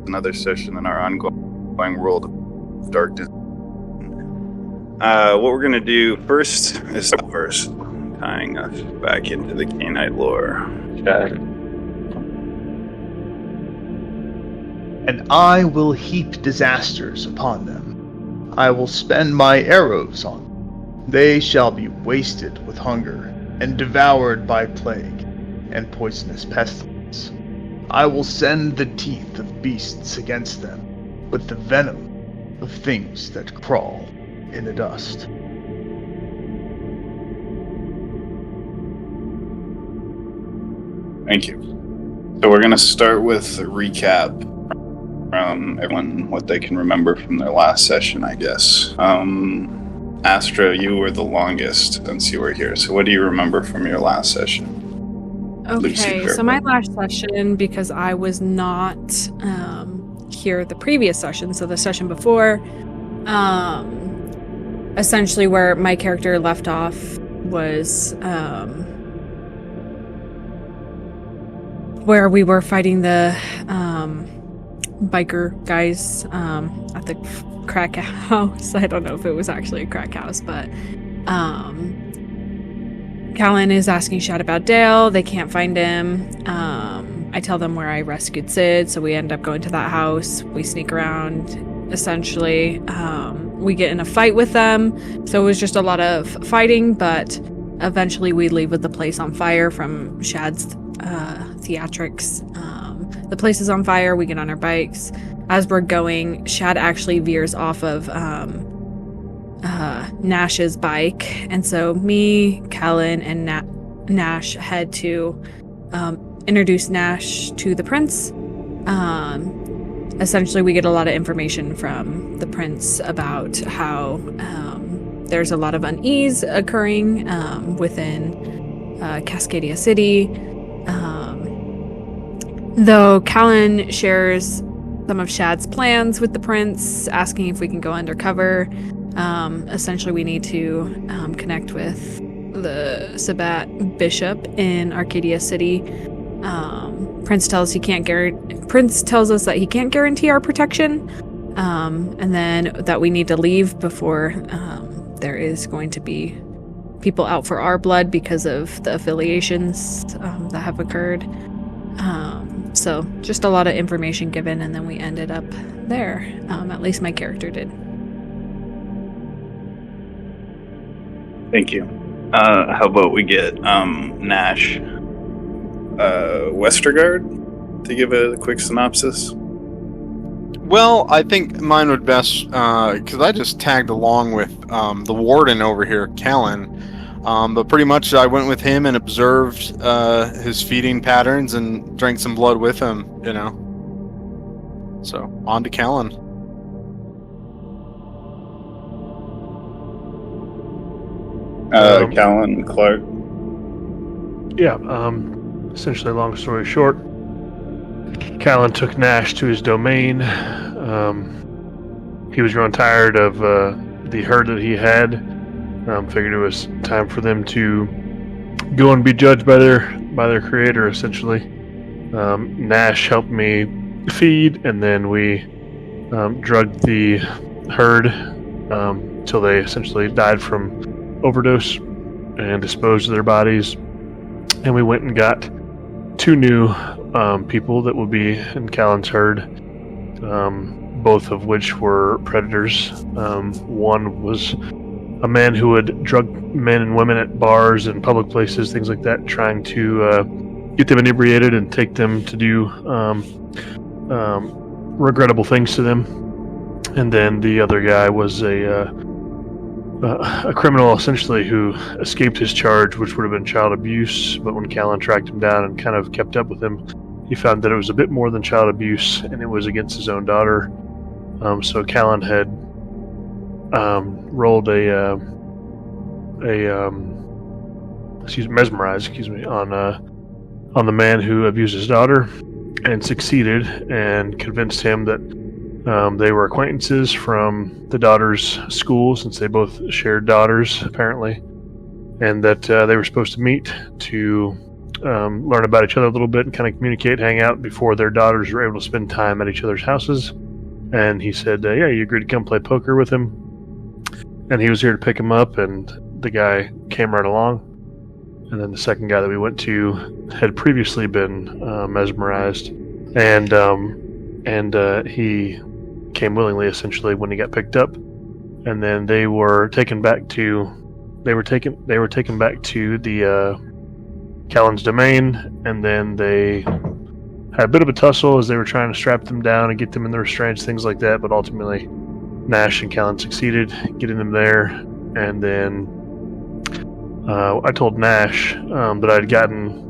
another session in our ongoing World of Darkness. What we're going to do first is tying us back into the Cainite lore. Okay. And I will heap disasters upon them. I will spend my arrows on them. They shall be wasted with hunger, and devoured by plague, and poisonous pestilence. I will send the teeth of beasts against them, with the venom of things that crawl in the dust. Thank you. So we're going to start with a recap from everyone, what they can remember from their last session, I guess. Astra, you were the longest since you were here. So what do you remember from your last session? Okay, so my last session, because I was not here the previous session, so the session before, essentially where my character left off was where we were fighting the biker guys at the crack house. I don't know if it was actually a crack house, but Callan is asking Shad about Dale. They can't find him. I tell them where I rescued Sid, so we end up going to that house. We sneak around, essentially. We get in a fight with them, so it was just a lot of fighting, but eventually we leave with the place on fire from Shad's theatrics. The place is on fire. We get on our bikes. As we're going, Shad actually veers off of Nash's bike, and so me, Callan, and Nash head to introduce Nash to the prince. Essentially, we get a lot of information from the prince about how there's a lot of unease occurring within Cascadia City. Though Callan shares some of Shad's plans with the prince, asking if we can go undercover. Essentially, we need to connect with the Sabbat bishop in Arcadia City. Prince tells us that he can't guarantee our protection, and then that we need to leave before there is going to be people out for our blood because of the affiliations that have occurred. So just a lot of information given, and then we ended up there. At least my character did. Thank you. How about we get Nash Westergaard to give a quick synopsis? Well, I think mine would best, because I just tagged along with the warden over here, Callan. But pretty much I went with him and observed his feeding patterns and drank some blood with him, you know. So, on to Callan. Callan Clark. Yeah, essentially, long story short, Callan took Nash to his domain. He was growing tired of the herd that he had. Figured it was time for them to go and be judged by their creator, essentially. Nash helped me feed, and then we drugged the herd till they essentially died from overdose and disposed of their bodies. And we went and got 2 new people that would be in Callan's herd, both of which were predators. One was a man who would drug men and women at bars and public places, things like that, trying to get them inebriated and take them to do regrettable things to them. And then the other guy was a criminal, essentially, who escaped his charge, which would have been child abuse. But when Callan tracked him down and kind of kept up with him, he found that it was a bit more than child abuse, and it was against his own daughter. So Callan had rolled mesmerized on the man who abused his daughter, and succeeded, and convinced him that they were acquaintances from the daughter's school, since they both shared daughters, apparently, and that they were supposed to meet to learn about each other a little bit and kind of communicate, hang out before their daughters were able to spend time at each other's houses. And he said, yeah, you agreed to come play poker with him. And he was here to pick him up, and the guy came right along. And then the second guy that we went to had previously been mesmerized. And he came willingly, essentially, when he got picked up. And then they were taken back to the Callan's domain, and then they had a bit of a tussle as they were trying to strap them down and get them in the restraints, things like that. But ultimately, Nash and Callan succeeded getting them there. And then I told Nash that I'd gotten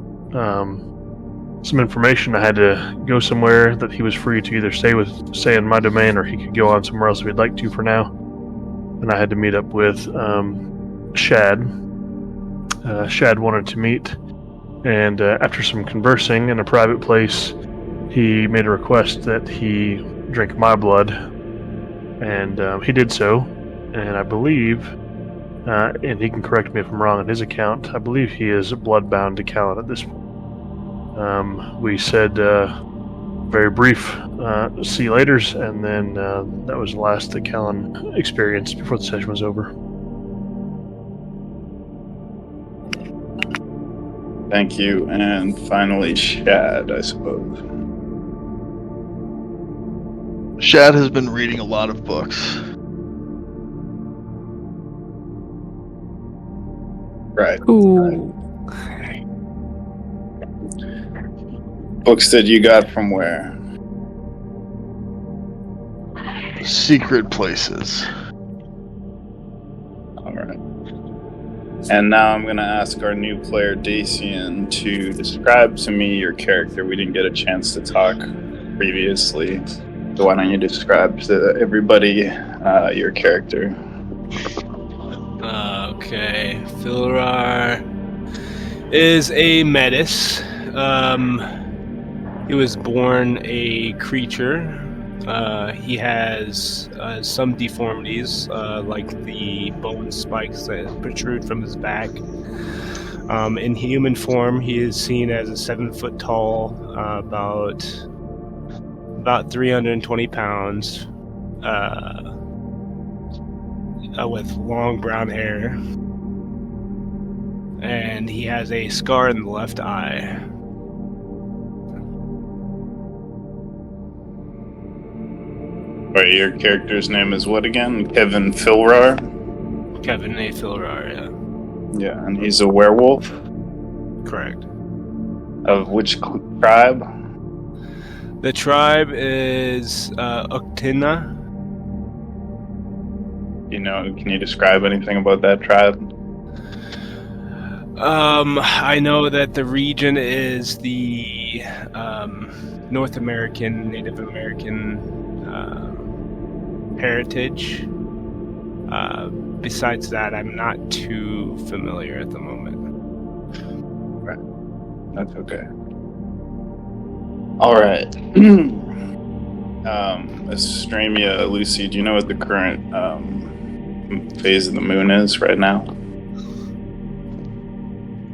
some information. I had to go somewhere that he was free to either stay in my domain, or he could go on somewhere else if he'd like to for now. And I had to meet up with Shad. Shad wanted to meet, and after some conversing in a private place, he made a request that he drink my blood, and he did so. And I believe, and he can correct me if I'm wrong on his account, I believe he is bloodbound to Callan at this point. We said very brief see you laters, and then that was the last that Callan experienced before the session was over. Thank you. And finally, Shad, I suppose. Shad has been reading a lot of books. Right. Ooh. Books that you got from where? Secret places. All right. And now I'm going to ask our new player, Dacian, to describe to me your character. We didn't get a chance to talk previously. So why don't you describe to everybody your character? Okay. Philrar is a Metis. He was born a creature. He has some deformities, like the bone spikes that protrude from his back. In human form, he is seen as a 7 foot tall, about 320 pounds, with long brown hair, and he has a scar in the left eye. Right, your character's name is what again? Kevin Philrar? Kevin A. Philrar, yeah. Yeah, and he's a werewolf? Correct. Of which tribe? The tribe is Uktina. Can you describe anything about that tribe? I know that the region is the North American, Native American heritage. Besides that, I'm not too familiar at the moment. Right. That's okay. All right. Estremia, Lucy, do you know what the current phase of the moon is right now?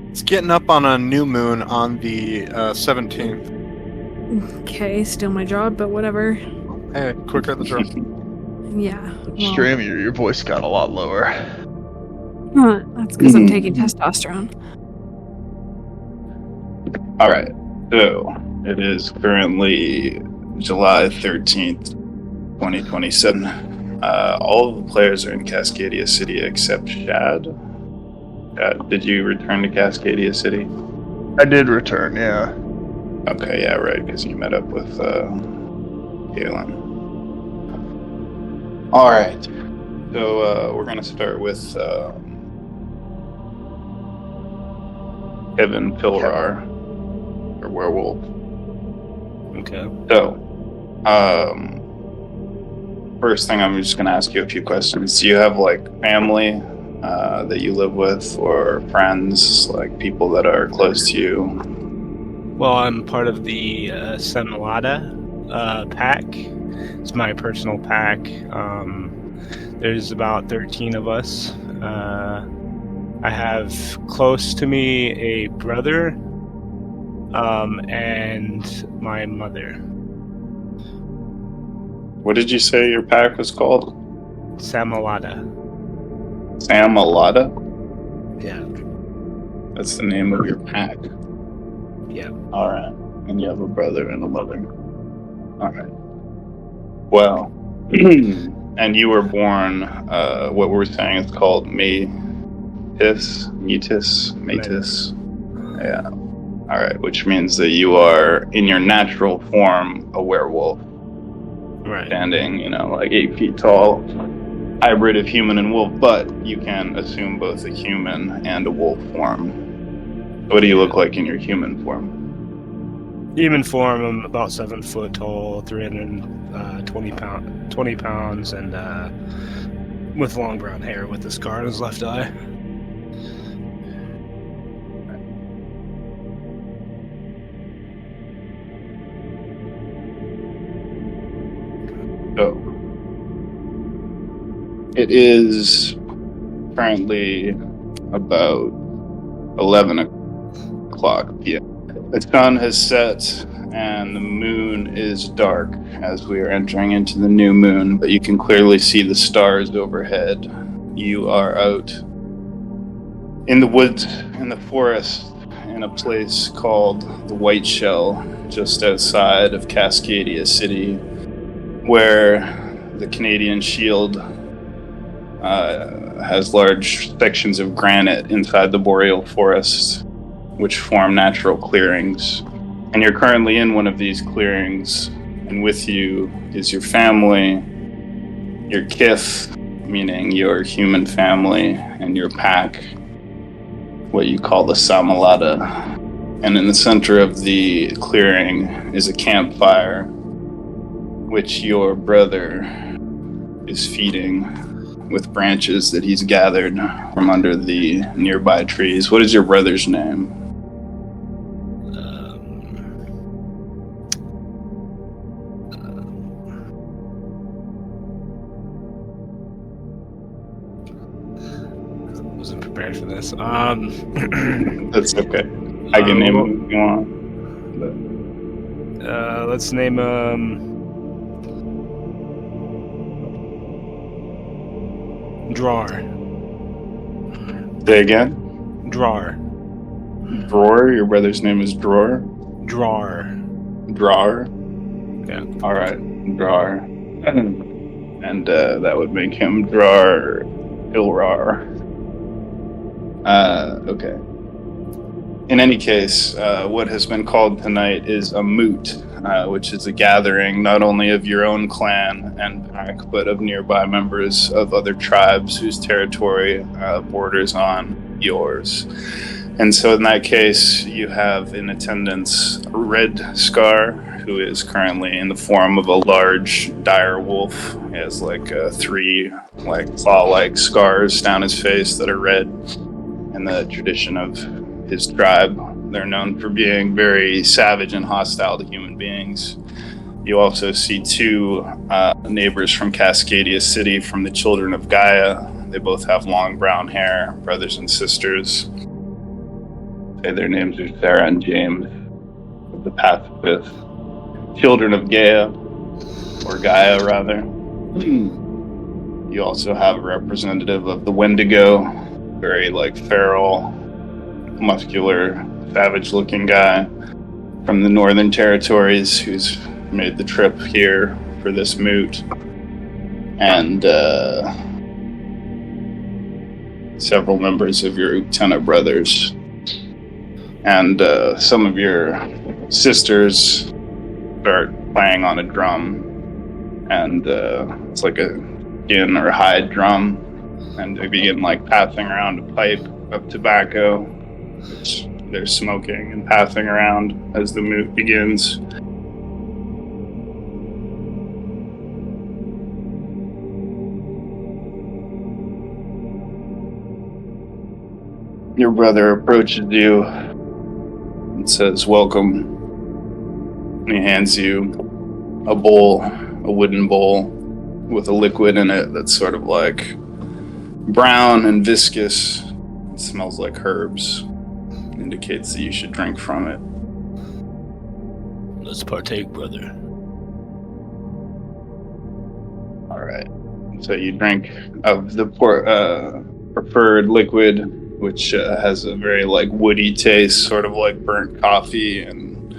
It's getting up on a new moon on the 17th. Okay, still my job, but whatever. Hey, quicker at the draw. Yeah. Well, Stramier, your voice got a lot lower. that's because I'm taking testosterone. All right. So it is currently July 13th, 2027. All of the players are in Cascadia City except Shad. Did you return to Cascadia City? I did return, yeah. Okay, yeah, right, because you met up with Galen. All right. So we're going to start with Kevin Philrar, or werewolf. Okay. So, first thing, I'm just going to ask you a few questions. Do you have, family that you live with, or friends, people that are close to you? Well, I'm part of the Semilata pack. It's my personal pack. There's about 13 of us. I have close to me a brother and my mother. What did you say your pack was called? Samalada. Samalada? Yeah. That's the name of your pack. Yeah. Alright. And you have a brother and a mother. Alright. Well, and you were born, what we're saying is called Metis. Yeah. Alright, which means that you are, in your natural form, a werewolf. Right. Standing, like 8 feet tall. Hybrid of human and wolf, but you can assume both a human and a wolf form. What do you look like in your human form? Human form, I'm about 7 foot tall, 320 pounds, and with long brown hair with a scar on his left eye. So, it is currently about 11 o'clock p.m. The sun has set and the moon is dark as we are entering into the new moon, but you can clearly see the stars overhead. You are out in the woods, in the forest, in a place called the White Shell, just outside of Cascadia City, where the Canadian Shield has large sections of granite inside the boreal forest, which form natural clearings. And you're currently in one of these clearings, and with you is your family, your kith, meaning your human family, and your pack, what you call the Samalada. And in the center of the clearing is a campfire, which your brother is feeding with branches that he's gathered from under the nearby trees. What is your brother's name? Wasn't prepared for this. That's okay. I can name him if you want. Let's name Drawer. Say again? Drawer. Drawer? Your brother's name is Drawer? Drawer. Drawer? Yeah. Alright, Drawer. And that would make him Drawer Ilrar. Okay. In any case, what has been called tonight is a moot, which is a gathering not only of your own clan and pack, but of nearby members of other tribes whose territory borders on yours. And so in that case, you have in attendance Red Scar, who is currently in the form of a large dire wolf. He has three claw-like scars down his face that are red. In the tradition of his tribe, they're known for being very savage and hostile to human beings. You also see two neighbors from Cascadia City, from the Children of Gaia. They both have long brown hair, brothers and sisters. Their names are Sarah and James, of the Pacifist Children of Gaia, or Gaia rather. You also have a representative of the Wendigo, very feral, muscular, savage-looking guy from the Northern Territories who's made the trip here for this moot, and several members of your Uktena brothers, and some of your sisters start playing on a drum, and it's like a skin or hide drum, and they begin passing around a pipe of tobacco, which they're smoking and passing around as the moot begins. Your brother approaches you and says, "Welcome." And he hands you a bowl, a wooden bowl, with a liquid in it that's sort of brown and viscous. It smells like herbs. It indicates that you should drink from it. Let's partake, brother. All right. So you drink of the preferred liquid, which has a very like woody taste, sort of like burnt coffee and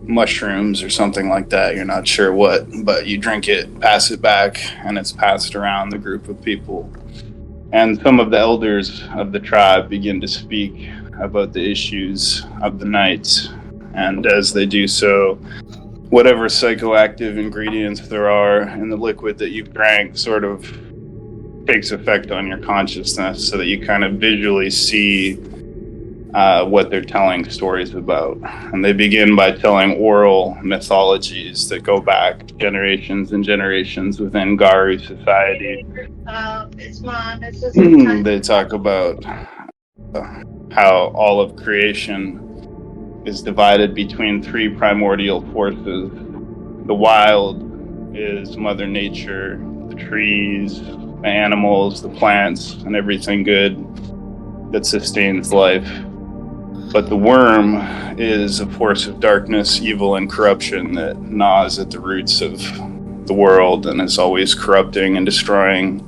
mushrooms or something like that. You're not sure what, but you drink it, pass it back, and it's passed around the group of people. And some of the elders of the tribe begin to speak about the issues of the night. And as they do so, whatever psychoactive ingredients there are in the liquid that you've drank sort of takes effect on your consciousness so that you kind of visually see what they're telling stories about. And they begin by telling oral mythologies that go back generations and generations within Garu society. They talk about how all of creation is divided between three primordial forces. The wild is Mother Nature, the trees, the animals, the plants, and everything good that sustains life. But the worm is a force of darkness, evil, and corruption that gnaws at the roots of the world and is always corrupting and destroying.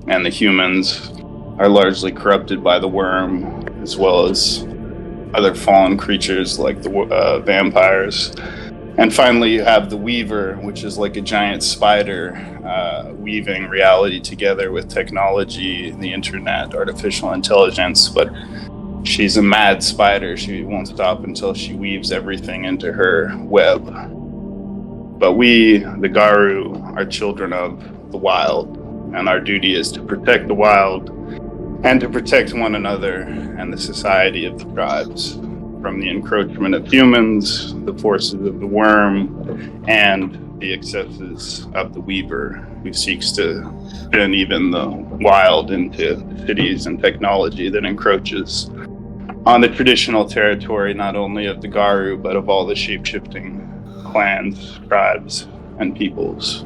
And the humans are largely corrupted by the worm, as well as other fallen creatures like the vampires. And finally, you have the Weaver, which is like a giant spider weaving reality together with technology, the internet, artificial intelligence. But she's a mad spider. She won't stop until she weaves everything into her web. But we, the Garu, are children of the wild, and our duty is to protect the wild and to protect one another and the society of the tribes from the encroachment of humans, the forces of the worm, and the excesses of the Weaver, who seeks to spin even the wild into cities and technology that encroaches on the traditional territory not only of the Garu, but of all the shape-shifting clans, tribes, and peoples.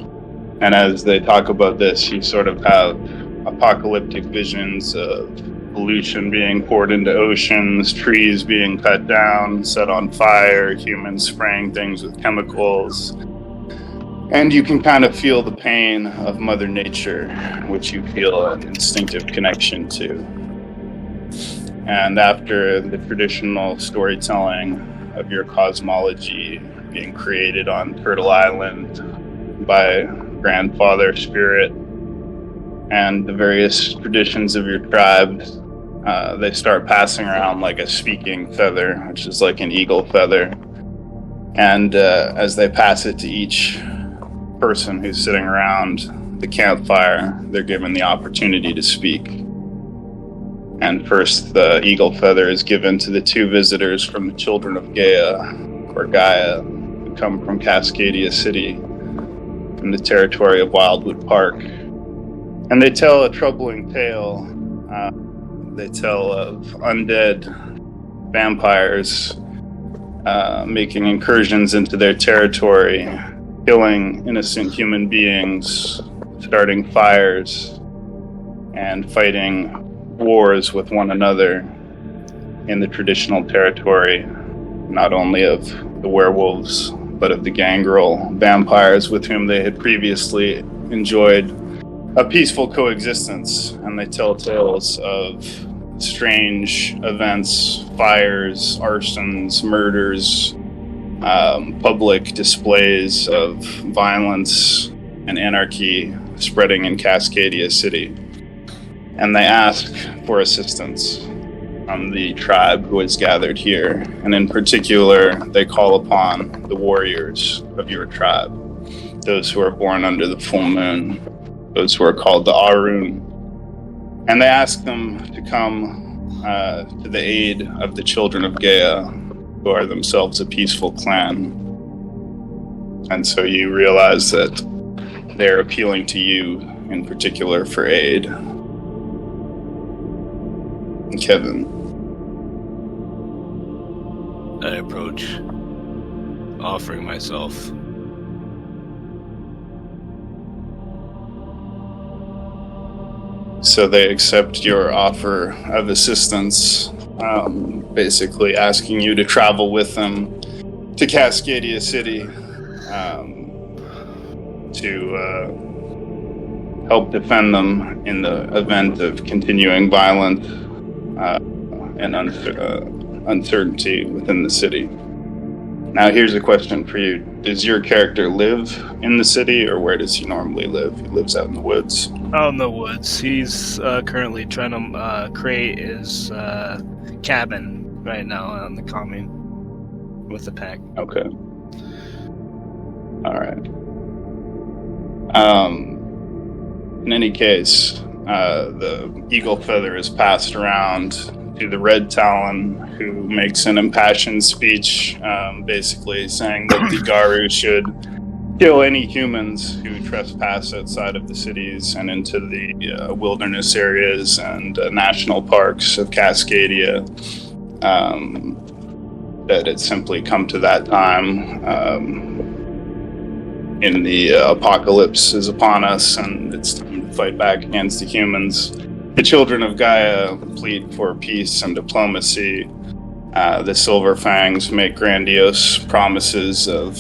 And as they talk about this, you sort of have apocalyptic visions of pollution being poured into oceans, trees being cut down, set on fire, humans spraying things with chemicals. And you can kind of feel the pain of Mother Nature, which you feel an instinctive connection to. And after the traditional storytelling of your cosmology being created on Turtle Island by Grandfather Spirit and the various traditions of your tribe, they start passing around like a speaking feather, which is like an eagle feather. And as they pass it to each person who's sitting around the campfire, they're given the opportunity to speak. And first, the eagle feather is given to the two visitors from the children of Gaia, or Gaia, who come from Cascadia City, from the territory of Wildwood Park. And they tell a troubling tale. They tell of undead vampires making incursions into their territory, killing innocent human beings, starting fires, and fighting wars with one another in the traditional territory, not only of the werewolves, but of the gangrel vampires with whom they had previously enjoyed a peaceful coexistence. And they tell tales of strange events, fires, arsons, murders, public displays of violence and anarchy spreading in Cascadia City. And they ask for assistance from the tribe who is gathered here. And in particular, they call upon the warriors of your tribe, those who are born under the full moon, those who are called the Arun. And they ask them to come to the aid of the children of Gaia, who are themselves a peaceful clan. And so you realize that they're appealing to you in particular for aid. Kevin. I approach, offering myself. So they accept your offer of assistance, basically asking you to travel with them to Cascadia City to help defend them in the event of continuing violence and uncertainty within the city. Now, here's a question for you. Does your character live in the city, or where does he normally live? He lives out in the woods. Out in the woods. He's currently trying to create his cabin right now on the commune with the pack. Okay. All right. In any case, the eagle feather is passed around to the Red Talon, who makes an impassioned speech, basically saying that the Garu should kill any humans who trespass outside of the cities and into the wilderness areas and national parks of Cascadia. That it's simply come to that time in the apocalypse is upon us, and it's time to fight back against the humans. The children of Gaia plead for peace and diplomacy. The Silver Fangs make grandiose promises of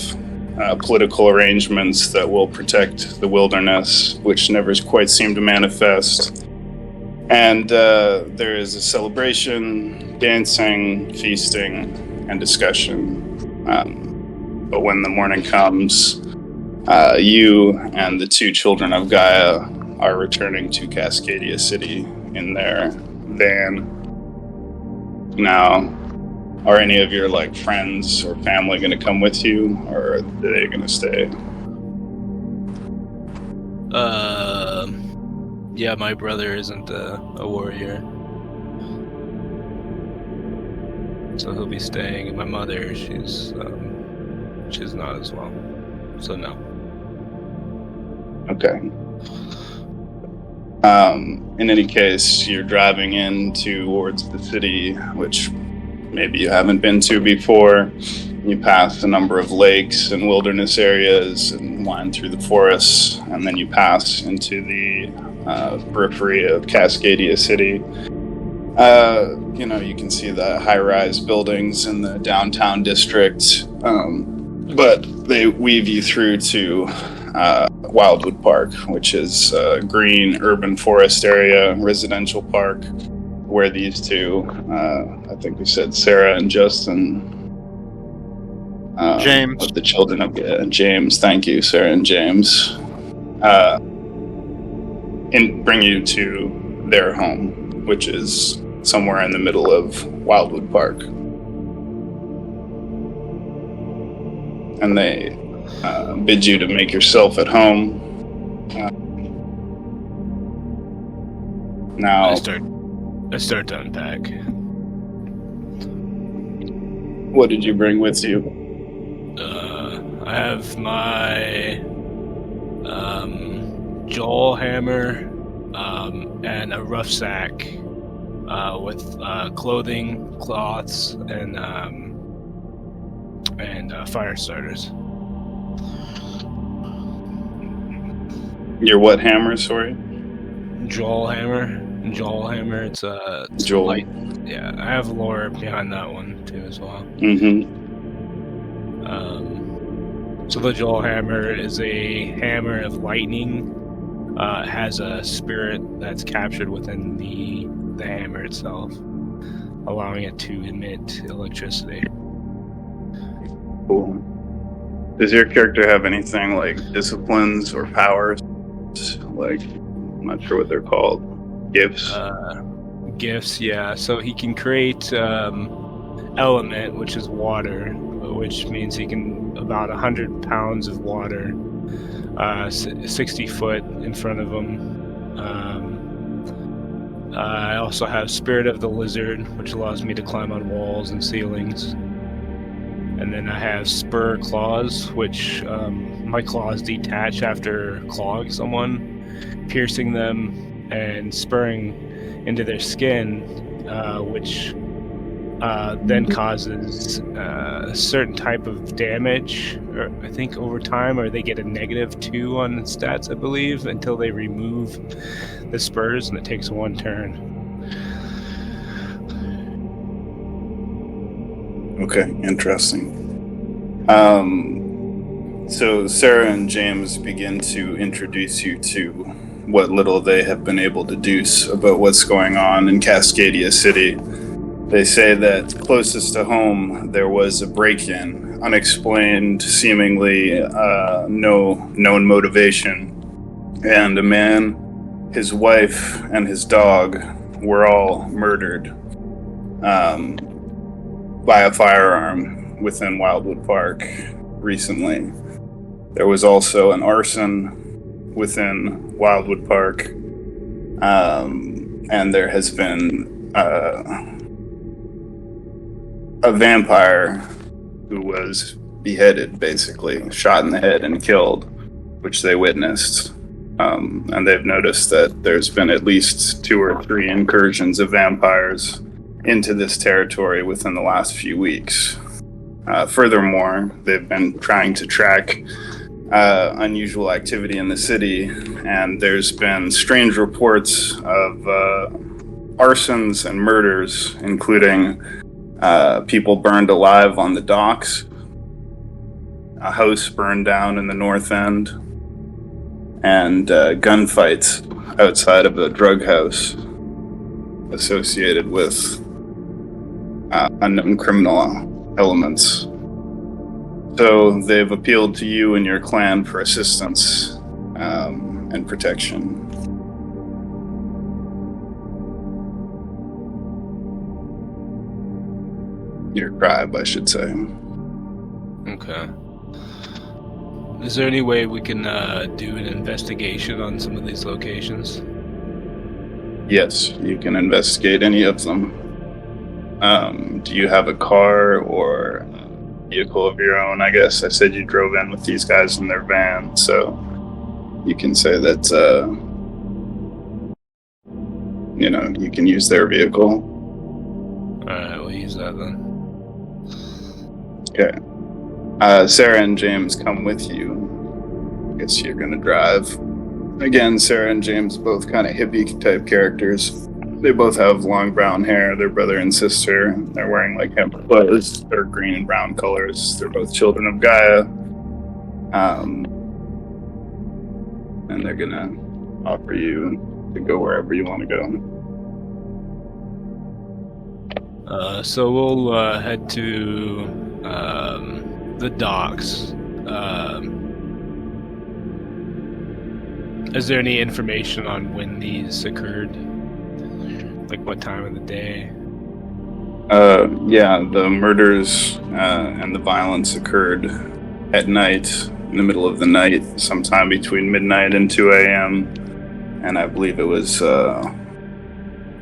political arrangements that will protect the wilderness, which never quite seem to manifest. And there is a celebration, dancing, feasting, and discussion. But when the morning comes, you and the two children of Gaia are returning to Cascadia City in their van. Now, are any of your friends or family going to come with you, or are they going to stay? Yeah, my brother isn't a warrior, so he'll be staying. And my mother, she's not as well, so no. Okay. In any case, you're driving in towards the city, which maybe you haven't been to before. You pass a number of lakes and wilderness areas and wind through the forests, and then you pass into the periphery of Cascadia City. You can see the high-rise buildings in the downtown district, but they weave you through to Wildwood Park, which is a green urban forest area, residential park, where these two, I think we said Sarah and Justin, James, of the children of James, thank you, Sarah and James, and bring you to their home, which is somewhere in the middle of Wildwood Park. And they bid you to make yourself at home. Now, I start to unpack. What did you bring with you? I have my jaw hammer and a rough sack with clothing, cloths, and fire starters. Your what hammer, sorry? Jaw hammer. It's Joel. light. Yeah, I have lore behind that one too as well. Mm-hmm. So the jaw hammer is a hammer of lightning. It has a spirit that's captured within the hammer itself, allowing it to emit electricity. Cool. Does your character have anything like disciplines or powers? I'm not sure what they're called. Gifts? Gifts, yeah. So he can create element, which is water, which means he can about 100 pounds of water, 60 foot in front of him. I also have Spirit of the Lizard, which allows me to climb on walls and ceilings. And then I have Spur Claws, which my claws detach after clawing someone, piercing them and spurring into their skin, which then causes a certain type of damage, or I think over time, or they get a -2 on stats, I believe, until they remove the spurs, and it takes one turn. Okay, interesting. So Sarah and James begin to introduce you to what little they have been able to deduce about what's going on in Cascadia City. They say that closest to home there was a break-in, unexplained, seemingly no known motivation, and a man, his wife, and his dog were all murdered by a firearm within Wildwood Park recently. There was also an arson within Wildwood Park, and there has been a vampire who was beheaded, basically, shot in the head and killed, which they witnessed. And they've noticed that there's been at least 2 or 3 incursions of vampires into this territory within the last few weeks. Furthermore, they've been trying to track unusual activity in the city, and there's been strange reports of arsons and murders, including people burned alive on the docks, a house burned down in the north end, and gunfights outside of a drug house associated with unknown criminal elements. So they've appealed to you and your clan for assistance and protection. Your tribe, I should say. Okay. Is there any way we can do an investigation on some of these locations? Yes, you can investigate any of them. Do you have a car or a vehicle of your own? I guess I said you drove in with these guys in their van, so you can say that, you can use their vehicle. Alright, we'll use that then. Okay. Sarah and James come with you. I guess you're gonna drive. Again, Sarah and James both kind of hippie type characters. They both have long brown hair. They're brother and sister. They're wearing like hemp clothes. They're green and brown colors. They're both children of Gaia. And they're gonna offer you to go wherever you want to go. So we'll head to the docks. Is there any information on when these occurred? Like what time of the day? Yeah, the murders and the violence occurred at night, in the middle of the night, sometime between midnight and 2 a.m. And I believe it was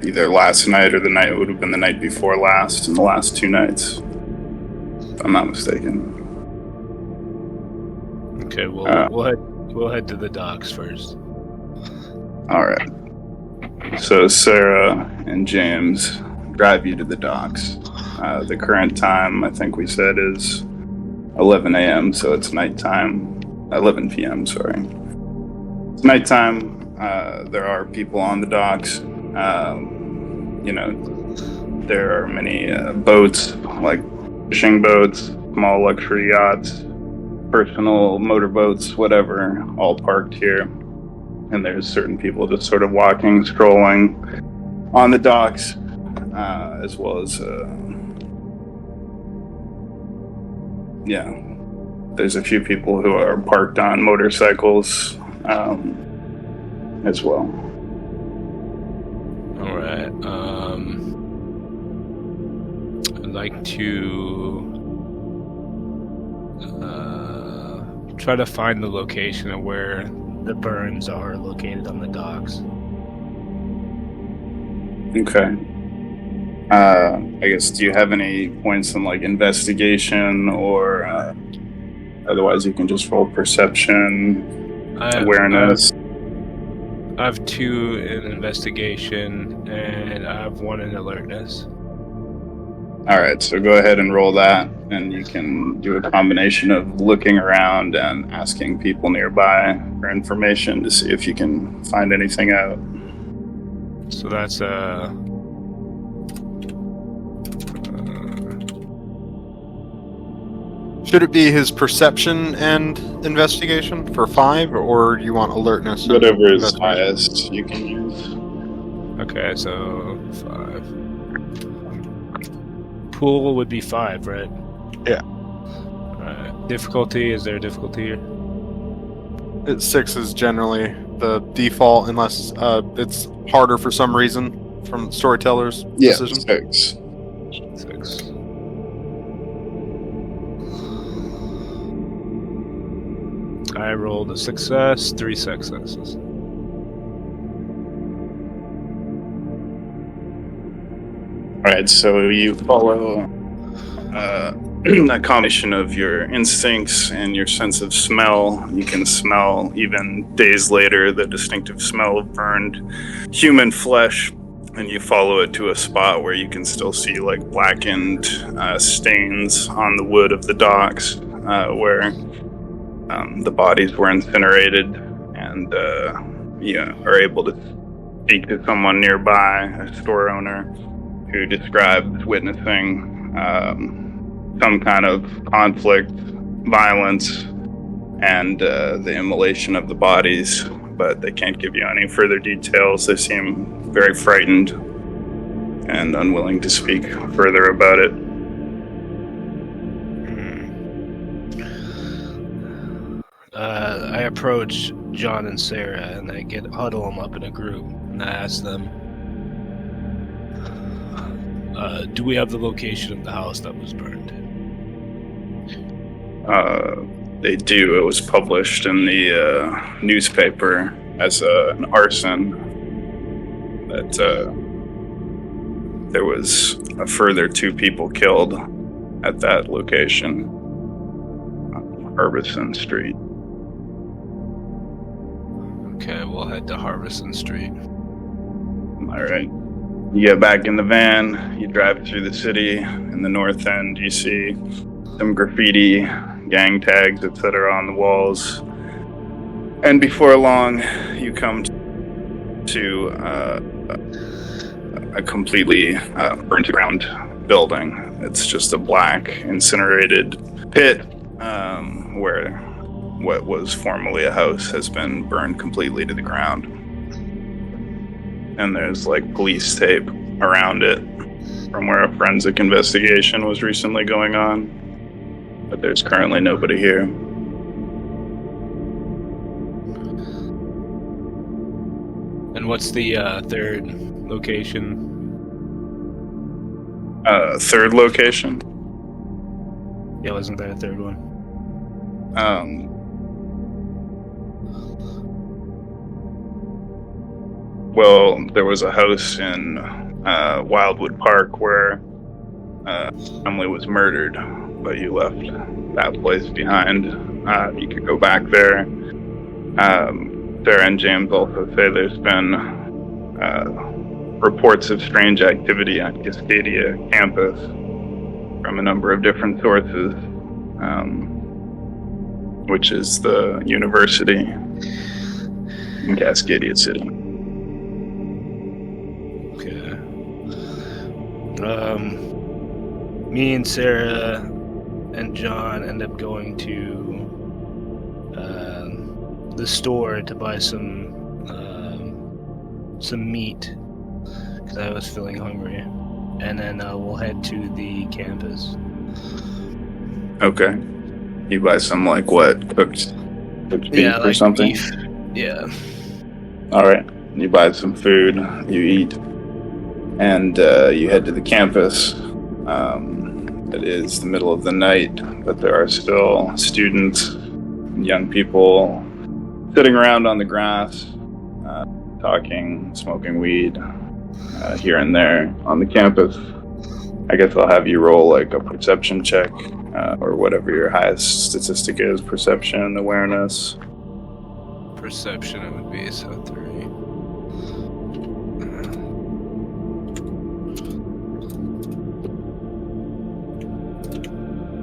either last night or the night, it would have been the night before last, in the last 2 nights, if I'm not mistaken. Okay, we'll head to the docks first. All right. So Sarah and James drive you to the docks. The current time, I think we said, is 11 a.m., so it's nighttime. 11 p.m., sorry. It's nighttime. There are people on the docks. There are many boats, like fishing boats, small luxury yachts, personal motorboats, whatever, all parked here. And there's certain people just sort of walking, strolling on the docks, as well as, there's a few people who are parked on motorcycles as well. All right. I'd like to try to find the location of where the burns are located on the docks. Okay. I guess, do you have any points in like investigation, or otherwise you can just roll perception, awareness? I have 2 in investigation, and I have 1 in alertness. Alright, so go ahead and roll that, and you can do a combination of looking around and asking people nearby for information to see if you can find anything out. So that's Should it be his perception and investigation for 5, or you want alertness? and Whatever is investigation? highest you can use. Okay, so 5. Pool would be 5, right? Yeah. Alright. Difficulty, is there a difficulty here? 6 is generally the default, unless it's harder for some reason from storyteller's Yeah, decision. 6. 6. I rolled a success, 3 successes. Alright, so you follow a combination of your instincts and your sense of smell. You can smell, even days later, the distinctive smell of burned human flesh, and you follow it to a spot where you can still see like blackened stains on the wood of the docks where the bodies were incinerated, and you are able to speak to someone nearby, a store owner, who describes witnessing some kind of conflict, violence, and the immolation of the bodies, but they can't give you any further details. They seem very frightened and unwilling to speak further about it. I approach John and Sarah, and I huddle them up in a group, and I ask them, do we have the location of the house that was burned? They do. It was published in the newspaper as an arson. That there was a further 2 people killed at that location, on Harbison Street. Okay, we'll head to Harbison Street. All right. You get back in the van. You drive through the city. In the north end, you see some graffiti, gang tags, etc. on the walls. And before long, you come to a completely burnt to ground building. It's just a black incinerated pit where what was formerly a house has been burned completely to the ground. And there's like police tape around it from where a forensic investigation was recently going on. But there's currently nobody here. And what's the third location? Third location? Yeah, wasn't there a third one? Well, there was a house in Wildwood Park where Emily was murdered, but you left that place behind. You could go back there. Sarah and James also say there's been reports of strange activity on Cascadia campus from a number of different sources, which is the university in Cascadia City. Okay. Me and Sarah and John end up going to the store to buy some meat because I was feeling hungry, and then we'll head to the campus. Okay. You buy some like what? Cooked beef or like something? beef. Yeah. Alright. You buy some food, you eat, and you head to the campus. It is the middle of the night, but there are still students and young people sitting around on the grass, talking, smoking weed, here and there on the campus. I guess I'll have you roll like a perception check, or whatever your highest statistic is, perception, awareness. Perception it would be, so 3.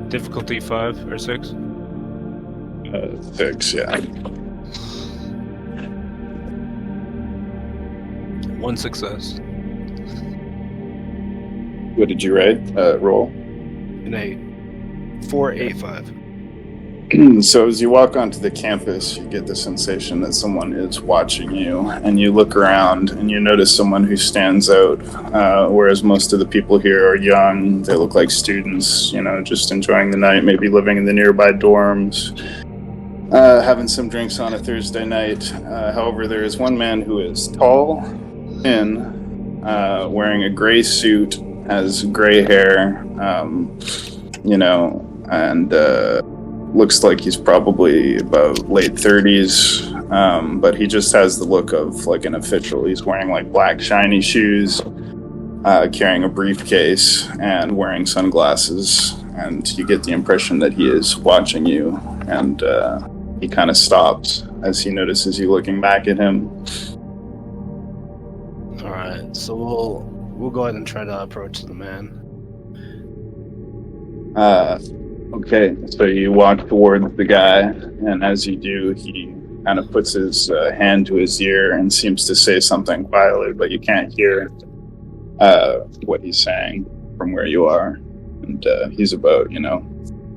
Difficulty 5 or 6? 6, yeah. 1 success. What did you roll? An 8. 485. So as you walk onto the campus, you get the sensation that someone is watching you, and you look around and you notice someone who stands out, whereas most of the people here are young. They look like students, just enjoying the night, maybe living in the nearby dorms, having some drinks on a Thursday night. However, there is one man who is tall, thin, wearing a gray suit, has gray hair, and looks like he's probably about late 30s, but he just has the look of like an official. He's wearing like black shiny shoes, carrying a briefcase, and wearing sunglasses, and you get the impression that he is watching you, and he kind of stops as he notices you looking back at him. Alright, so we'll go ahead and try to approach the man. Okay, so you walk towards the guy, and as you do, he kind of puts his hand to his ear and seems to say something quietly, but you can't hear what he's saying from where you are. And he's about,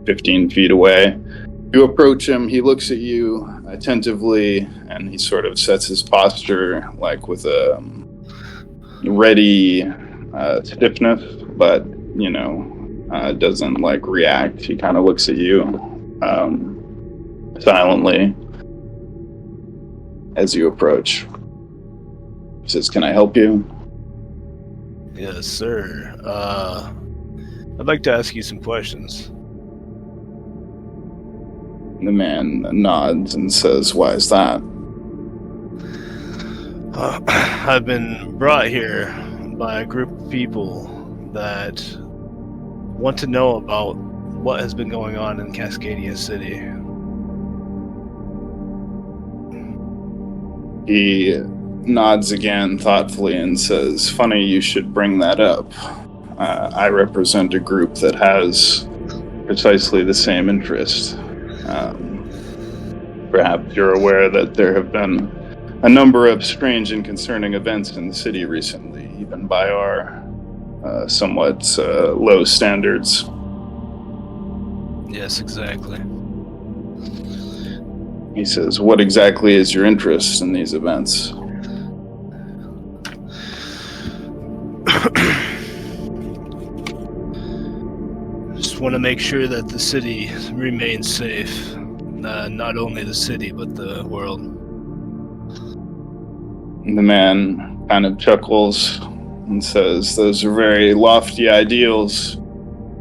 15 feet away. You approach him, he looks at you attentively, and he sort of sets his posture like with a ready stiffness, but, doesn't like react. He kind of looks at you silently as you approach. He says, "Can I help you?" Yes, sir. I'd like to ask you some questions. The man nods and says, "Why is that?" I've been brought here by a group of people that want to know about what has been going on in Cascadia City. He nods again thoughtfully and says, "Funny you should bring that up. I represent a group that has precisely the same interest. Perhaps you're aware that there have been a number of strange and concerning events in the city recently, even by our somewhat low standards." Yes, exactly. He says, "What exactly is your interest in these events?" Just want to make sure that the city remains safe. Not only the city, but the world. The man kind of chuckles and says, "Those are very lofty ideals.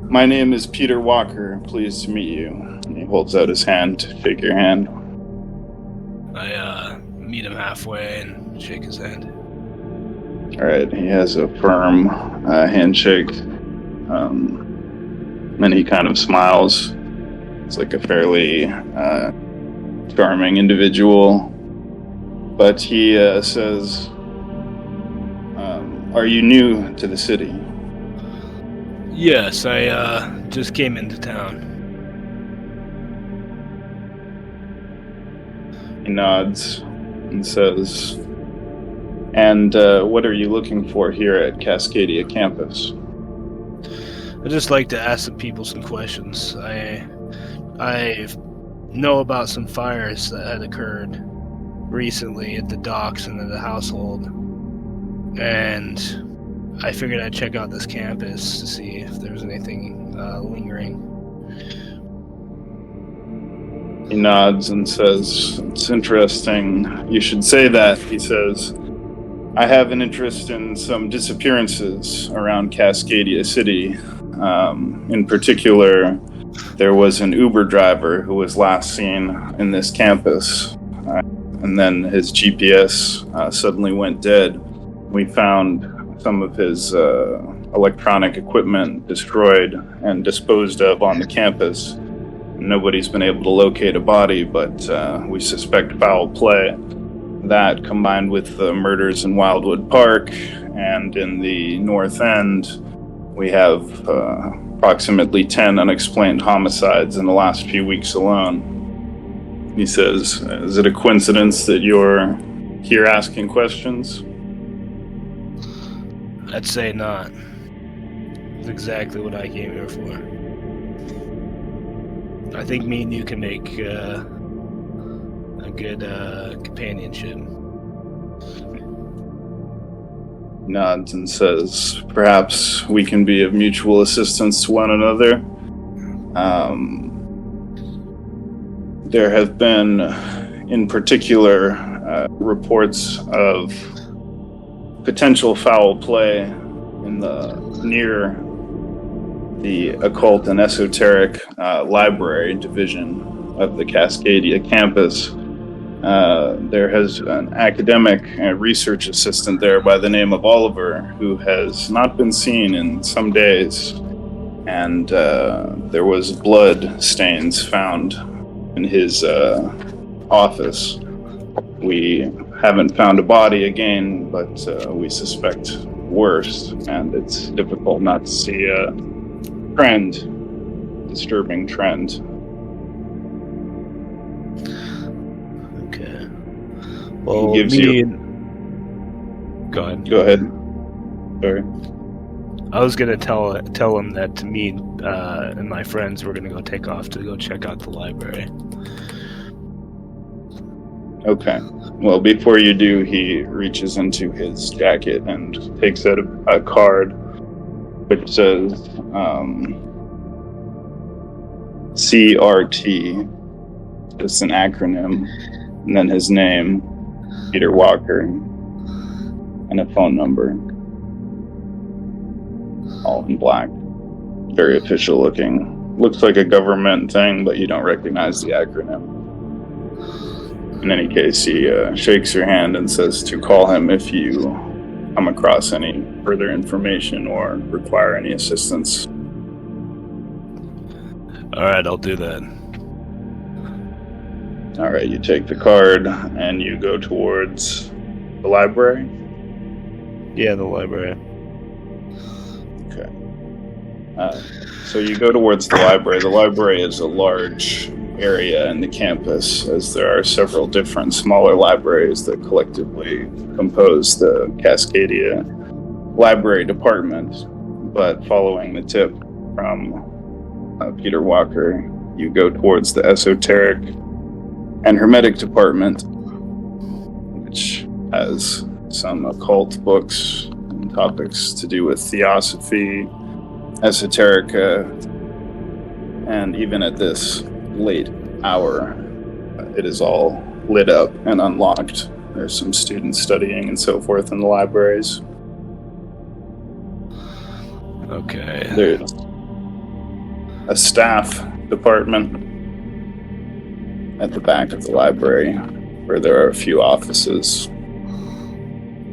My name is Peter Walker. Pleased to meet you." And he holds out his hand to shake your hand. I meet him halfway and shake his hand. All right, he has a firm handshake. Then he kind of smiles. It's like a fairly charming individual. But he says, "Are you new to the city?" Yes, I just came into town. He nods and says, "And what are you looking for here at Cascadia campus?" I'd just like to ask some people some questions. I know about some fires that had occurred recently at the docks and in the household, and I figured I'd check out this campus to see if there was anything lingering. He nods and says, "It's interesting you should say that." He says, "I have an interest in some disappearances around Cascadia City. In particular, there was an Uber driver who was last seen in this campus, and then his GPS suddenly went dead. We found some of his electronic equipment destroyed and disposed of on the campus. Nobody's been able to locate a body, but we suspect foul play. That, combined with the murders in Wildwood Park and in the North End, we have approximately 10 unexplained homicides in the last few weeks alone." He says, "Is it a coincidence that you're here asking questions?" I'd say not. It's exactly what I came here for. I think me and you can make a good companionship. Nods and says, "Perhaps we can be of mutual assistance to one another." There have been, in particular, reports of potential foul play in near the occult and esoteric library division of the Cascadia campus. There has an academic research assistant there by the name of Oliver who has not been seen in some days, and there was blood stains found in his office. We haven't found a body again, but we suspect worse, and it's difficult not to see a disturbing trend. Okay. Well, Gives me you- and... Go ahead. Go ahead. Sorry. I was gonna tell him that me and my friends were gonna go take off to go check out the library. Okay. Well, before you do, he reaches into his jacket and takes out a card which says CRT. It's an acronym, and then his name, Peter Walker, and a phone number. All in black. Very official looking. Looks like a government thing, but you don't recognize the acronym. In any case, he shakes your hand and says to call him if you come across any further information or require any assistance. Alright, I'll do that. Alright, you take the card and you go towards the library. Yeah, the library. Okay. So you go towards the library. The library is a large area in the campus, as there are several different smaller libraries that collectively compose the Cascadia Library Department. But following the tip from Peter Walker, you go towards the Esoteric and Hermetic Department, which has some occult books and topics to do with theosophy, esoterica, and even at this late hour, it is all lit up and unlocked. There's some students studying and so forth in the libraries. Okay. There's a staff department at the back of the library where there are a few offices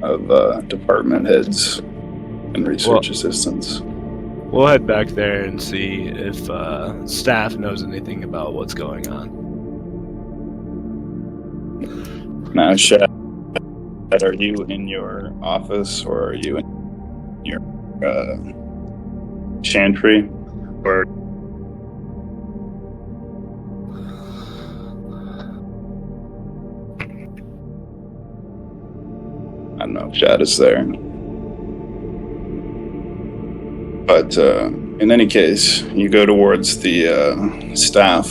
of department heads and research assistants. We'll head back there and see if staff knows anything about what's going on. Now, Shad, are you in your office or are you in your chantry? Or I don't know if Shad is there. But in any case, you go towards the staff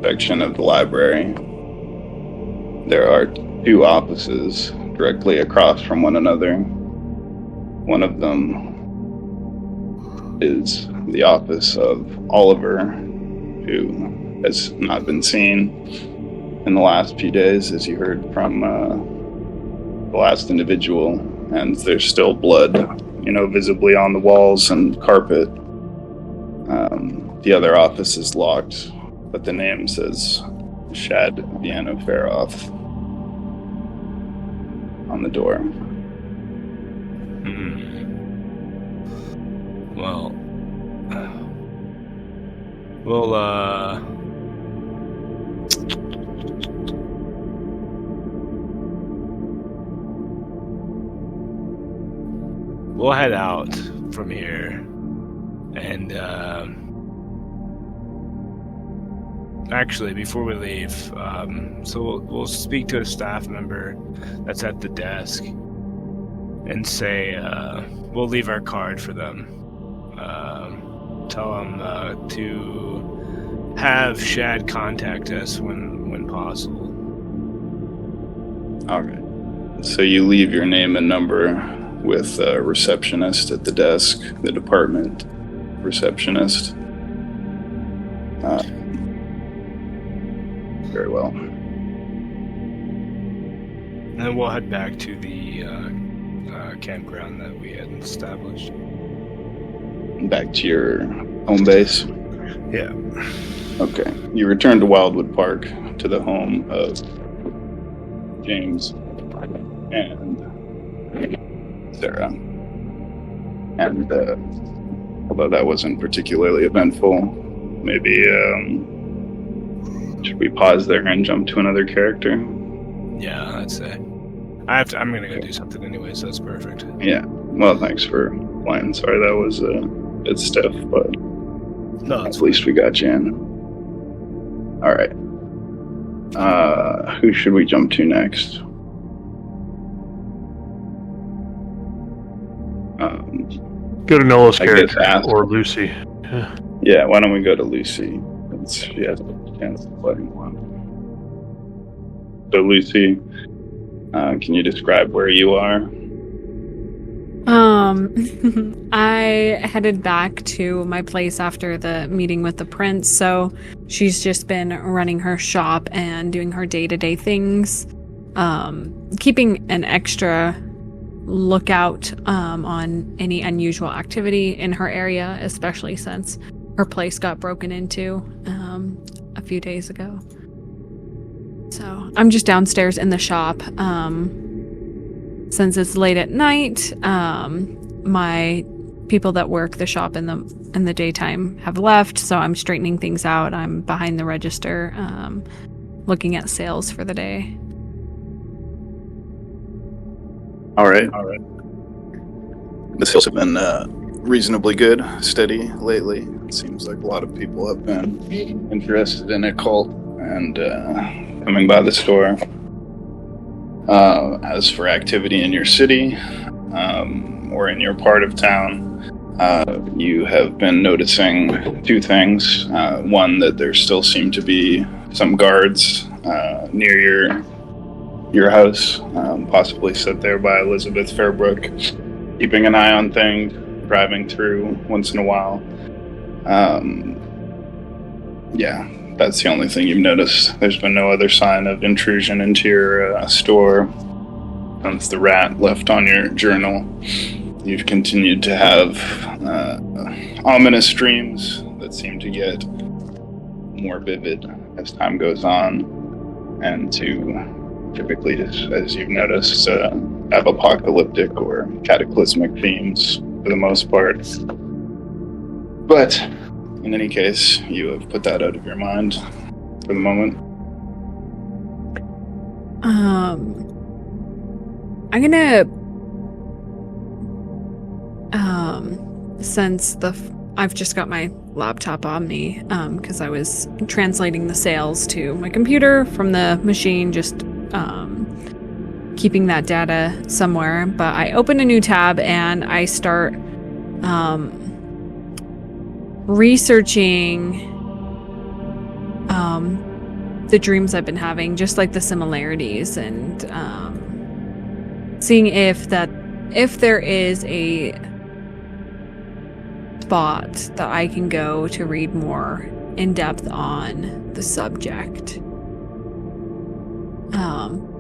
section of the library. There are two offices directly across from one another. One of them is the office of Oliver, who has not been seen in the last few days, as you heard from the last individual, and there's still blood, visibly on the walls and carpet. The other office is locked, but the name says Shad Vianoferov on the door. Well, we'll head out from here, and actually, before we leave, so we'll speak to a staff member that's at the desk and say we'll leave our card for them. Tell them to have Shad contact us when possible. All right. So you leave your name and number with a receptionist at the desk, the department receptionist. Very well. And then we'll head back to the campground that we had established. Back to your home base. Yeah. Okay. You return to Wildwood Park, to the home of James and Sarah. And although that wasn't particularly eventful, maybe should we pause there and jump to another character? Yeah, I'd say. I'm gonna go do something anyway, so that's perfect. Yeah. Well, thanks for playing. Sorry that was a bit stiff, but No, at least we got you in. All right. Who should we jump to next? Go to Nola's I guess character ask. or Lucy. Yeah, why don't we go to Lucy? Since she has a chance of playing one. So, Lucy, can you describe where you are? I headed back to my place after the meeting with the prince, so she's just been running her shop and doing her day-to-day things, keeping an extra lookout on any unusual activity in her area, especially since her place got broken into a few days ago. So I'm just downstairs in the shop. Since it's late at night, my people that work the shop in the daytime have left, so I'm straightening things out. I'm behind the register, looking at sales for the day. All right. The sales have been reasonably good, steady lately. It seems like a lot of people have been interested in occult and coming by the store. As for activity in your city or in your part of town, you have been noticing two things. One, that there still seem to be some guards near your house, possibly set there by Elizabeth Fairbrook, keeping an eye on things, driving through once in a while. Yeah, that's the only thing you've noticed. There's been no other sign of intrusion into your store since the rat left on your journal. You've continued to have ominous dreams that seem to get more vivid as time goes on, and to typically, just as you've noticed, have apocalyptic or cataclysmic themes for the most part. But in any case, you have put that out of your mind for the moment. I'm gonna since I've just got my laptop on me because I was translating the sales to my computer from the machine, just keeping that data somewhere. But I open a new tab and I start researching the dreams I've been having, just like the similarities, and seeing if there is a spot that I can go to read more in depth on the subject.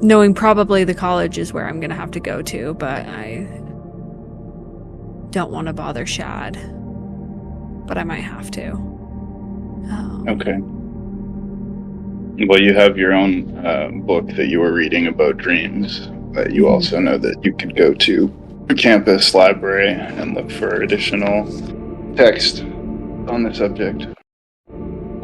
Knowing probably the college is where I'm gonna have to go to, but I don't want to bother Shad. But I might have to. Okay. Well, you have your own book that you were reading about dreams, but you also know that you could go to a campus library and look for additional text on the subject.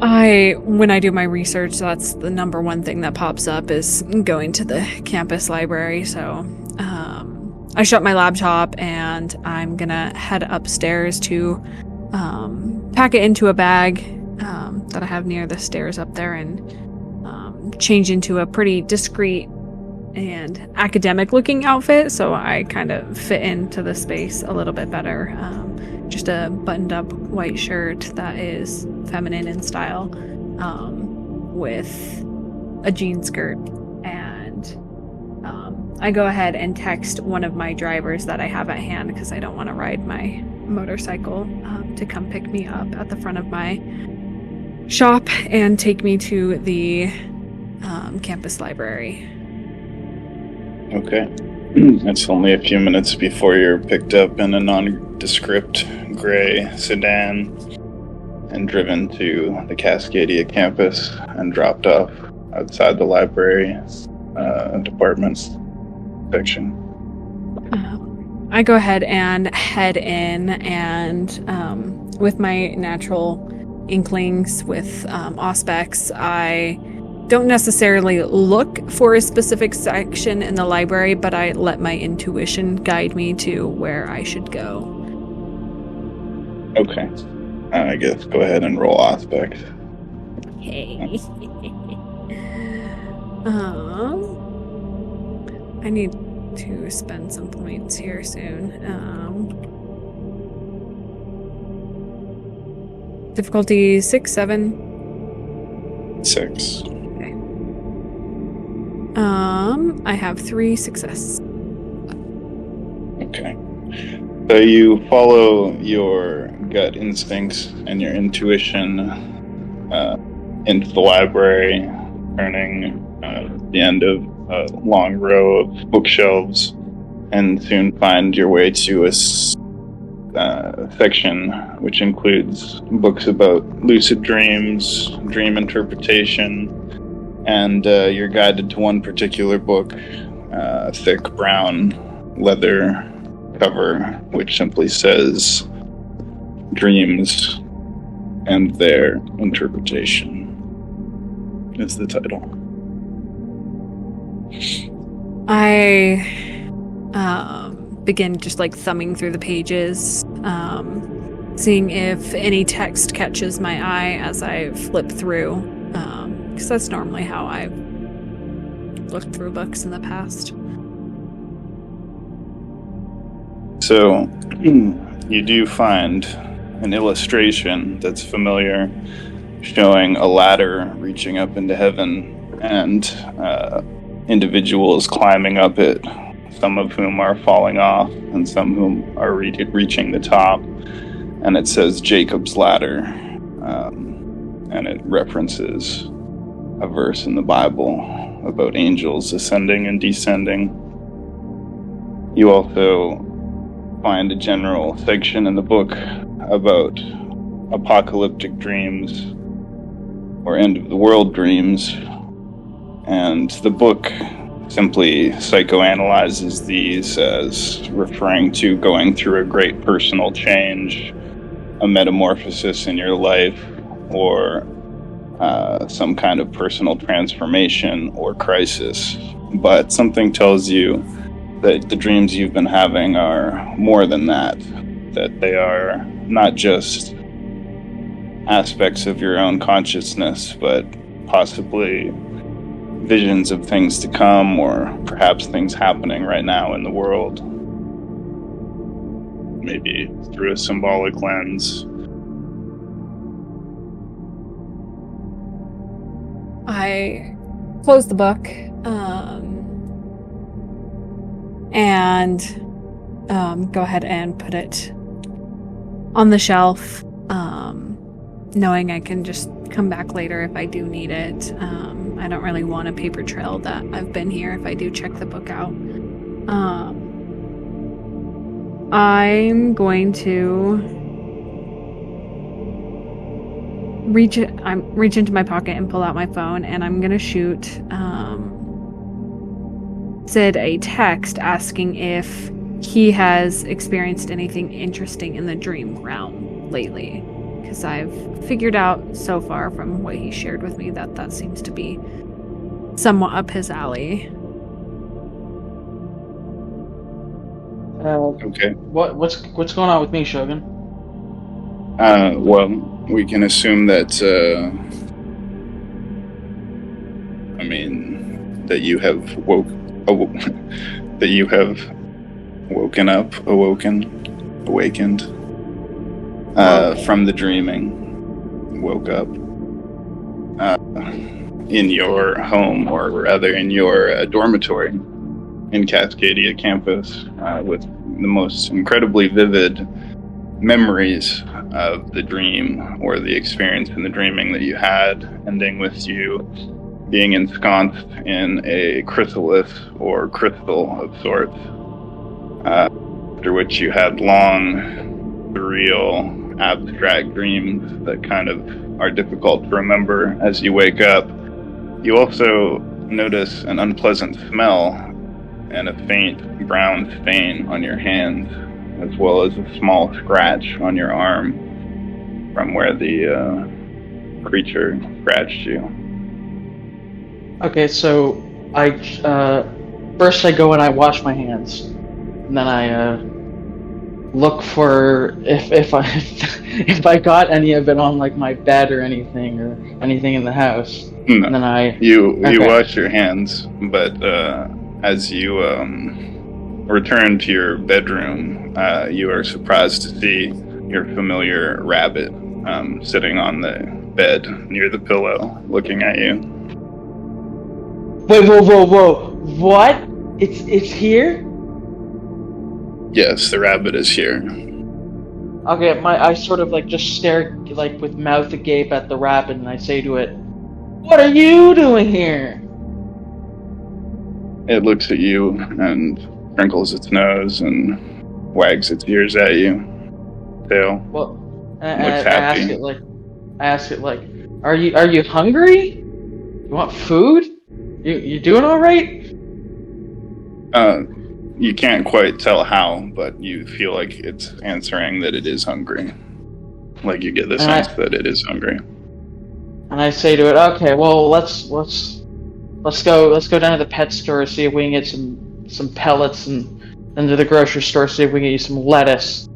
When I do my research, that's the number one thing that pops up, is going to the campus library. So I shut my laptop and I'm gonna head upstairs to pack it into a bag that I have near the stairs up there, and change into a pretty discreet and academic looking outfit, so I kind of fit into the space a little bit better. Just a buttoned up white shirt that is feminine in style, with a jean skirt, and I go ahead and text one of my drivers that I have at hand because I don't want to ride my motorcycle to come pick me up at the front of my shop and take me to the campus library. Okay. It's only a few minutes before you're picked up in a nondescript gray sedan and driven to the Cascadia campus and dropped off outside the library department section. I go ahead and head in, and with my natural inklings with Auspex, I don't necessarily look for a specific section in the library, but I let my intuition guide me to where I should go. Okay. I guess go ahead and roll Auspex. Hey. I need to spend some points here soon. Difficulty 6, 7? 6. Okay. I have 3 success. Okay. So you follow your gut instincts and your intuition into the library, turning the end of a long row of bookshelves, and soon find your way to a section which includes books about lucid dreams, dream interpretation, and you're guided to one particular book, a thick brown leather cover, which simply says Dreams and Their Interpretation is the title. I begin just like thumbing through the pages, seeing if any text catches my eye as I flip through, because that's normally how I've looked through books in the past. So, you do find an illustration that's familiar, showing a ladder reaching up into heaven, and individuals climbing up it, some of whom are falling off, and some whom are reaching the top. And it says Jacob's Ladder, and it references a verse in the Bible about angels ascending and descending. You also find a general section in the book about apocalyptic dreams or end of the world dreams, and the book simply psychoanalyzes these as referring to going through a great personal change, a metamorphosis in your life, or some kind of personal transformation or crisis. But something tells you that the dreams you've been having are more than that, that they are not just aspects of your own consciousness, but possibly visions of things to come, or perhaps things happening right now in the world. Maybe through a symbolic lens. I close the book, and go ahead and put it on the shelf, knowing I can just come back later if I do need it. I don't really want a paper trail that I've been here if I do check the book out. I'm going to reach into my pocket and pull out my phone, and I'm going to shoot Sid a text asking if he has experienced anything interesting in the dream realm lately. Because I've figured out so far from what he shared with me that seems to be somewhat up his alley. Okay. What's going on with me, Shogun? Well, we can assume that, that you have awakened from the dreaming, woke up. in your home, or rather in your dormitory in Cascadia campus, with the most incredibly vivid memories of the dream or the experience in the dreaming that you had, ending with you being ensconced in a chrysalis or crystal of sorts, after which you had long, surreal, abstract dreams that kind of are difficult to remember as you wake up. You also notice an unpleasant smell and a faint brown stain on your hands, as well as a small scratch on your arm from where the creature scratched you. Okay, so I first I go and I wash my hands, and then I look for if I if I got any of it on like my bed or anything in the house. No. And then You Okay. wash your hands, but as you return to your bedroom, you are surprised to see your familiar rabbit sitting on the bed near the pillow, looking at you. Wait, whoa! What? It's here? Yes, the rabbit is here. Okay, I sort of like just stare like with mouth agape at the rabbit, and I say to it, "What are you doing here?" It looks at you and crinkles its nose and wags its ears at you. Tail. Well, I Looks ask happy. it like, are you hungry? You want food? You doing all right? You can't quite tell how, but you feel like it's answering that it is hungry. Like you get the And I- sense that it is hungry. And I say to it, okay, well let's go down to the pet store, see if we can get some pellets, and then to the grocery store, see if we can get you some lettuce.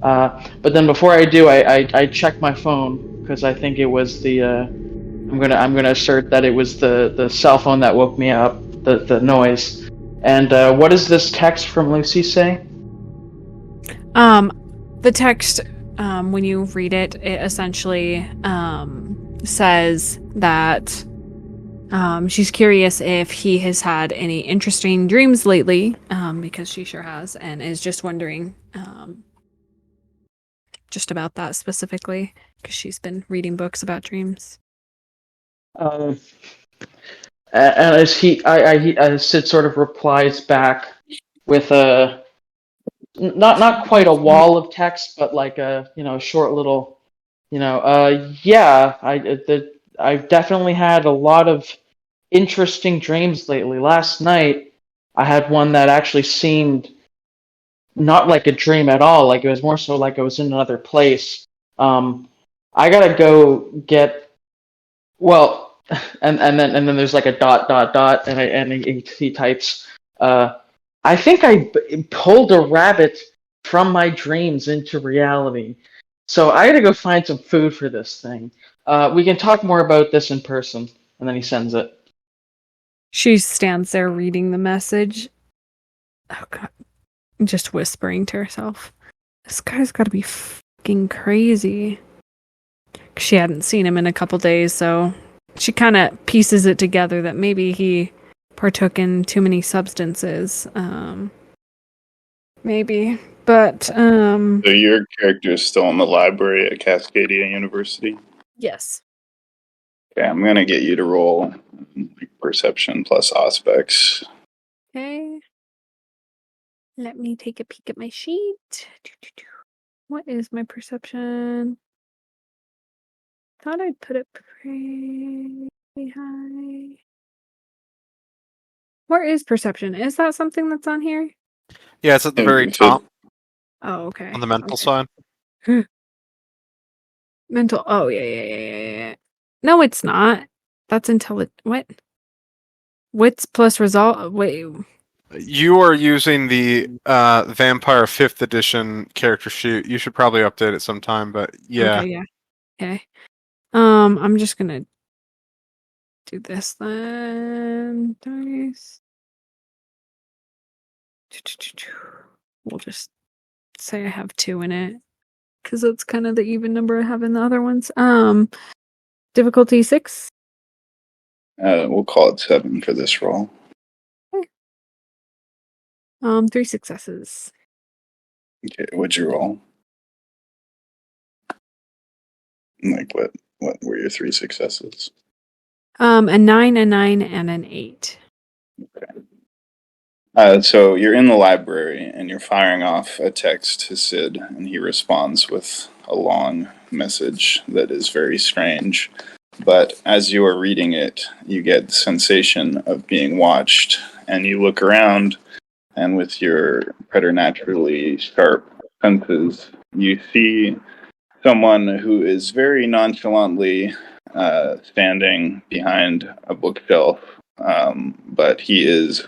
But then before I do, I check my phone because I think it was the I'm gonna assert that it was the cell phone that woke me up, the noise. And what does this text from Lucy say? The text, when you read it, it essentially says that she's curious if he has had any interesting dreams lately, because she sure has, and is just wondering just about that specifically, because she's been reading books about dreams. And as Sid sort of replies back with a not quite a wall of text, but like a short little yeah, I've definitely had a lot of interesting dreams lately. Last night I had one that actually seemed not like a dream at all. Like it was more so like I was in another place. I gotta go get well, and then there's like a dot, and he types. I think I pulled a rabbit from my dreams into reality. So I gotta go find some food for this thing. We can talk more about this in person. And then he sends it. She stands there reading the message. Oh god. Just whispering to herself. This guy's gotta be fucking crazy. She hadn't seen him in a couple days, so she kind of pieces it together that maybe he partook in too many substances. Maybe. But, So your character is still in the library at Cascadia University? yes. Okay, I'm gonna get you to roll perception plus aspects. Okay. Let me take a peek at my sheet. What is my perception? Thought I'd put it pretty high. Where is perception? Is that something that's on here? Yeah, it's at the very So- top Oh, okay. on the mental Okay. side. Mental. Oh, yeah. No, it's not. That's what? Wits plus result. Wait. You are using the Vampire 5th edition character sheet. You should probably update it sometime, but yeah. Okay, yeah. Okay. I'm just gonna do this then. Dice. We'll just say I have 2 in it, because that's kind of the even number I have in the other ones. Difficulty 6. We'll call it 7 for this roll. 3 successes. Okay, what'd you roll? Like what were your 3 successes? A 9, a 9, and an 8. So you're in the library and you're firing off a text to Sid, and he responds with a long message that is very strange. But as you are reading it, you get the sensation of being watched, and you look around, and with your preternaturally sharp senses, you see someone who is very nonchalantly standing behind a bookshelf, but he is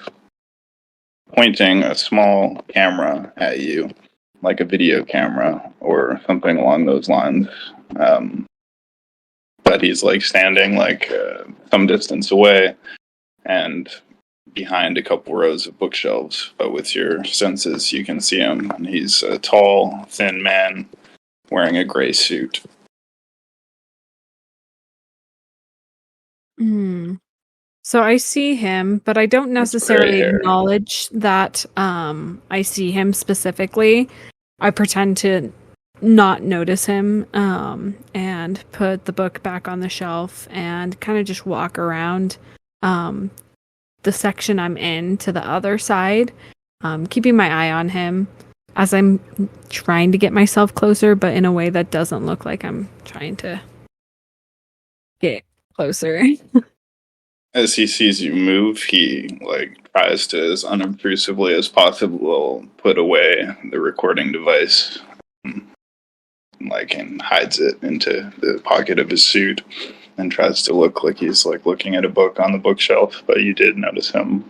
pointing a small camera at you, like a video camera or something along those lines. But he's like standing like some distance away and behind a couple rows of bookshelves. But with your senses, you can see him, and he's a tall, thin man wearing a gray suit. So I see him, but I don't necessarily gray hair. acknowledge that I see him specifically. I pretend to not notice him and put the book back on the shelf and kind of just walk around the section I'm in to the other side, keeping my eye on him as I'm trying to get myself closer, but in a way that doesn't look like I'm trying to get closer. As he sees you move, he like tries to, as unobtrusively as possible, put away the recording device, like, and hides it into the pocket of his suit, and tries to look like he's like looking at a book on the bookshelf. But you did notice him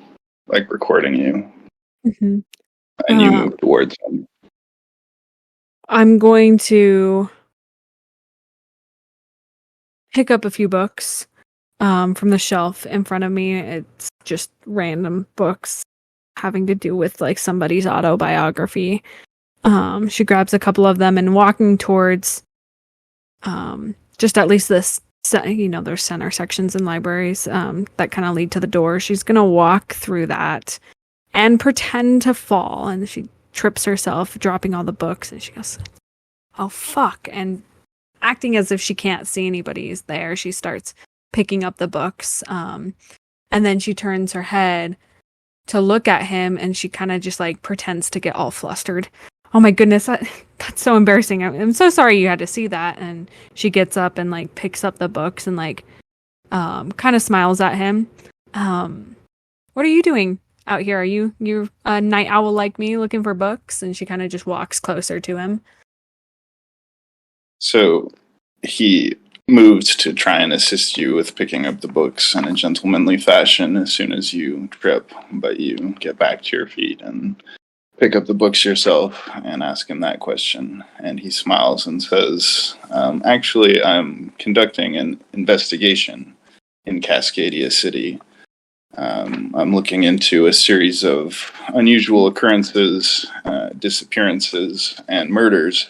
like recording you, Mm-hmm. and you move towards him. I'm going to pick up a few books from the shelf in front of me. It's just random books having to do with like somebody's autobiography. She grabs a couple of them and walking towards just at least this, there's center sections in libraries that kind of lead to the door. She's going to walk through that and pretend to fall, and she trips herself, dropping all the books, and she goes, "Oh, fuck." And acting as if she can't see anybody's there, she starts picking up the books. And then she turns her head to look at him, and she kind of just like pretends to get all flustered. "Oh my goodness, that's so embarrassing. I'm so sorry you had to see that." And she gets up and like picks up the books and like kind of smiles at him. "What are you doing out here? Are you a night owl like me looking for books?" And she kind of just walks closer to him. So he moves to try and assist you with picking up the books in a gentlemanly fashion as soon as you trip, but you get back to your feet and pick up the books yourself and ask him that question. And he smiles and says, "Actually, I'm conducting an investigation in Cascadia City. I'm looking into a series of unusual occurrences, disappearances, and murders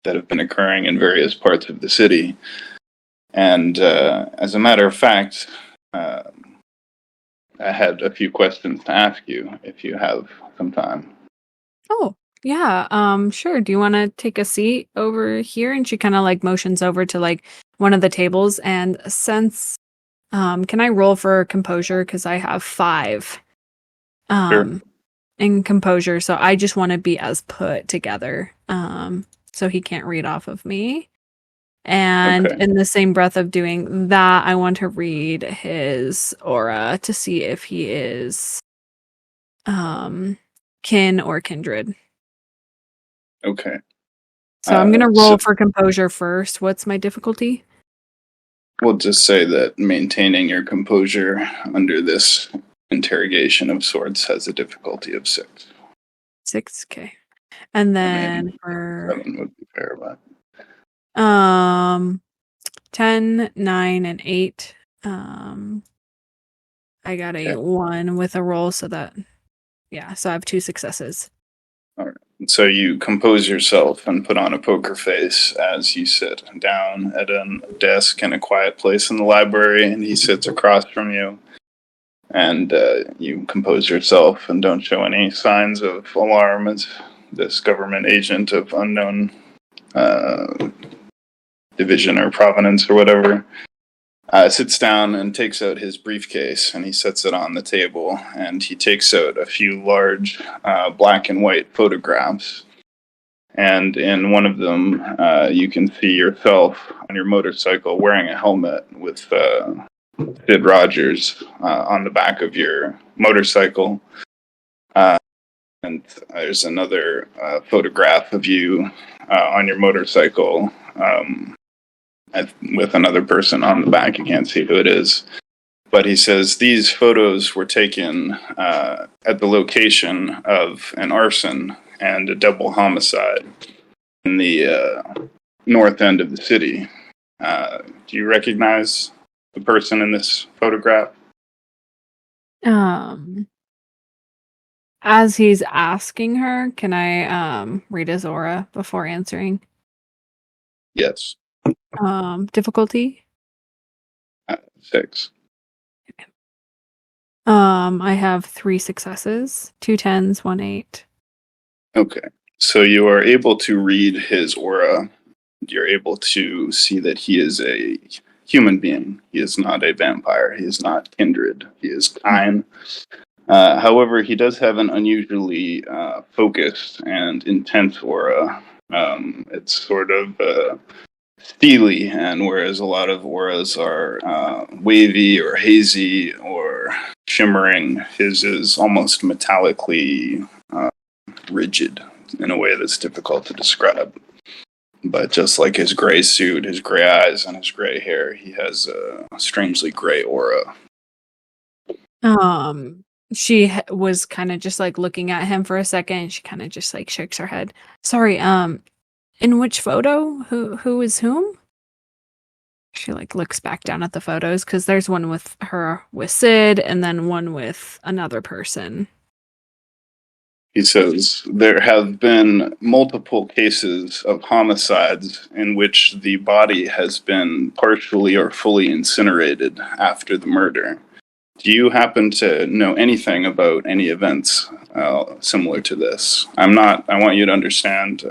that have been occurring in various parts of the city. And as a matter of fact, I had a few questions to ask you if you have some time." "Oh, yeah, sure. Do you want to take a seat over here?" And she kind of like motions over to like one of the tables. And since, can I roll for composure? Because I have 5 Sure. in composure. So I just want to be as put together. So he can't read off of me. And Okay. in the same breath of doing that, I want to read his aura to see if he is kin or kindred. Okay. So I'm going to roll for composure first. What's my difficulty? We'll just say that maintaining your composure under this interrogation of sorts has a difficulty of 6. 6, okay. And then Maybe for 7 would be fair, but 10, 9, and 8, I got a 1 with a roll, so that, yeah, so I have 2 successes. all right. So you compose yourself and put on a poker face as you sit down at a desk in a quiet place in the library, and he sits across from you. And you compose yourself and don't show any signs of alarm as this government agent of unknown division or provenance or whatever sits down and takes out his briefcase, and he sets it on the table, and he takes out a few large black and white photographs, and in one of them you can see yourself on your motorcycle wearing a helmet with Sid Rogers on the back of your motorcycle, and there's another photograph of you on your motorcycle with another person on the back. You can't see who it is. But he says these photos were taken at the location of an arson and a double homicide in the north end of the city. Do you recognize the person in this photograph? As he's asking her, can I read his aura before answering? Yes. Difficulty? 6. I have 3 successes, 2 10s, 1 8. Okay. So you are able to read his aura. You're able to see that he is a human being. He is not a vampire. He is not kindred. He is kind. However, he does have an unusually focused and intense aura. It's sort of steely, and whereas a lot of auras are wavy or hazy or shimmering, his is almost metallically rigid in a way that's difficult to describe. But just like his gray suit, his gray eyes, and his gray hair, he has a strangely gray aura. She was kind of just like looking at him for a second, and she kind of just like shakes her head. Sorry, in which photo? Who is whom? She like looks back down at the photos because there's one with her with Sid and then one with another person. He says there have been multiple cases of homicides in which the body has been partially or fully incinerated after the murder. Do you happen to know anything about any events similar to this? I want you to understand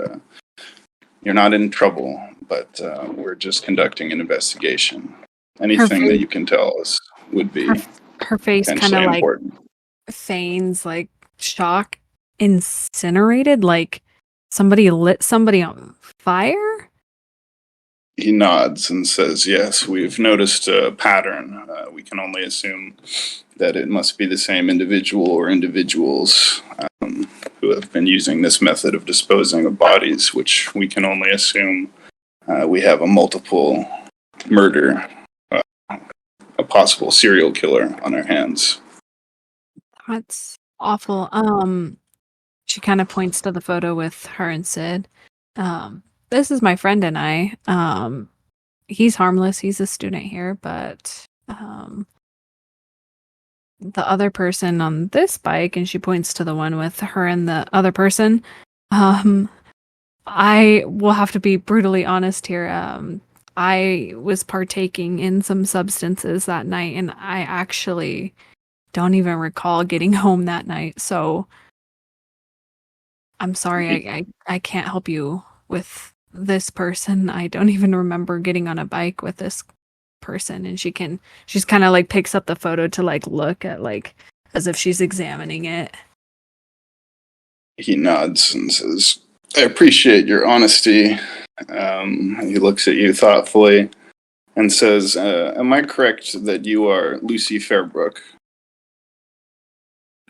you're not in trouble, but we're just conducting an investigation. Anything that you can tell us would be her face kind of like feigns like shock. Incinerated? Like somebody lit somebody on fire? He nods and says, yes, we've noticed a pattern. We can only assume that it must be the same individual or individuals who have been using this method of disposing of bodies, which we can only assume we have a multiple murder, a possible serial killer on our hands. That's awful. She kind of points to the photo with her and Sid. This is my friend and I. He's harmless. He's a student here, but the other person on this bike, and she points to the one with her and the other person. I will have to be brutally honest here. I was partaking in some substances that night, and I actually don't even recall getting home that night. So I'm sorry, I can't help you with this person. I don't even remember getting on a bike with this person. And she's kind of like picks up the photo to like look at like as if she's examining it. He nods and says, I appreciate your honesty. He looks at you thoughtfully and says, am I correct that you are Lucy Fairbrook,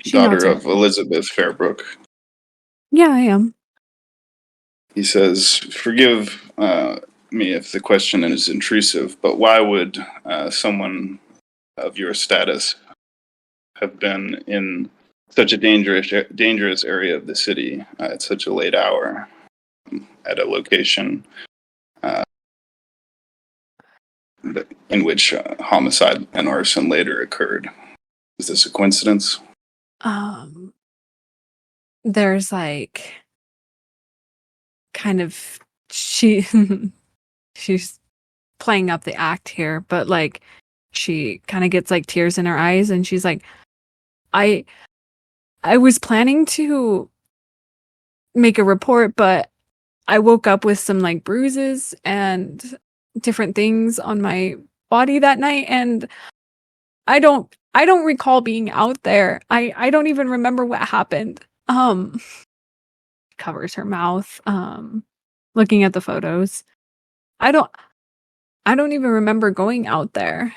daughter of Elizabeth Fairbrook? Yeah, I am. He says, forgive me if the question is intrusive, but why would someone of your status have been in such a dangerous area of the city at such a late hour at a location in which homicide and arson later occurred? Is this a coincidence? There's like kind of she's playing up the act here, but like she kind of gets like tears in her eyes, and she's like, I was planning to make a report, but I woke up with some like bruises and different things on my body that night, and I don't recall being out there. I don't even remember what happened. Covers her mouth, looking at the photos. I don't even remember going out there.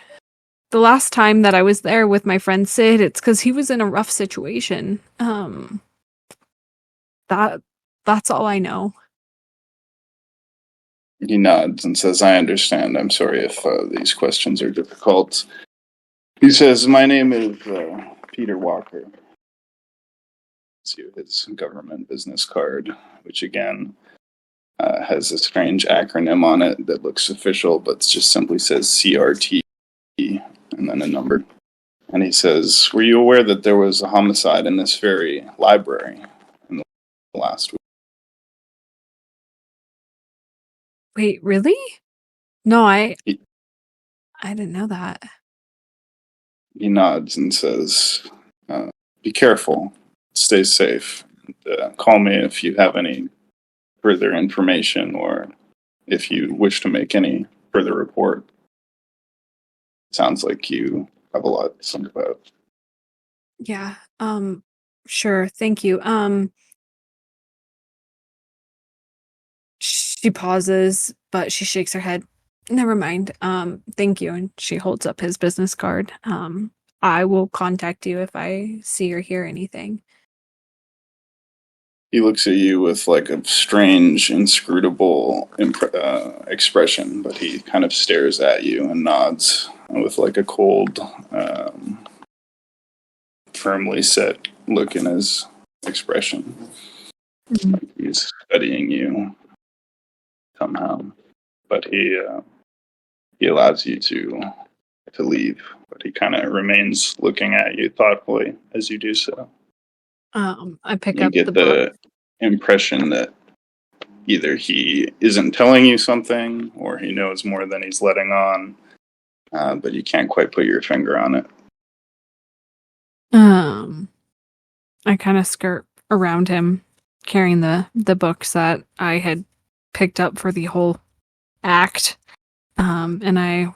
The last time that I was there with my friend Sid, it's because he was in a rough situation. That's all I know. He nods and says, I understand. I'm sorry if these questions are difficult. He says, my name is Peter Walker. See his government business card, which again has a strange acronym on it that looks official, but just simply says CRT and then a number. And he says, were you aware that there was a homicide in this very library in the last week? Wait, really? No, I didn't know that. He nods and says, be careful, stay safe. Call me if you have any further information or if you wish to make any further report. Sounds like you have a lot to think about. Yeah. Sure. Thank you. She pauses, but she shakes her head. Never mind. Thank you. And she holds up his business card. I will contact you if I see or hear anything. He looks at you with like a strange, inscrutable expression, but he kind of stares at you and nods with like a cold, firmly set look in his expression. Mm-hmm. Like he's studying you somehow, but he allows you to leave, but he kind of remains looking at you thoughtfully as you do so. I pick You up get the the book. impression that either he isn't telling you something or he knows more than he's letting on, but you can't quite put your finger on it. I kind of skirt around him, carrying the books that I had picked up for the whole act, and I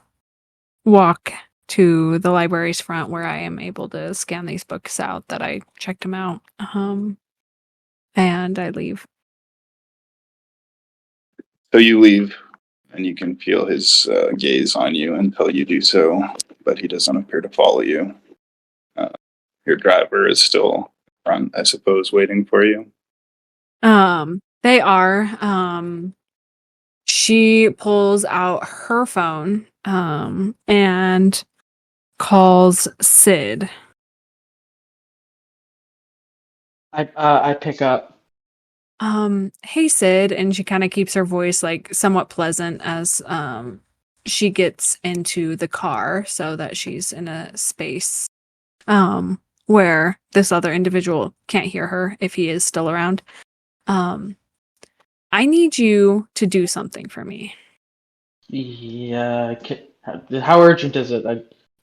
walk to the library's front where I am able to scan these books out that I checked them out, and I leave. So you leave, and you can feel his gaze on you until you do so, but he doesn't appear to follow you. Your driver is still front, I suppose, waiting for you. They are. She pulls out her phone, and calls Sid. I pick up. Hey Sid, and she kind of keeps her voice like somewhat pleasant as she gets into the car so that she's in a space where this other individual can't hear her if he is still around. I need you to do something for me. Yeah. How urgent is it?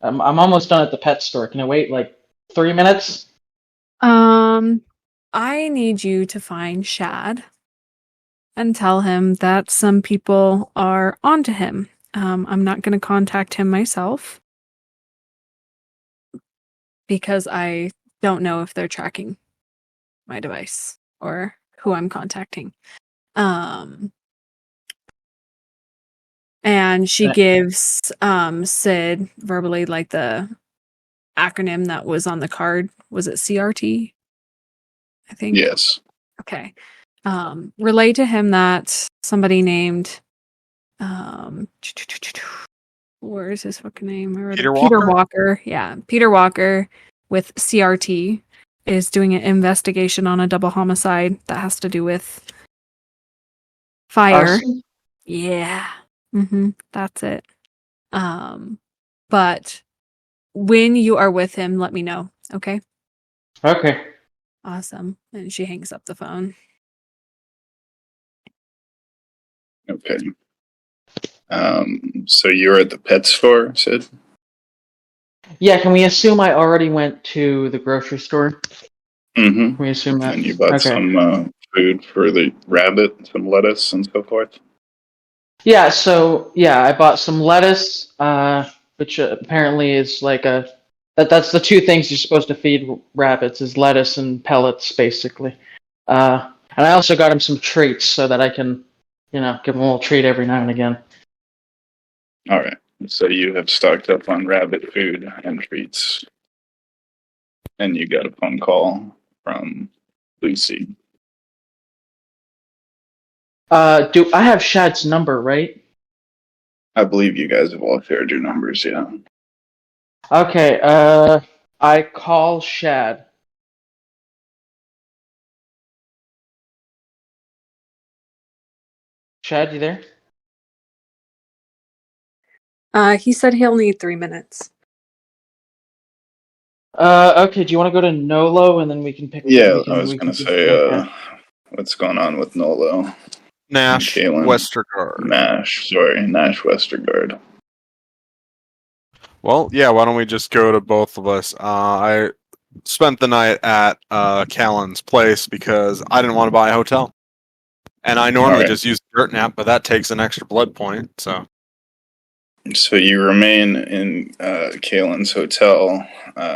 I'm almost done at the pet store. Can I wait like 3 minutes? I need you to find Shad and tell him that some people are onto him. I'm not going to contact him myself because I don't know if they're tracking my device or who I'm contacting. And she gives Sid verbally like the acronym that was on the card. Was it CRT? I think. Yes. Okay. Relay to him that somebody named where is his fucking name? Peter Peter Walker? Walker. Yeah. Peter Walker with CRT is doing an investigation on a double homicide that has to do with fire. Arson? Yeah. That's it. But when you are with him, let me know. Okay. Okay. Awesome. And she hangs up the phone. Okay. So you're at the pet store, Sid? Yeah, can we assume I already went to the grocery store? Mm-hmm. Can we assume that? And you bought Okay. some food for the rabbit, some lettuce and so forth? Yeah, so I bought some lettuce, which apparently is like that's the two things you're supposed to feed rabbits is lettuce and pellets, basically. And I also got him some treats so that I can, give him a little treat every now and again. All right. So you have stocked up on rabbit food and treats. And you got a phone call from Lucy. Do I have Shad's number, right? I believe you guys have all shared your numbers, yeah. Okay, I call Shad. Shad, you there? He said he'll need 3 minutes. Okay, do you want to go to Nolo and then we can pick Yeah, we can, I was we going can to just- say, okay. what's going on with Nolo? Nash Kalen. Westergaard. Nash Westergaard. Well, yeah, why don't we just go to both of us? I spent the night at Callan's place because I didn't want to buy a hotel. And I normally Alright. just use Dirt Nap, but that takes an extra blood point, so... So you remain in Kalen's hotel,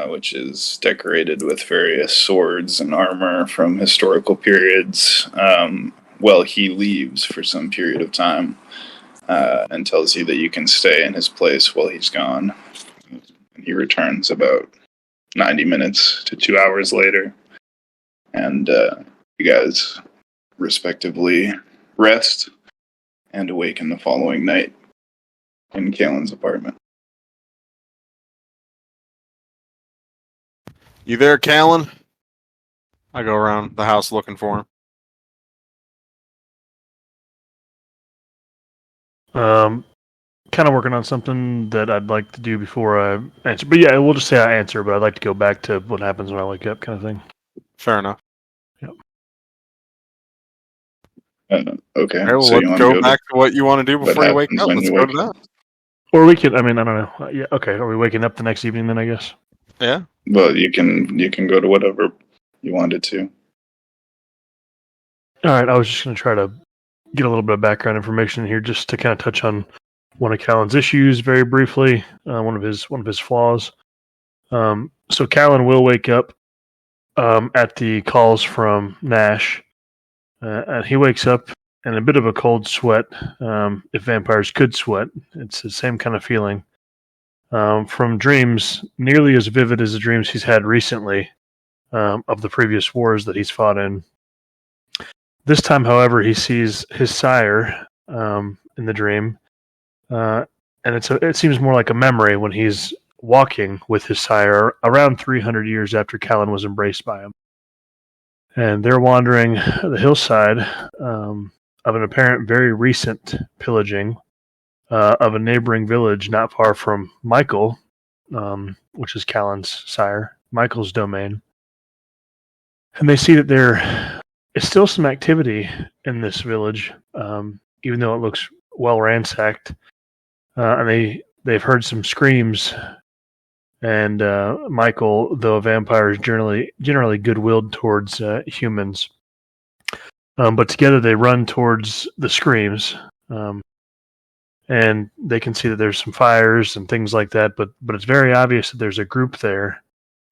which is decorated with various swords and armor from historical periods. Well, he leaves for some period of time and tells you that you can stay in his place while he's gone. And he returns about 90 minutes to 2 hours later. And you guys respectively rest and awaken the following night in Kalen's apartment. You there, Callan? I go around the house looking for him. Kind of working on something that I'd like to do before I answer. But yeah, we'll just say I answer, but I'd like to go back to what happens when I wake up kind of thing. Fair enough. Okay, Okay, well, so you let's want go back to what you want to do what before you wake happens up. when Let's you go wake to that. Or we could, I don't know. Yeah, okay. Are we waking up the next evening then, I guess? Yeah. Well, you can go to whatever you wanted to. All right, I was just going to try to get a little bit of background information here just to kind of touch on one of Callan's issues very briefly, one of his flaws. So Callan will wake up at the calls from Nash, and he wakes up in a bit of a cold sweat. If vampires could sweat, it's the same kind of feeling from dreams, nearly as vivid as the dreams he's had recently of the previous wars that he's fought in. This time, however, he sees his sire in the dream, and it seems more like a memory when he's walking with his sire around 300 years after Callan was embraced by him. And they're wandering the hillside of an apparent very recent pillaging of a neighboring village not far from Michael, which is Callan's sire, Michael's domain. And they see that there is still some activity in this village, even though it looks well ransacked. And they've heard some screams. And Michael, though a vampire, is generally good-willed towards humans. But together they run towards the screams. And they can see that there's some fires and things like that, but it's very obvious that there's a group there.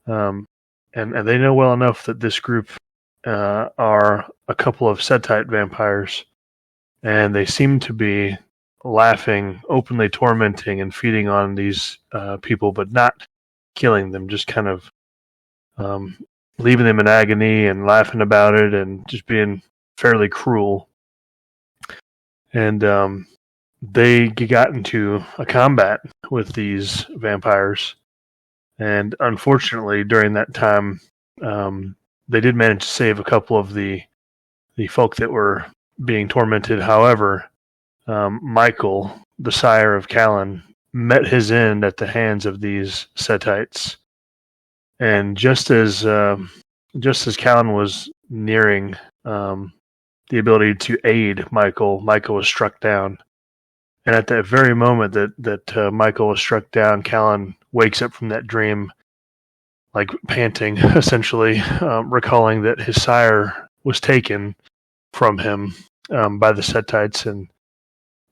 And they know well enough that this group are a couple of Setite vampires. And they seem to be laughing, openly tormenting, and feeding on these people, but not killing them, just kind of leaving them in agony and laughing about it and just being fairly cruel. And they got into a combat with these vampires. And unfortunately, during that time, they did manage to save a couple of the folk that were being tormented. However, Michael, the sire of Callan, met his end at the hands of these Setites. And just as Callan was nearing the the ability to aid Michael. Michael was struck down. And at that very moment that Michael was struck down, Callan wakes up from that dream, like panting, essentially, recalling that his sire was taken from him by the Setites, and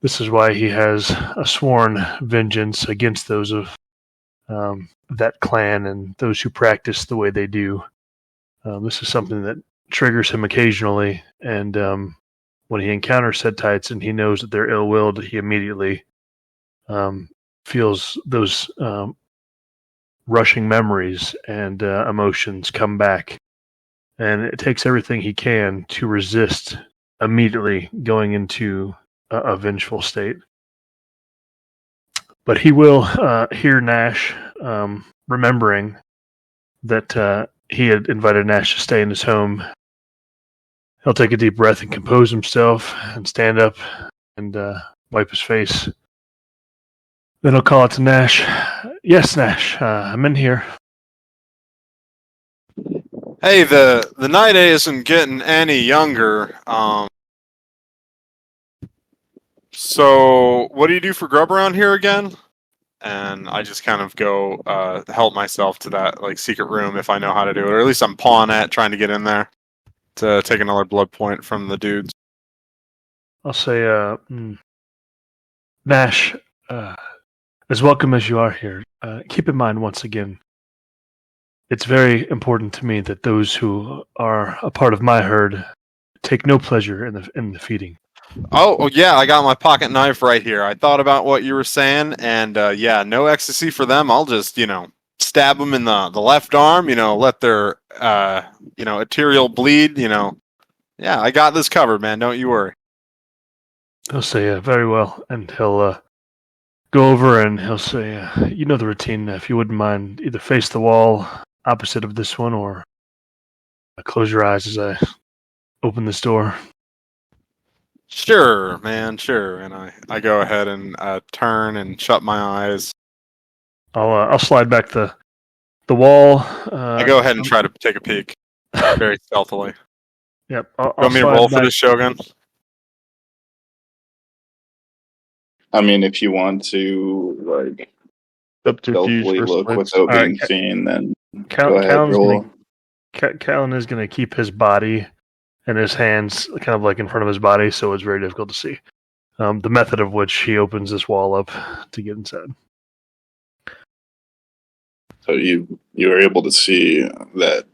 this is why he has a sworn vengeance against those of that clan and those who practice the way they do. This is something that triggers him occasionally, and when he encounters Setites and he knows that they're ill-willed, he immediately feels those rushing memories and emotions come back. And it takes everything he can to resist immediately going into a vengeful state. But he will hear Nash, remembering that he had invited Nash to stay in his home. He'll take a deep breath and compose himself and stand up and wipe his face. Then he'll call out to Nash. Yes, Nash, I'm in here. Hey, the night isn't getting any younger. So what do you do for grub around here again? And I just kind of go help myself to that like secret room if I know how to do it, or at least I'm pawing at trying to get in there to take another blood point from the dudes. I'll say, Nash, as welcome as you are here, keep in mind once again, it's very important to me that those who are a part of my herd take no pleasure in the feeding. Oh yeah, I got my pocket knife right here. I thought about what you were saying, and yeah, no ecstasy for them. I'll just, stab them in the left arm, let their, arterial bleed, Yeah, I got this covered, man. Don't you worry. He'll say, very well, and he'll go over and he'll say, you know the routine, if you wouldn't mind, either face the wall opposite of this one, or close your eyes as I open this door. Sure, man, sure. And I go ahead and turn and shut my eyes. I'll slide back the wall. I go ahead and try to take a peek, very stealthily. Yep. You want me to roll for this, Shogun? I mean, if you want to, stealthily look without being seen, then go ahead, roll. Callan is going to keep his body and his hands kind of like in front of his body, so it's very difficult to see. The method of which he opens this wall up to get inside. So you are able to see that,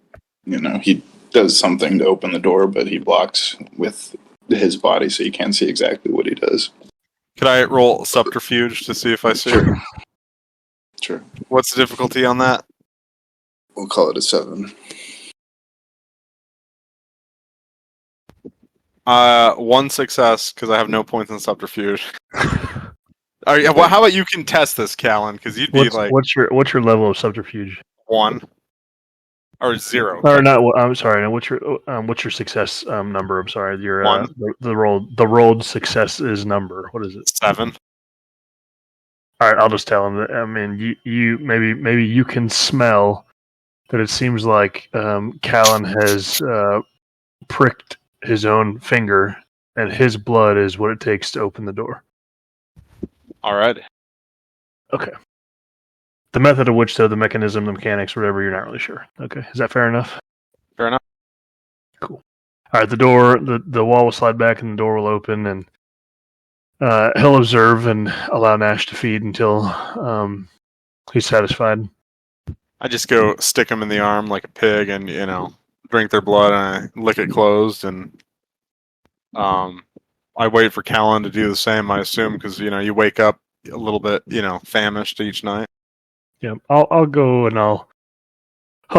he does something to open the door, but he blocks with his body, so you can't see exactly what he does. Could I roll subterfuge to see if I see it? Sure. What's the difficulty on that? We'll call it a 7. 1 success, because I have no points in subterfuge. How about you contest this, Callan? Because you'd be what's your level of subterfuge? 1 or 0. Or not? I'm sorry. What's your success number? I'm sorry. Your 1. The rolled success is number. What is it? 7. All right. I'll just tell him that. I mean, you maybe you can smell that it seems like Callan has pricked his own finger, and his blood is what it takes to open the door. All right. Okay. The method of which, though, the mechanism, the mechanics, whatever, you're not really sure. Okay. Is that fair enough? Fair enough. Cool. All right. The wall will slide back, and the door will open, and he'll observe and allow Nash to feed until he's satisfied. I just go stick him in the arm like a pig, and drink their blood, and I lick it closed, and I wait for Callan to do the same, I assume, because you wake up a little bit famished each night. Yeah, I'll go and I'll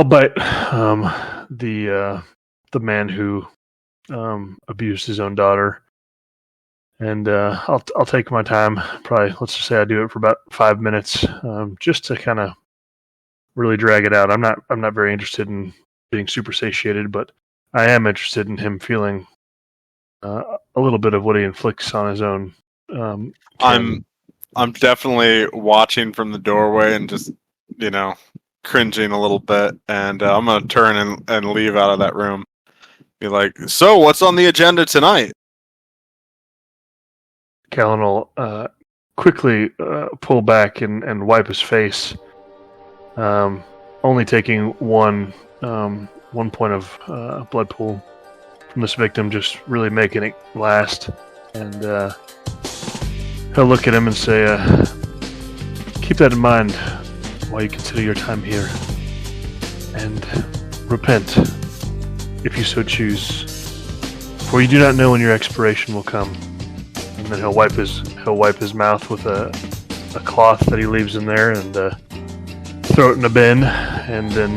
bite the man who abused his own daughter, and I'll take my time. Probably, let's just say I do it for about 5 minutes, just to kind of really drag it out. I'm not very interested in being super satiated, but I am interested in him feeling a little bit of what he inflicts on his own. I'm definitely watching from the doorway and just cringing a little bit, and I'm gonna turn and leave out of that room. Be like, so what's on the agenda tonight? Callan will quickly pull back and wipe his face, only taking one point of blood pool from this victim, just really making it last. And he'll look at him and say, keep that in mind while you consider your time here, and repent if you so choose, for you do not know when your expiration will come. And then he'll wipe his mouth with a cloth that he leaves in there and throw it in a bin, and then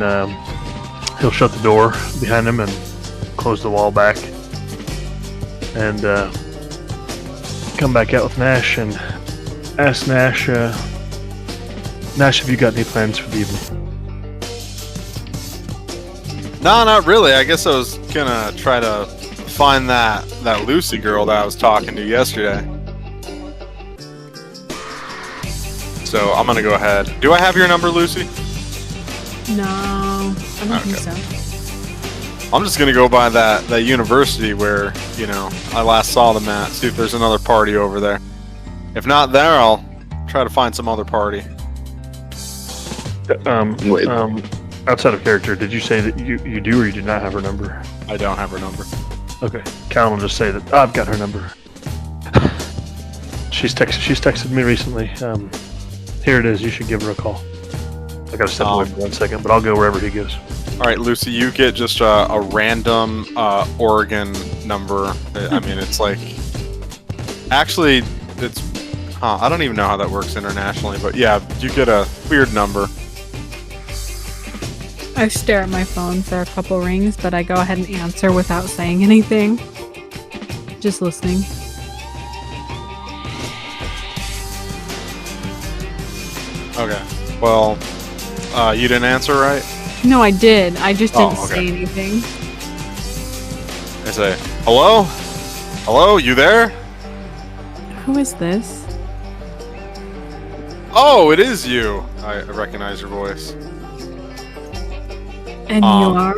he'll shut the door behind him and close the wall back, and come back out with Nash and ask Nash, have you got any plans for the evening? No, not really. I guess I was gonna try to find that Lucy girl that I was talking to yesterday. So I'm gonna go ahead. Do I have your number, Lucy? No, I don't think so. I'm just gonna go by that university where, I last saw them at, see if there's another party over there. If not there, I'll try to find some other party. Wait. Outside of character, did you say that you do or you do not have her number? I don't have her number. Okay. Callan will just say that I've got her number. She's texted me recently. Here it is. You should give her a call. I gotta step away for 1 second, but I'll go wherever he goes. All right, Lucy, you get just a random Oregon number. I mean, it's like... Actually, it's... I don't even know how that works internationally, but yeah, you get a weird number. I stare at my phone for a couple rings, but I go ahead and answer without saying anything. Just listening. Okay. Well, you didn't answer, right? No, I did. I just didn't okay. say anything. I say, hello? Hello, you there? Who is this? Oh, it is you. I recognize your voice. And you are?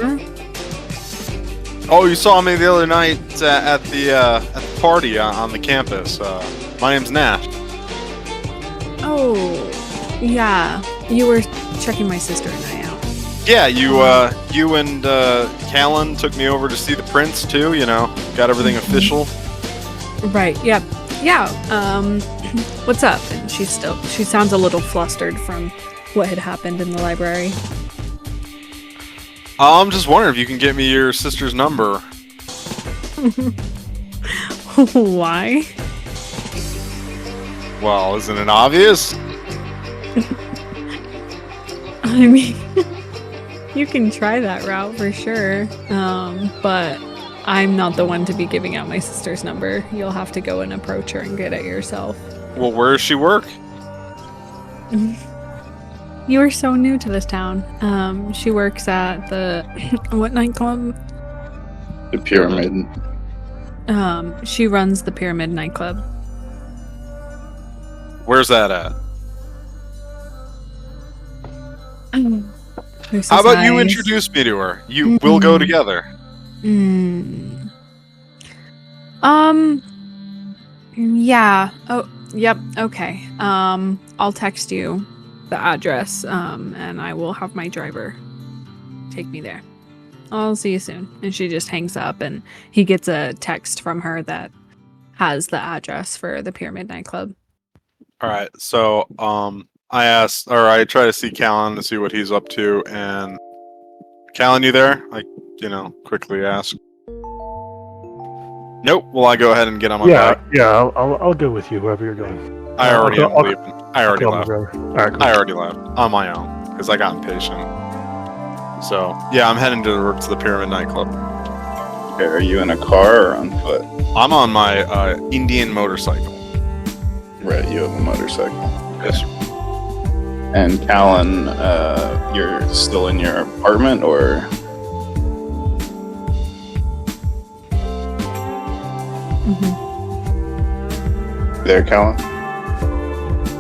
Oh, you saw me the other night at the party on the campus. My name's Nash. Oh, yeah. You were checking my sister and I out. Yeah, you and Callan took me over to see the prince too. Got everything official. Right. Yep. Yeah. What's up? And she sounds a little flustered from what had happened in the library. I'm just wondering if you can get me your sister's number. Why? Well, isn't it obvious? I mean, you can try that route for sure. But I'm not the one to be giving out my sister's number. You'll have to go and approach her and get it yourself. Well, where does she work? You are so new to this town. She works at the what nightclub? The Pyramid. She runs the Pyramid nightclub. Where's that at? So How about nice. you introduce me to her? We'll go together. Yeah. Oh, yep. Okay. I'll text you the address, and I will have my driver take me there. I'll see you soon. And she just hangs up, and he gets a text from her that has the address for the Pyramid nightclub. All right. So, I try to see Callan to see what he's up to, and Callan, you there? I, quickly ask. Nope. Well, I go ahead and get on my bike. Yeah, I'll go with you wherever you're going. I already am leaving. I already Call my left. driver. All right, cool. I already left on my own because I got impatient. So yeah, I'm heading to the Pyramid nightclub. Okay, are you in a car or on foot? I'm on my Indian motorcycle. Right, you have a motorcycle. Yes. And Callan, you're still in your apartment, or? There, Callan?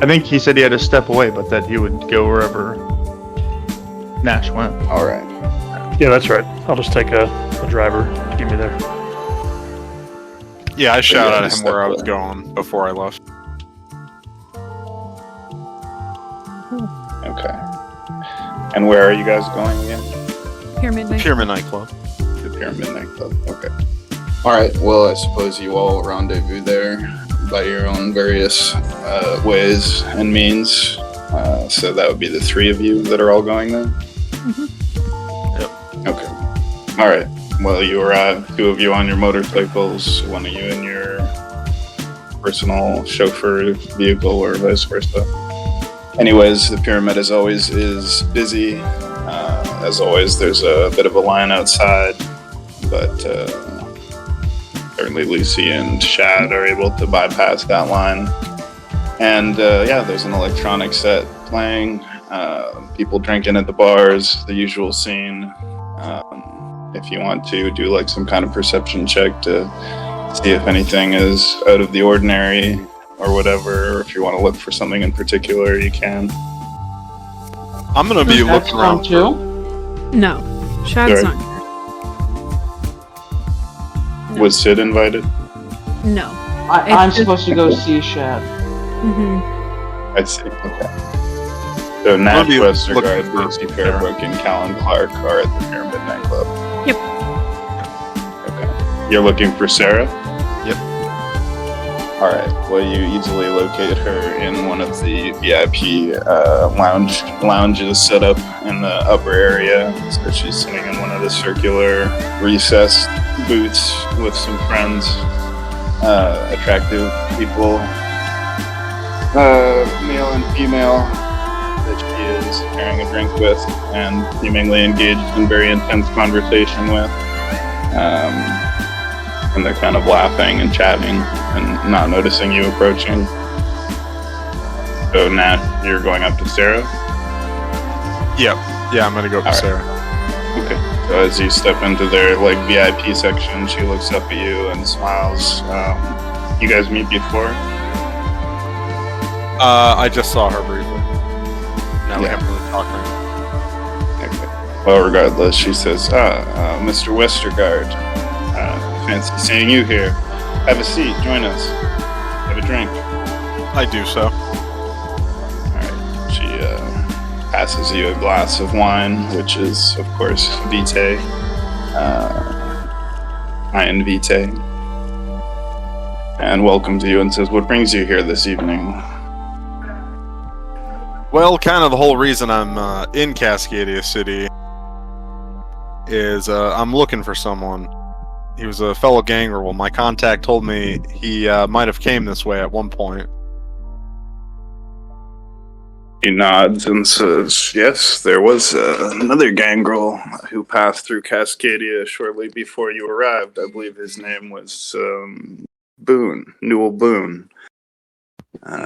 I think he said he had to step away, but that he would go wherever Nash went. All right. Yeah, that's right. I'll just take a driver to get me there. Yeah, I shouted yeah, at him where I was step going before I left. Okay. And where are you guys going again? Pyramid Night. Pyramid Nightclub. The Pyramid Nightclub. Okay. All right. Well, I suppose you all rendezvous there by your own various ways and means. So that would be the three of you that are all going then? Yep. Okay. All right. Well, you arrive, two of you on your motorcycles, one of you in your personal chauffeur vehicle or vice versa. Anyways, the pyramid as always is busy. As always, there's a bit of a line outside, but certainly Lucy and Shad are able to bypass that line. And yeah, there's an electronic set playing, people drinking at the bars, the usual scene. If you want to do like some kind of perception check to see if anything is out of the ordinary or whatever, or if you want to look for something in particular, you can. I'm gonna be looking around too. No, Shad's Sorry. not here. No. Was Sid invited? No. I'm supposed to go see Shad. Mm-hmm. I see. Okay. So Nash, be Westergaard, looking for Lucy Sarah. Fairbrook, and Callan Clark are at the Pyramid Nightclub. Yep. Okay. You're looking for Sarah? Yep. Alright. Well, you easily locate her in one of the VIP lounges set up in the upper area. So she's sitting in one of the circular recessed booths with some friends, attractive people, male and female, that she is sharing a drink with and seemingly engaged in very intense conversation with. And they're kind of laughing and chatting and not noticing you approaching. So Nat, you're going up to Sarah? Yep. Yeah, I'm gonna go up to Alright. Sarah. Okay. So as you step into their like VIP section, she looks up at you and smiles. You guys meet before? I just saw her briefly. Now we Yeah. haven't really talked to Okay. Well, regardless, she says, Mr. Westergaard, fancy seeing you here. Have a seat, join us. Have a drink. I do so. Alright. She passes you a glass of wine, which is, of course, Vitae. Iron Vitae. And welcomes you and says, what brings you here this evening? Well, kind of the whole reason I'm in Cascadia City is I'm looking for someone. He was a fellow gangrel. My contact told me he might have came this way at one point. He nods and says, yes, there was another gangrel who passed through Cascadia shortly before you arrived. I believe his name was Boone, Newell Boone.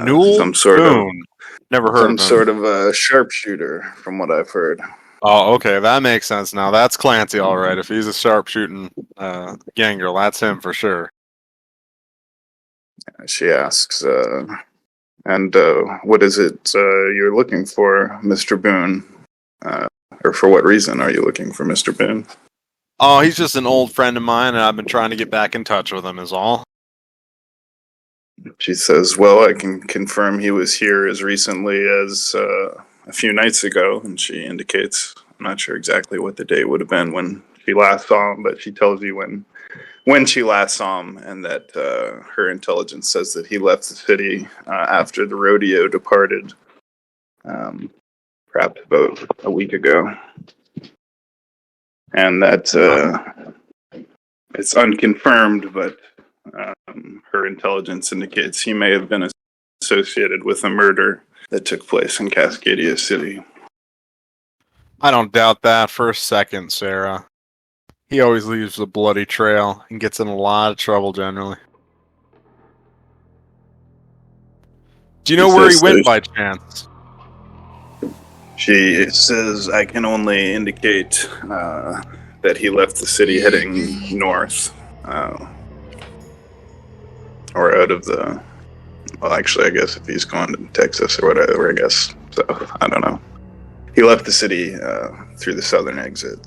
Newell some sort Boone. Never heard some of him. sort of a sharpshooter, from what I've heard. Oh, okay, that makes sense now. That's Clancy, all right. If he's a sharpshooting gangrel, that's him for sure. She asks, and what is it you're looking for, Mr. Boone? Or for what reason are you looking for Mr. Boone? Oh, he's just an old friend of mine, and I've been trying to get back in touch with him, is all. She says, well, I can confirm he was here as recently as a few nights ago, and she indicates, I'm not sure exactly what the date would have been when she last saw him, but she tells you when she last saw him, and that her intelligence says that he left the city after the rodeo departed, perhaps about a week ago. And that it's unconfirmed, but her intelligence indicates he may have been associated with a murder that took place in Cascadia City. I don't doubt that for a second, Sarah. He always leaves a bloody trail and gets in a lot of trouble generally. Do you know where he went by chance? She says, I can only indicate that he left the city heading north. Or out of the... Well, actually, I guess if he's going to Texas or whatever, I guess. So, I don't know. He left the city through the southern exit.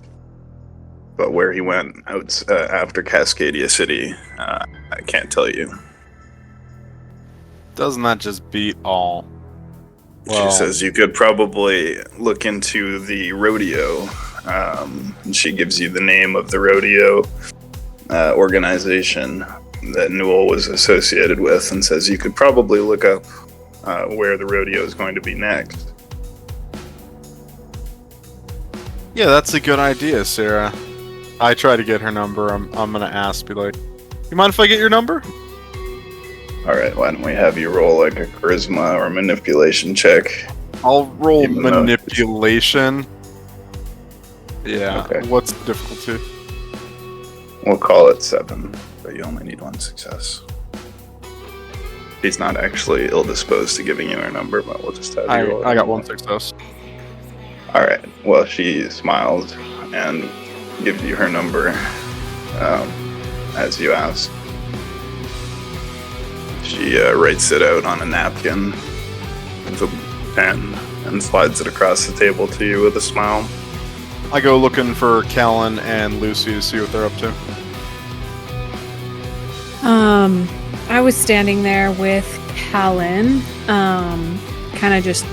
but where he went out after Cascadia City, I can't tell you. Doesn't that just beat all? She says you could probably look into the rodeo. And she gives you the name of the rodeo organization that Newell was associated with, and says you could probably look up where the rodeo is going to be next. Yeah, that's a good idea, Sarah. I try to get her number. I'm gonna ask, be like, you mind if I get your number? All right, why don't we have you roll like a charisma or manipulation check? I'll roll Even though- manipulation. Yeah. Okay. What's the difficulty? We'll call it 7, but you only need 1 success. He's not actually ill-disposed to giving you her number, but we'll just have you roll it. I got 1 success. All right. Well, she smiles and gives you her number as you asked. She writes it out on a napkin with a pen and slides it across the table to you with a smile. I go looking for Callan and Lucy to see what they're up to. I was standing there with Callan, kind of just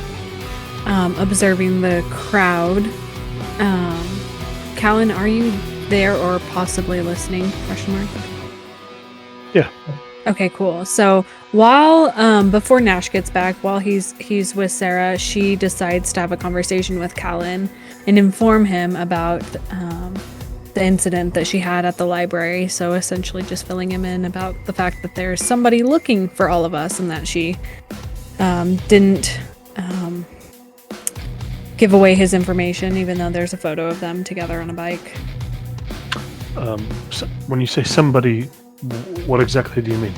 observing the crowd. Callan, are you there or possibly listening? Question mark. Yeah. Okay, cool. So while before Nash gets back, while he's with Sarah, she decides to have a conversation with Callan and inform him about the incident that she had at the library. So essentially just filling him in about the fact that there's somebody looking for all of us and that she didn't give away his information, even though there's a photo of them together on a bike. So when you say somebody, what exactly do you mean?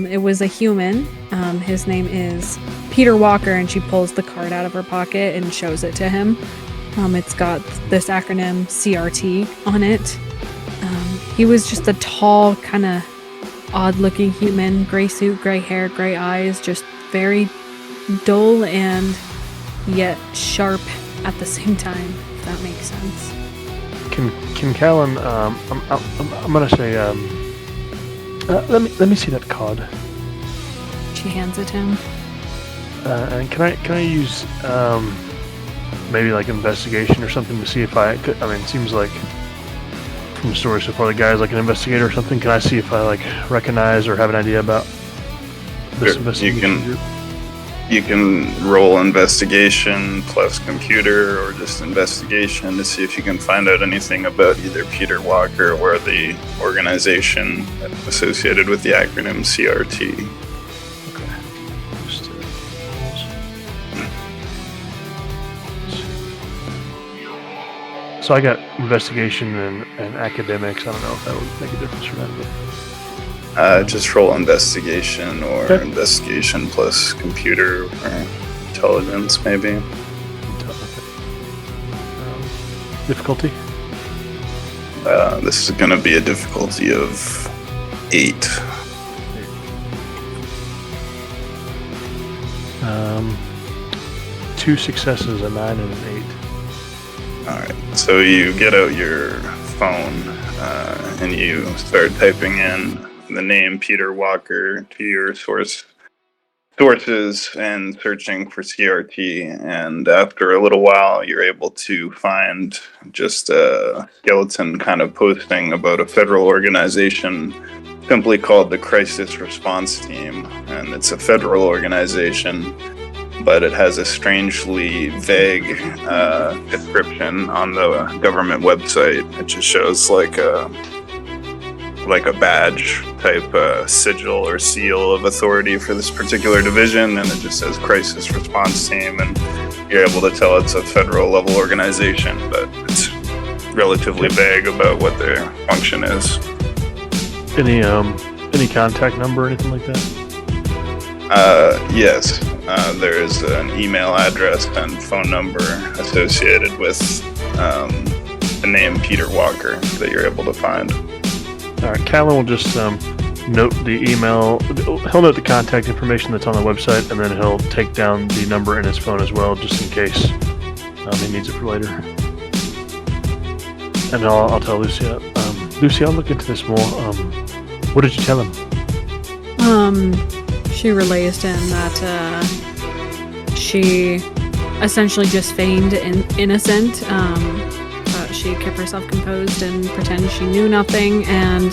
It was a human. His name is Peter Walker, and she pulls the card out of her pocket and shows it to him. It's got this acronym CRT on it. He was just a tall, kind of odd-looking human, gray suit, gray hair, gray eyes, just very dull and yet sharp at the same time, if that makes sense. Can Callan? I'm gonna say. Let me see that card. She hands it to him. And can I use maybe like investigation or something to see if I could? I mean, it seems like from the story so far, the guy's like an investigator or something. Can I see if I like recognize or have an idea about this Sure, investigation group? You can roll investigation plus computer or just investigation to see if you can find out anything about either Peter Walker or the organization associated with the acronym CRT. Okay. Just, so I got investigation and academics. I don't know if that would make a difference for that. But Just roll investigation or Okay. investigation plus computer or intelligence, maybe. difficulty? This is going to be a difficulty of 8. 2 successes, a 9 and an 8. Alright, so you get out your phone and you start typing in the name Peter Walker to your sources and searching for CRT, and after a little while you're able to find just a skeleton kind of posting about a federal organization simply called the Crisis Response Team, and it's a federal organization, but it has a strangely vague description on the government website. It just shows like a badge type sigil or seal of authority for this particular division, and it just says Crisis Response Team, and you're able to tell it's a federal level organization, but it's relatively vague about what their function is. Any contact number or anything like that? Yes, there is an email address and phone number associated with the name Peter Walker that you're able to find. All right, Callan will just note the email. He'll note the contact information that's on the website, and then he'll take down the number in his phone as well, just in case he needs it for later. and I'll tell Lucia. Lucy, I'll look into this more. What did you tell him? She relays to him that she essentially just feigned innocent. But she kept herself composed and pretended she knew nothing, and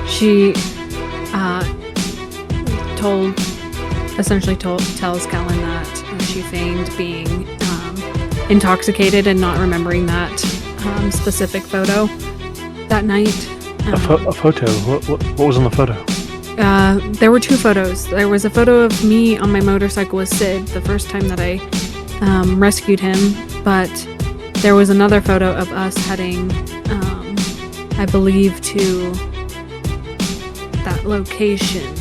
she tells Callan that she feigned being intoxicated and not remembering that specific photo that night. A photo? What was on the photo? There were two photos. There was a photo of me on my motorcycle with Sid the first time that I rescued him, but there was another photo of us heading, I believe, to that location.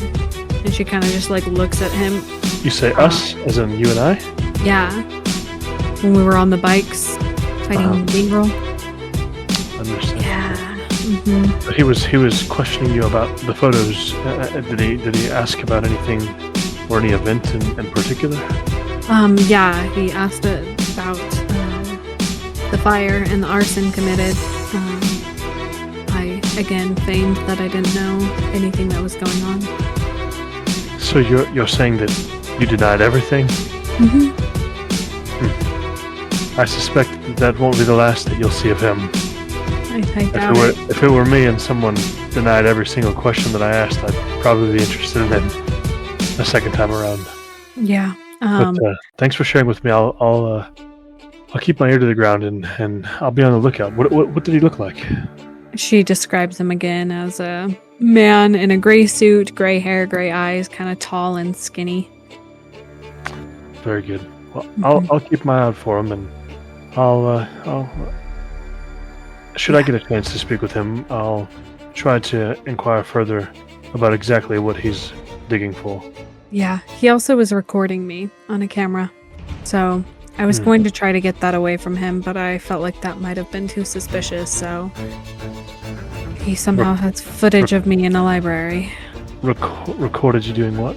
And she kind of just like looks at him. You say us, as in you and I? Yeah. When we were on the bikes fighting Dingrel. Understand. Yeah. Mm-hmm. He was questioning you about the photos. Did he ask about anything or any event in particular? Yeah, he asked about the fire and the arson committed. I again feigned that I didn't know anything that was going on. So you're saying that you denied everything? Mm-hmm. I suspect that won't be the last that you'll see of him. I doubt it. If it were me and someone denied every single question that I asked, I'd probably be interested in it a second time around. Yeah. But thanks for sharing with me. I'll keep my ear to the ground and I'll be on the lookout. What did he look like? She describes him again as a man in a gray suit, gray hair, gray eyes, kind of tall and skinny. Very good. Well, I'll keep my eye out for him, and I'll should I get a chance to speak with him, I'll try to inquire further about exactly what he's digging for. Yeah, he also was recording me on a camera, so I was going to try to get that away from him, but I felt like that might have been too suspicious, so he somehow has footage of me in a library. Recorded you doing what?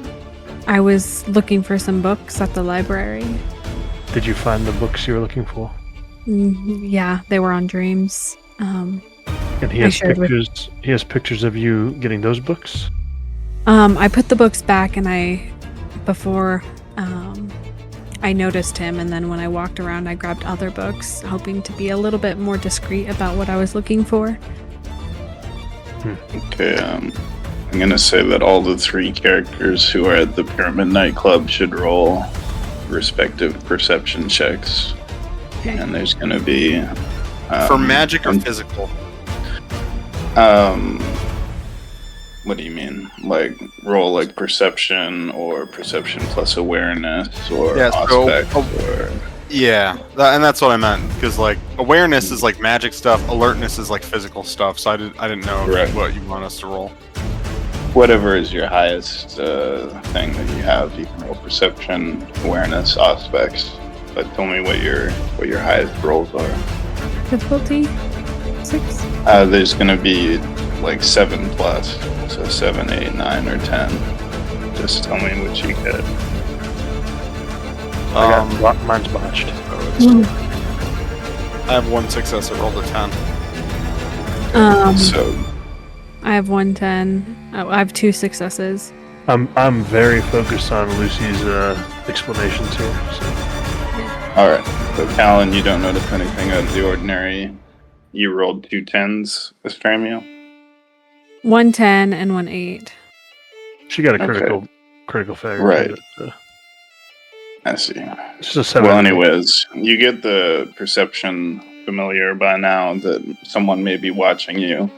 I was looking for some books at the library. Did you find the books you were looking for? Yeah, they were on dreams. And he has pictures. He has pictures of you getting those books. I put the books back, and before I noticed him, and then when I walked around, I grabbed other books, hoping to be a little bit more discreet about what I was looking for. Okay, I'm gonna say that all the three characters who are at the Pyramid Nightclub should roll respective perception checks. Okay. And there's gonna be For magic or physical? What do you mean? Like roll like perception or perception plus awareness or aspect or... Yeah, and that's what I meant, because like awareness is like magic stuff, alertness is like physical stuff. So I didn't know what you want us to roll. Whatever is your highest thing that you have, you can roll perception, awareness, aspects. But tell me what your highest rolls are. Difficulty 6. There's gonna be like 7 plus, so 7, 8, 9, or 10. Just tell me what you get. Mine's botched. I have 1 success. I rolled a 10. So I have 110. Oh, I have 2 successes. I'm very focused on Lucy's explanations here. So. All right. So Callan, you don't notice anything out of the ordinary. You rolled 2 10s, this Faramio? 110 and 1 She got a critical failure. Right. So. I see. It's just a 7. Well, anyways, you get the perception familiar by now that someone may be watching you.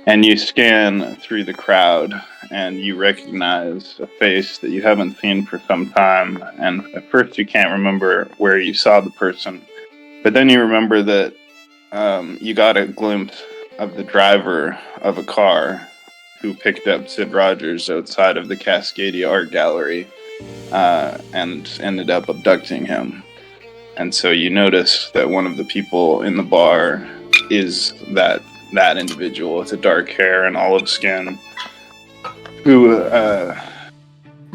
And you scan through the crowd, and you recognize a face that you haven't seen for some time. And at first you can't remember where you saw the person. But then you remember that you got a glimpse of the driver of a car who picked up Sid Rogers outside of the Cascadia Art Gallery and ended up abducting him. And so you notice that one of the people in the bar is that individual with the dark hair and olive skin who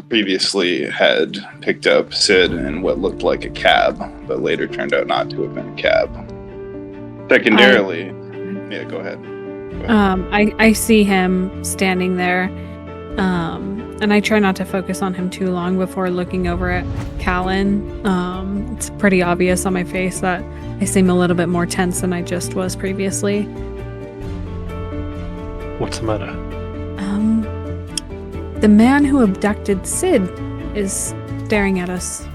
previously had picked up Sid in what looked like a cab, but later turned out not to have been a cab. Secondarily, yeah, go ahead. I see him standing there, and I try not to focus on him too long before looking over at Callan. It's pretty obvious on my face that I seem a little bit more tense than I just was previously. What's the matter? The man who abducted Sid is staring at us.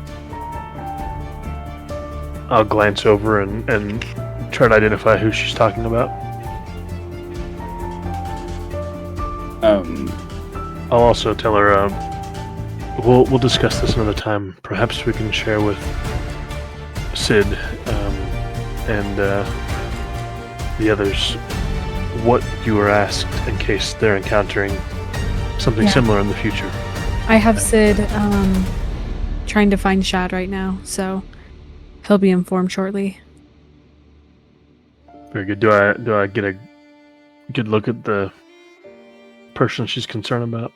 I'll glance over and try to identify who she's talking about. I'll also tell her we'll discuss this another time. Perhaps we can share with Sid and the others what you were asked in case they're encountering something similar in the future. I have Sid trying to find Shad right now, so he'll be informed shortly. Very good. Do I get a good look at the person she's concerned about?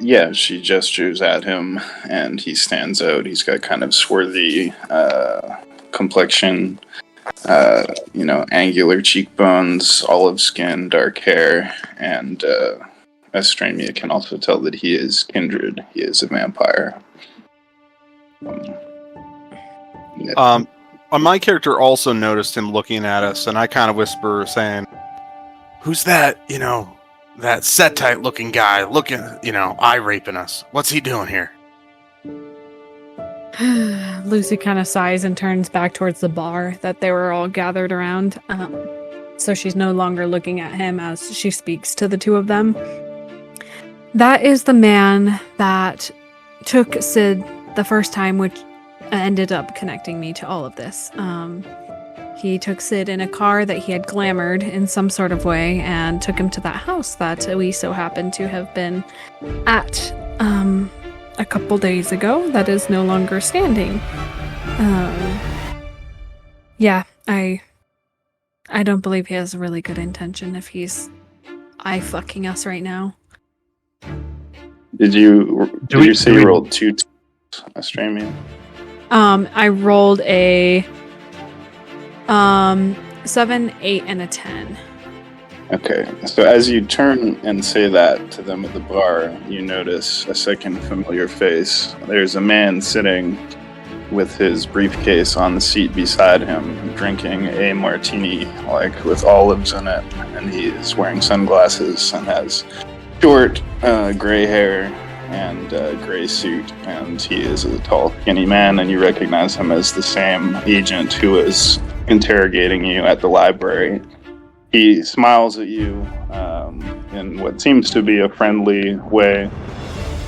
Yeah, she gestures at him, and he stands out. He's got kind of swarthy complexion, angular cheekbones, olive skin, dark hair, and Estremia can also tell that he is kindred. He is a vampire. My character also noticed him looking at us, and I kind of whisper, saying, "Who's that? That Setite looking guy looking, eye raping us. What's he doing here?" Lucy kind of sighs and turns back towards the bar that they were all gathered around. So she's no longer looking at him as she speaks to the two of them. That is the man that took Sid the first time, which ended up connecting me to all of this. He took Sid in a car that he had glamored in some sort of way and took him to that house that we so happened to have been at a couple days ago that is no longer standing. I don't believe he has a really good intention if he's eye-fucking us right now. Did you say you rolled 2 Estremia? I rolled a 7, 8, and a 10. Okay, so as you turn and say that to them at the bar, you notice a second familiar face. There's a man sitting with his briefcase on the seat beside him, drinking a martini, with olives in it, and he is wearing sunglasses and has short, gray hair and a gray suit, and he is a tall, skinny man, and you recognize him as the same agent who was interrogating you at the library. He smiles at you in what seems to be a friendly way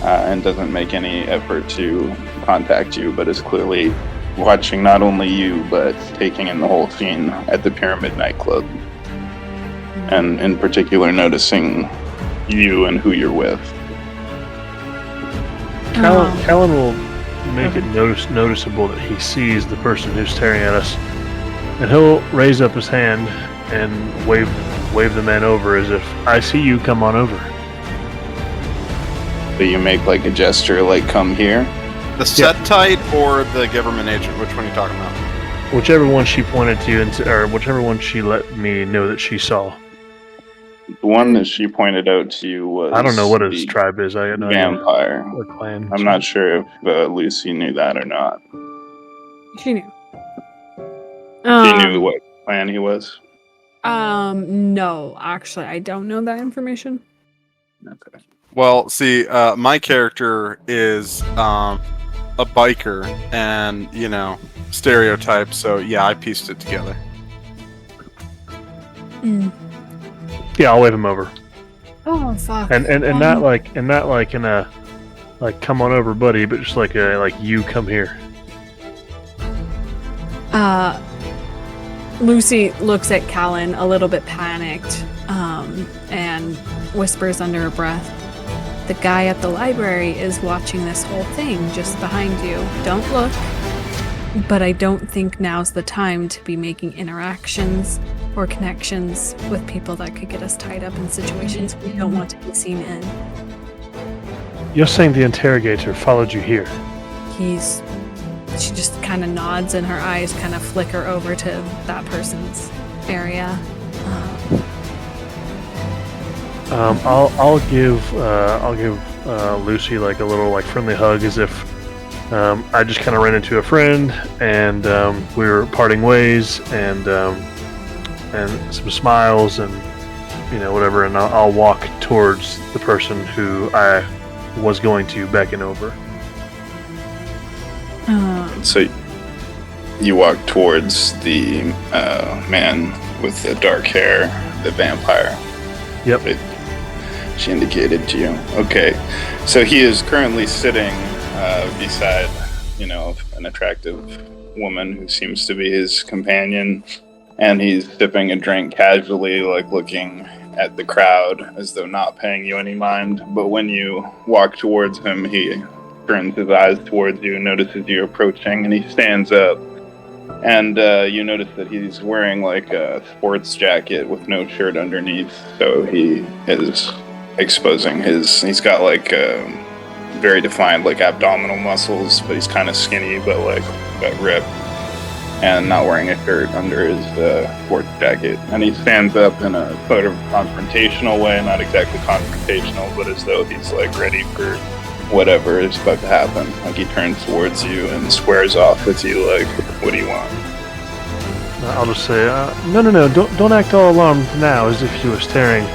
and doesn't make any effort to contact you, but is clearly watching not only you, but taking in the whole scene at the Pyramid nightclub. And in particular, noticing you and who you're with. Callan will make it noticeable that he sees the person who's staring at us, and he'll raise up his hand and wave the man over as if, "I see you, come on over." So you make a gesture, come here? The Setite or the government agent? Which one are you talking about? Whichever one she pointed to, or whichever one she let me know that she saw. The one that she pointed out to you was... I don't know what his tribe is. I know vampire. Or clan. I'm not sure if Lucy knew that or not. She knew. She knew what clan he was? No, actually, I don't know that information. Okay. Well, see, my character is a biker and, stereotype, so yeah, I pieced it together. Yeah, I'll wave him over. Oh, fuck. And not in a come on over, buddy, but just you come here. Lucy looks at Callan a little bit panicked, and whispers under her breath, "The guy at the library is watching this whole thing just behind you. Don't look." But I don't think now's the time to be making interactions or connections with people that could get us tied up in situations we don't want to be seen in. You're saying the interrogator followed you here? He's she just kind of nods and her eyes kind of flicker over to that person's area. I'll give Lucy like a little like friendly hug, as if I just kind of ran into a friend and we were parting ways, and some smiles and whatever, and I'll walk towards the person who I was going to beckon over. So you walk towards the man with the dark hair, the vampire. Yep. She indicated to you. Okay. So he is currently sitting beside, an attractive woman who seems to be his companion, and he's sipping a drink casually, like looking at the crowd as though not paying you any mind. But when you walk towards him, he turns his eyes towards you and notices you approaching, and he stands up. And you notice that he's wearing like a sports jacket with no shirt underneath, so he is exposing he's got like very defined like abdominal muscles, but he's kind of skinny, but like ripped, and not wearing a shirt under his sports jacket. And he stands up in a sort of confrontational way, not exactly confrontational, but as though he's like ready for whatever is about to happen. Like he turns towards you and squares off with you like, what do you want? I'll just say, no, don't act all alarmed now, as if you were staring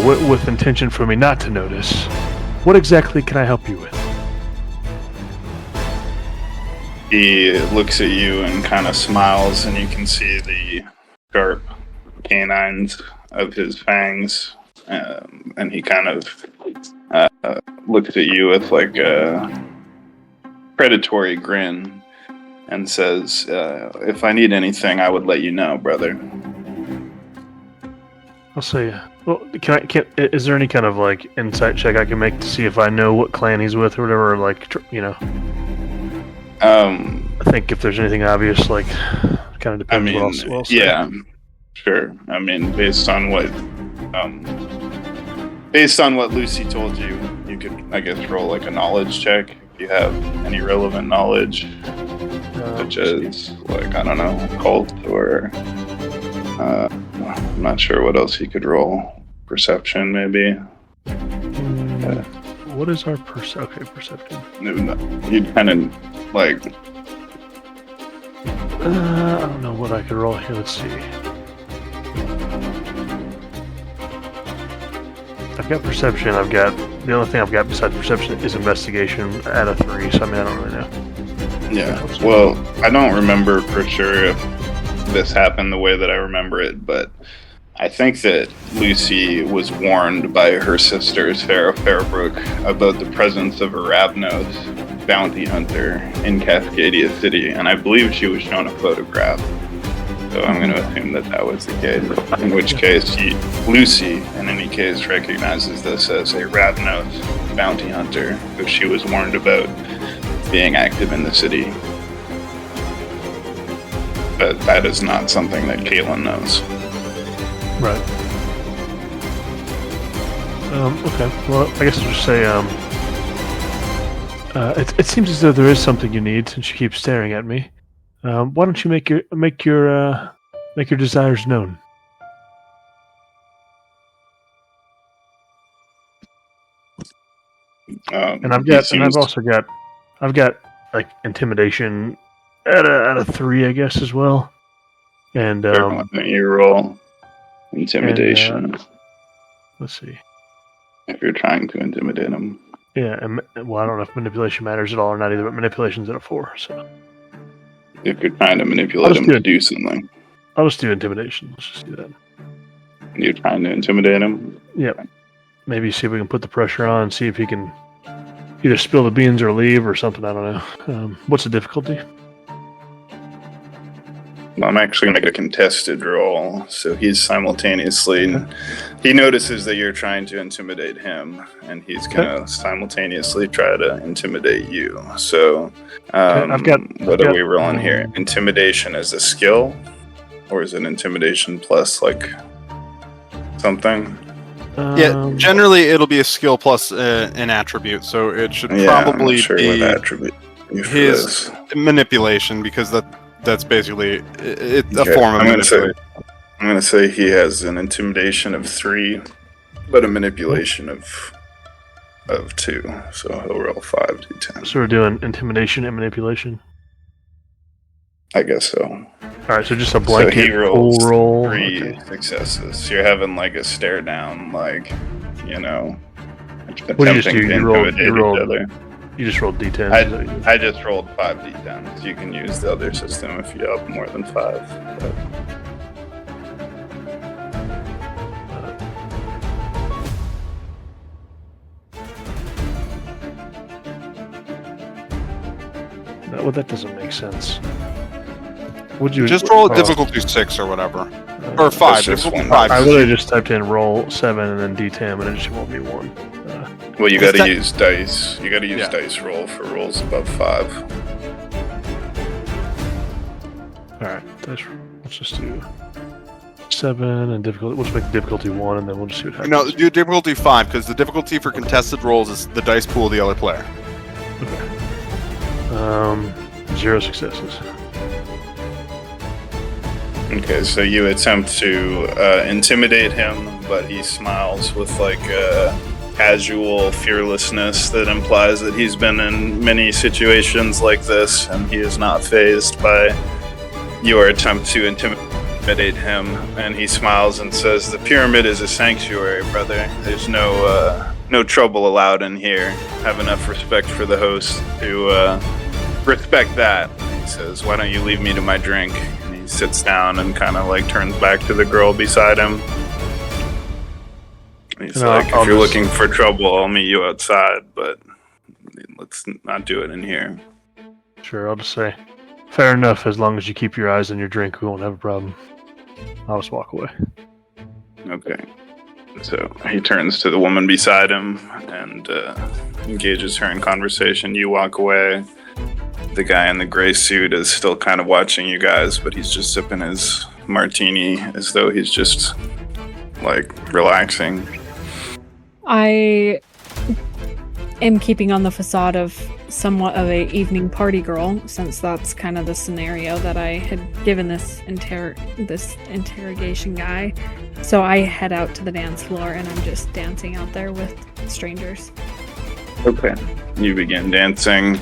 with intention for me not to notice. What exactly can I help you with? He looks at you and kind of smiles, and you can see the sharp canines of his fangs, and he kind of looks at you with like a predatory grin and says, if I need anything, I would let you know, brother. I'll say, well, is there any kind of like insight check I can make to see if I know what clan he's with or whatever, like, I think if there's anything obvious, like, kind of depends what else. Yeah, sure. I mean, based on what Lucy told you, you could, I guess, roll like a knowledge check if you have any relevant knowledge, such as, like, I don't know, cult or I'm not sure what else he could roll. Perception, maybe. What is our perception? You'd kind of like. I don't know what I could roll here. Let's see. I've got perception. The only thing I've got besides perception is investigation at a 3. So I mean, I don't really know. Yeah. Well, I don't remember for sure if this happened the way that I remember it, but I think that Lucy was warned by her sister, Sarah Fairbrook, about the presence of a Ravnos bounty hunter in Cascadia City, and I believe she was shown a photograph. So I'm going to assume that was the case. In which case, Lucy, in any case, recognizes this as a Ravnos bounty hunter who she was warned about being active in the city. But that is not something that Caitlin knows. Right. Okay. Well, I guess I'll just say, it seems as though there is something you need, since you keep staring at me. Why don't you make your desires known? And I've got like intimidation at a 3, I guess, as well. And you roll intimidation. Let's see. If you're trying to intimidate him. Yeah, and well, I don't know if manipulation matters at all or not either, but manipulation's at a 4, so. If you're trying to manipulate him to do something. I'll just do intimidation. Let's just do that. You're trying to intimidate him? Yep. Maybe see if we can put the pressure on, see if he can either spill the beans or leave or something, I don't know. What's the difficulty? Well, I'm actually going to make it a contested roll, so he's simultaneously... He notices that you're trying to intimidate him, and he's going to simultaneously try to intimidate you. So, what are we rolling here? Intimidation is a skill? Or is it intimidation plus, like, something? Yeah, generally it'll be a skill plus an attribute, so it should probably I'm not sure be... what attribute his manipulation, because that's basically a Okay, form of I'm gonna say- manipulation. I'm going to say he has an intimidation of 3, but a manipulation of 2. So he'll roll 5d10. So we're doing intimidation and manipulation. I guess so. Alright, so just a So blanket he rolls full roll. 3 Okay. successes. So you're having like a stare down, like, you know, What do you just do? attempting to You roll- intimidate you roll- each other. You just rolled d10. I just rolled 5d10s. You can use the other system if you have more than 5. But well, that doesn't make sense. Would you Just roll a difficulty 6 or whatever, or 5. just Difficulty one. 5. I literally just typed in roll 7 and then d10, and it just won't be 1. well, you Is got to that- use dice. You got to use Yeah. dice roll for rolls above 5. Alright, let's just do 7 and difficulty. We'll just make difficulty 1, and then we'll just see what happens. No, do difficulty 5, because the difficulty for contested rolls is the dice pool of the other player. 0 successes. Okay, so you attempt to intimidate him, but he smiles with like a casual fearlessness that implies that he's been in many situations like this, and he is not fazed by your attempt to intimidate him. And he smiles and says, "The pyramid is a sanctuary, brother. There's no trouble allowed in here. Have enough respect for the host to respect that." He says, "Why don't you leave me to my drink?" And he sits down and kind of like turns back to the girl beside him. He's No, like, I'll "If you're just- looking for trouble, I'll meet you outside, but let's not do it in here." Sure, I'll just say, fair enough, as long as you keep your eyes on your drink, we won't have a problem. I'll just walk away. Okay. So he turns to the woman beside him and engages her in conversation. You walk away. The guy in the gray suit is still kind of watching you guys, but he's just sipping his martini as though he's just like relaxing. I am keeping on the facade of somewhat of a evening party girl, since that's kind of the scenario that I had given this interrogation guy. So I head out to the dance floor and I'm just dancing out there with strangers. Okay. You begin dancing.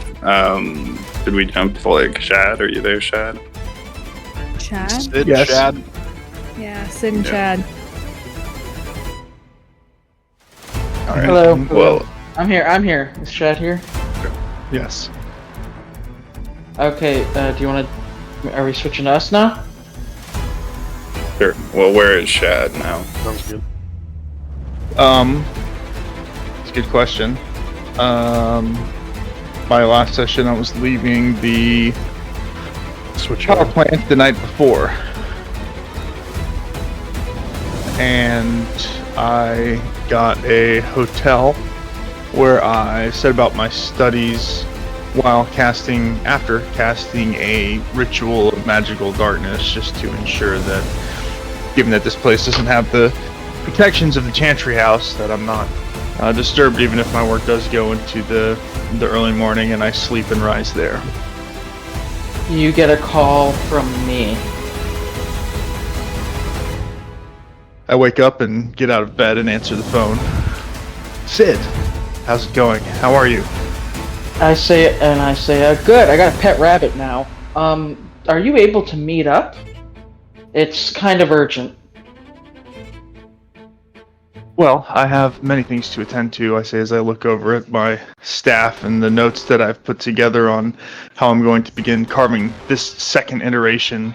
Did we jump to like Shad? Are you there, Shad? Chad? Sid, Yes. Shad. Yeah, Sid and Yeah. Chad. All right. Hello. Well, I'm here. Is Shad here? Yes. Okay, do you want to... Are we switching to us now? sure. Well, where is Shad now? Sounds good. It's a good question. My last session, I was leaving the Switch power on. plant the night before, and I got a hotel where I set about my studies while after casting a ritual of magical darkness, just to ensure that, given that this place doesn't have the protections of the Chantry House, that I'm not disturbed, even if my work does go into the early morning and I sleep and rise there. You get a call from me. I wake up and get out of bed and answer the phone. Sid, how's it going? How are you? I say, good, I got a pet rabbit now. Are you able to meet up? It's kind of urgent. Well, I have many things to attend to, I say as I look over at my staff and the notes that I've put together on how I'm going to begin carving this second iteration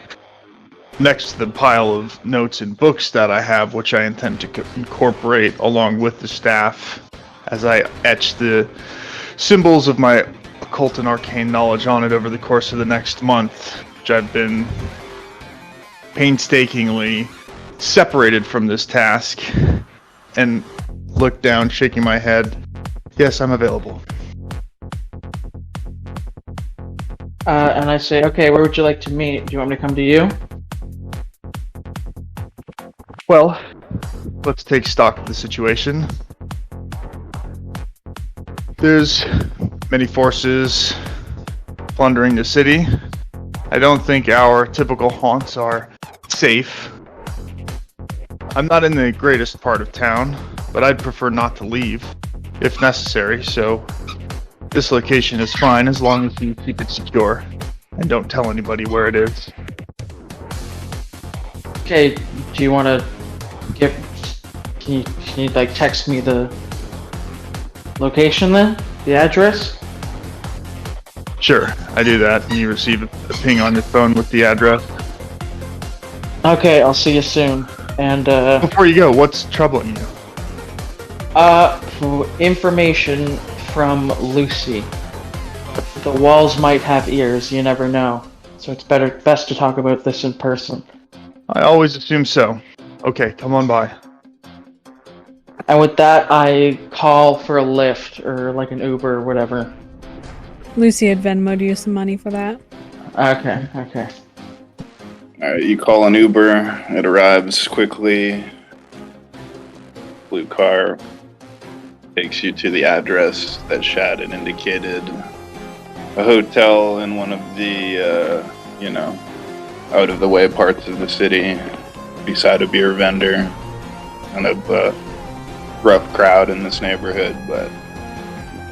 next to the pile of notes and books that I have, which I intend to incorporate along with the staff as I etch the symbols of my occult and arcane knowledge on it over the course of the next month, which I've been painstakingly separated from this task. And look down, shaking my head. Yes, I'm available. And I say, okay, where would you like to meet? Do you want me to come to you? Well, let's take stock of the situation. There's many forces plundering the city. I don't think our typical haunts are safe. I'm not in the greatest part of town, but I'd prefer not to leave, if necessary, so this location is fine as long as you keep it secure and don't tell anybody where it is. Okay, do you want to can you like text me the location then? The address? Sure, I do that, and you receive a ping on your phone with the address. Okay, I'll see you soon. And, Before you go, what's troubling you? information from Lucy. The walls might have ears, you never know. So it's best to talk about this in person. I always assume so. Okay, come on by. And with that, I call for a Lyft, or like an Uber or whatever. Lucy had Venmo'd you some money for that. Okay. Alright, you call an Uber, it arrives quickly. Blue car takes you to the address that Shad had indicated. A hotel in one of the, out-of-the-way parts of the city, beside a beer vendor. Kind of a rough crowd in this neighborhood, but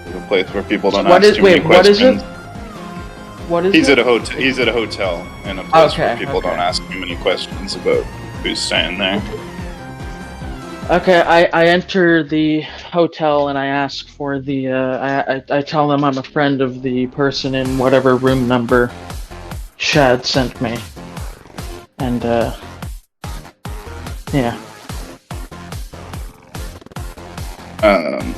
it's a place where people don't ask too many questions. What is He's it? He's at a hotel in a place where people Okay. don't ask too many questions about who's staying there. Okay, I enter the hotel and I ask for the, I tell them I'm a friend of the person in whatever room number Shad sent me. And, yeah.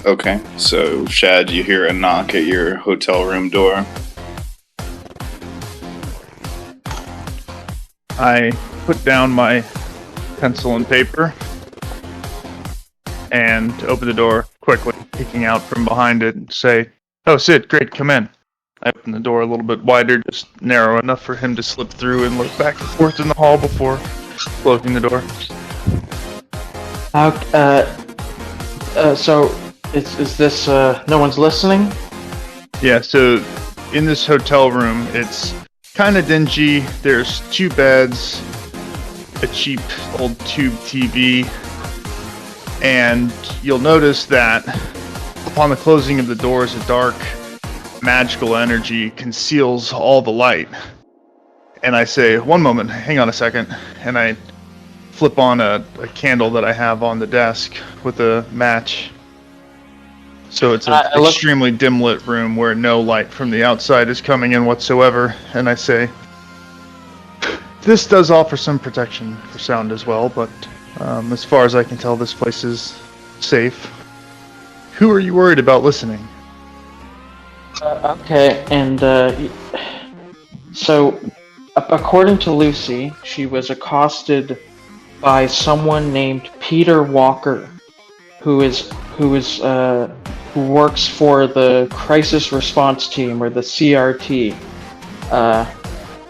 Okay, so Shad, you hear a knock at your hotel room door. I put down my pencil and paper and open the door quickly, peeking out from behind it and say, "Oh, Sid, great, come in." I open the door a little bit wider, just narrow enough for him to slip through and look back and forth in the hall before closing the door. So, is this, no one's listening? Yeah, so in this hotel room, it's kind of dingy. There's 2 beds, a cheap old tube TV, and you'll notice that upon the closing of the doors, a dark, magical energy conceals all the light. And I say, "One moment, hang on a second," and I flip on a candle that I have on the desk with a match. So it's an extremely dim lit room where no light from the outside is coming in whatsoever, and I say, "This does offer some protection for sound as well, but as far as I can tell, this place is safe. Who are you worried about listening?" Okay, and, so, according to Lucy, she was accosted by someone named Peter Walker, who works for the Crisis Response Team, or the CRT.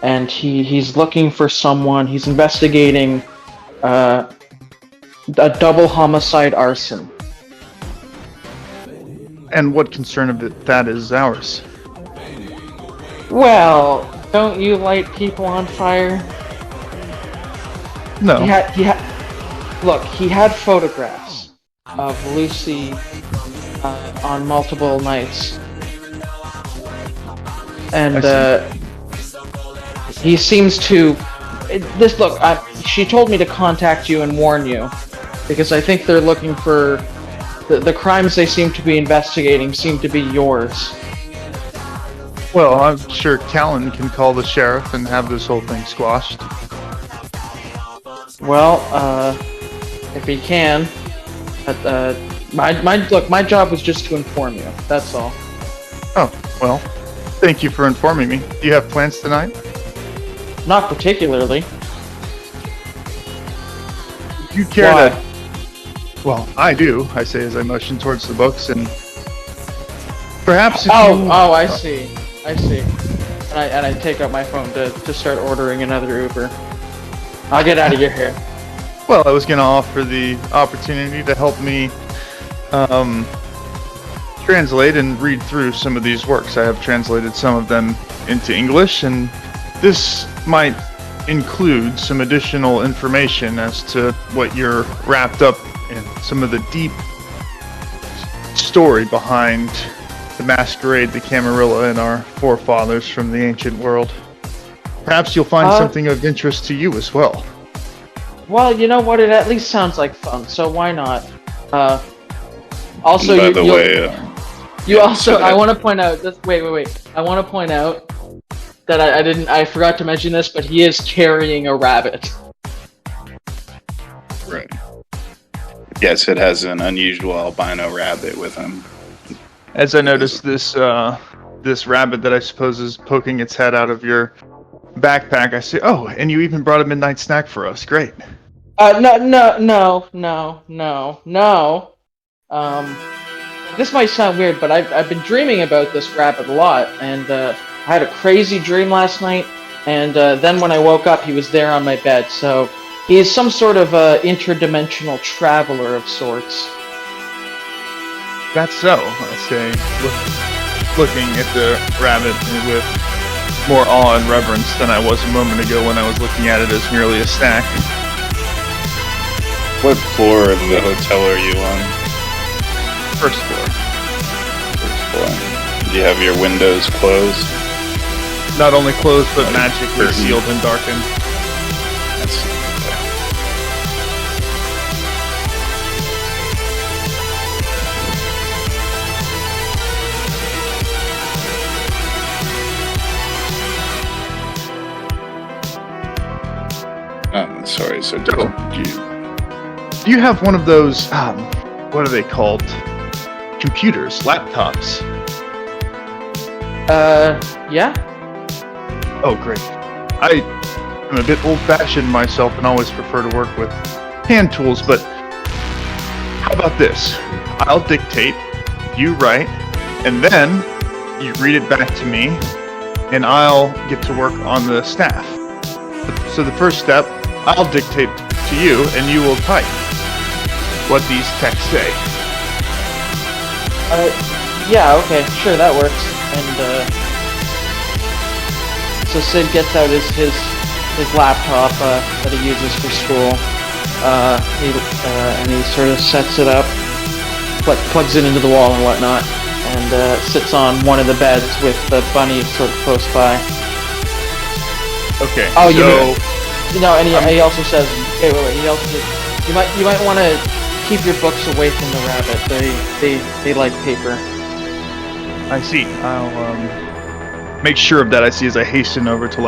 And he's looking for someone, he's investigating, a double homicide arson. And what concern of that is ours? Well, don't you light people on fire? No. He had photographs of Lucy on multiple nights, and he seems to. She told me to contact you and warn you, because I think they're looking for the crimes they seem to be investigating seem to be yours. Well, I'm sure Callan can call the sheriff and have this whole thing squashed. Well, if he can, my job was just to inform you. That's all. Oh, well, thank you for informing me. Do you have plans tonight? Not particularly. If you care Why? to... Well, I do, I say as I motion towards the books, and perhaps if you... Oh, I see. And I take out my phone to start ordering another Uber. I'll get out of your hair. Well, I was going to offer the opportunity to help me translate and read through some of these works. I have translated some of them into English, and this might include some additional information as to what you're wrapped up in, some of the deep story behind the masquerade, the Camarilla, and our forefathers from the ancient world. Perhaps you'll find something of interest to you as well. Well, you know what? It at least sounds like fun, so why not? Also, By the way, I want to point out. Wait. I want to point out that I forgot to mention this, but he is carrying a rabbit. right. Yes, it has an unusual albino rabbit with him. As I noticed this rabbit that I suppose is poking its head out of your backpack, I say, "Oh, and you even brought a midnight snack for us. Great." No. This might sound weird, but I've been dreaming about this rabbit a lot, and I had a crazy dream last night, and then when I woke up, he was there on my bed, so he is some sort of interdimensional traveler of sorts. That's so, I say, looking at the rabbit with more awe and reverence than I was a moment ago when I was looking at it as merely a snack. What floor of the hotel are you on? First floor. First floor. Do you have your windows closed? Not only closed, but magically sealed and darkened. That's okay. Sorry, so do you have one of those, what are they called? Computers, laptops. Yeah? Oh, great. I am a bit old-fashioned myself and always prefer to work with hand tools, but how about this? I'll dictate, you write, and then you read it back to me, and I'll get to work on the staff. So the first step, I'll dictate to you, and you will type what these texts say. Yeah, okay, sure, that works. And, so Sid gets out his laptop, that he uses for school, and he sort of sets it up, plugs it into the wall and whatnot, and, sits on one of the beds with the bunny sort of close by. Okay, oh, so... and he also says, wait, he also says, you might want to keep your books away from the rabbit. They like paper. I see. I'll make sure of that. I see as I hasten over to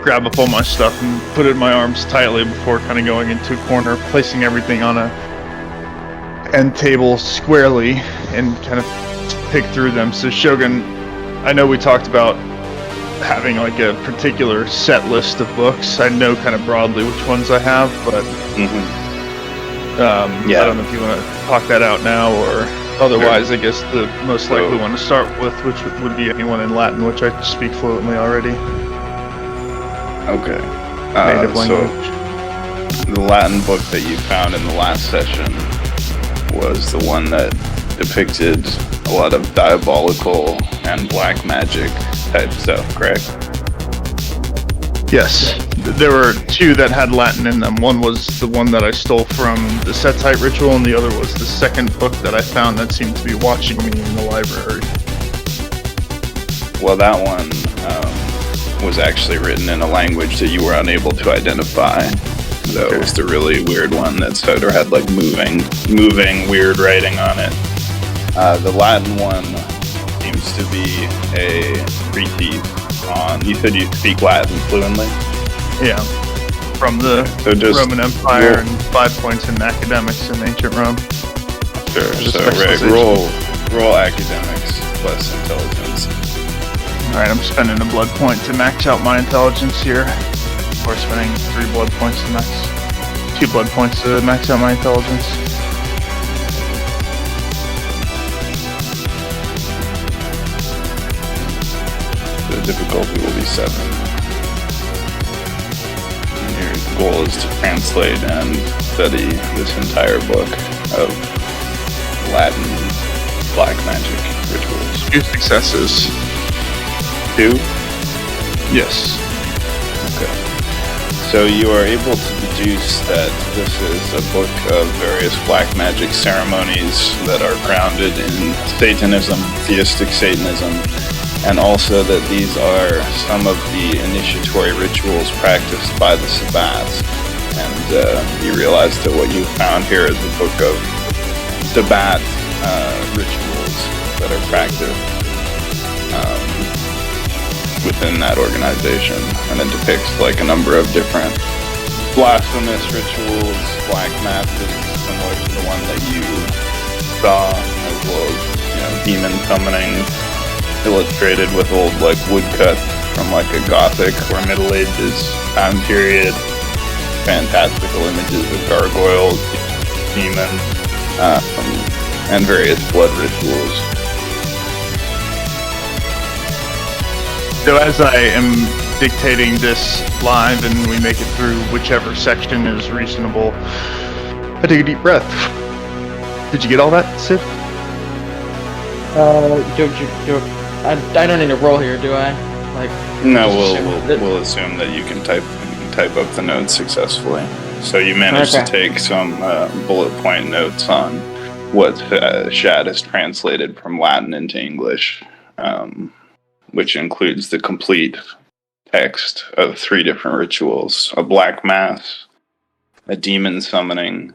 grab up all my stuff and put it in my arms tightly before kind of going into a corner, placing everything on a end table squarely and kind of pick through them. So Shogun, I know we talked about having a particular set list of books. I know kind of broadly which ones I have, but I don't know if you want to talk that out now, or otherwise I guess the most likely one to start with, which would be anyone in Latin, which I speak fluently already. Okay. Native language. So the Latin book that you found in the last session was the one that depicted a lot of diabolical and black magic type stuff, correct? Yes. There were two that had Latin in them. One was the one that I stole from the Setite ritual, and the other was the second book that I found that seemed to be watching me in the library. Well, that one was actually written in a language that you were unable to identify. That was the really weird one that sort of had moving weird writing on it. The Latin one seems to be a treatise on. You said you speak Latin fluently? Yeah. From the Roman Empire and 5 points in academics in ancient Rome. Sure. So roll academics plus intelligence. Alright, I'm spending a blood point to max out my intelligence here. Or spending 2 blood points to max out my intelligence. The difficulty will be 7. And your goal is to translate and study this entire book of Latin black magic rituals. 2 successes. 2? Yes. So you are able to deduce that this is a book of various black magic ceremonies that are grounded in Satanism, theistic Satanism, and also that these are some of the initiatory rituals practiced by the Sabbats. And you realize that what you found here is a book of Sabbat rituals that are practiced within that organization, and it depicts like a number of different blasphemous rituals, black masses, similar to the one that you saw, as well as demon summoning, illustrated with old like woodcuts from like a Gothic or Middle Ages time period, fantastical images of gargoyles, demons, and various blood rituals. So as I am dictating this live and we make it through whichever section is reasonable, I take a deep breath. Did you get all that, Sid? I don't need to roll here, do I? No, we'll assume that you can type up the notes successfully. So you managed to take some bullet point notes on what Shad has translated from Latin into English, which includes the complete text of 3 different rituals: a black mass, a demon summoning,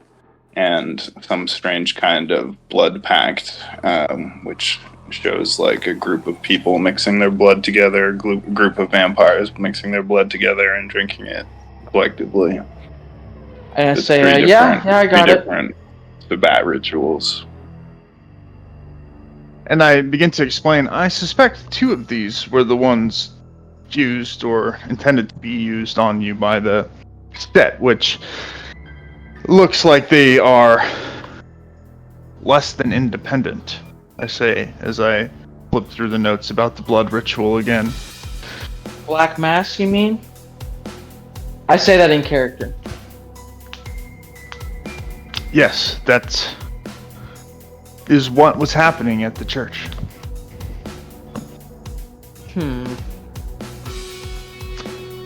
and some strange kind of blood pact, which shows like a group of people mixing their blood together, a group of vampires mixing their blood together and drinking it collectively. And I say, I got it. Different Sabbat rituals. And I begin to explain, I suspect 2 of these were the ones used or intended to be used on you by the set, which looks like they are less than independent, I say, as I flip through the notes about the blood ritual again. Black Mass, you mean? I say that in character. Yes, that is what was happening at the church.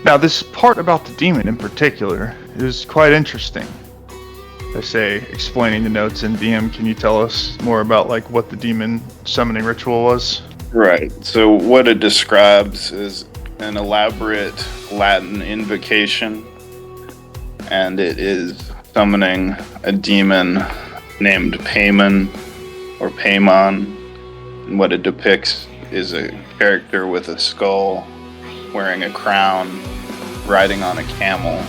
Now, this part about the demon in particular is quite interesting. I say, explaining the notes, and DM, can you tell us more about like what the demon summoning ritual was? Right. So what it describes is an elaborate Latin invocation, and it is summoning a demon named Paimon or Paimon. And what it depicts is a character with a skull, wearing a crown, riding on a camel.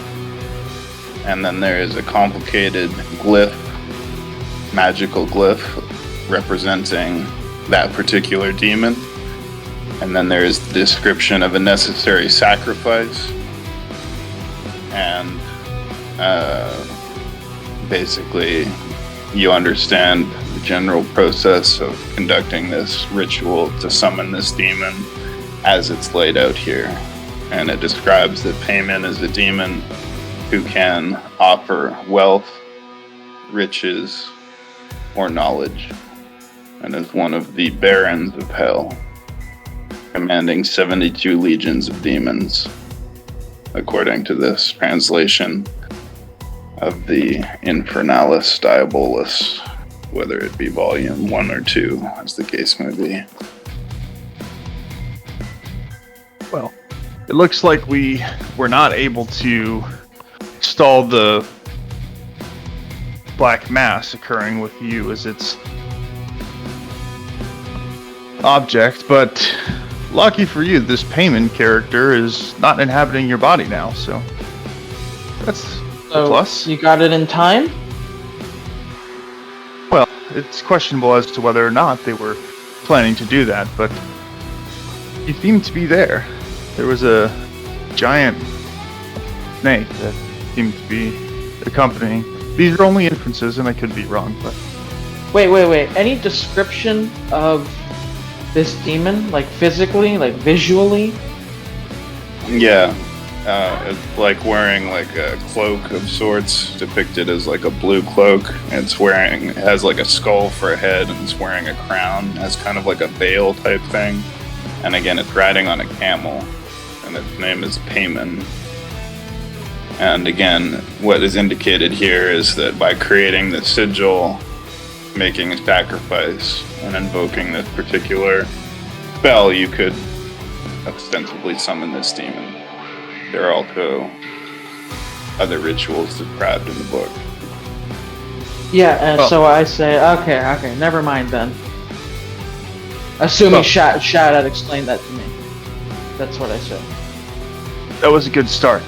And then there is a complicated glyph, magical glyph, representing that particular demon. And then there is the description of a necessary sacrifice. And basically, you understand the general process of conducting this ritual to summon this demon as it's laid out here. And it describes that Paimon is a demon who can offer wealth, riches, or knowledge, and is one of the barons of hell, commanding 72 legions of demons, according to this translation of the Infernalis Diabolus, whether it be volume 1 or 2, as the case may be. Well, it looks like we were not able to stall the Black Mass occurring with you as its object, but lucky for you, this Paimon character is not inhabiting your body now, so that's a plus. You got it in time? Well, it's questionable as to whether or not they were planning to do that, but you seem to be there. There was a giant snake that seemed to be accompanying. These are only inferences, and I could be wrong, but... Wait. Any description of this demon? Like, physically? Like, visually? Yeah. It's like wearing like a cloak of sorts, depicted as like a blue cloak. It has like a skull for a head, and it's wearing a crown as kind of like a veil type thing. And again, it's riding on a camel. and its name is Payman. And again, what is indicated here is that by creating the sigil, making a sacrifice, and invoking this particular spell, you could ostensibly summon this demon. There are also other rituals described in the book. Yeah, and Well- so I say, okay, never mind then. Assuming Well- Shad had explained that to me. That's what I said. That was a good start.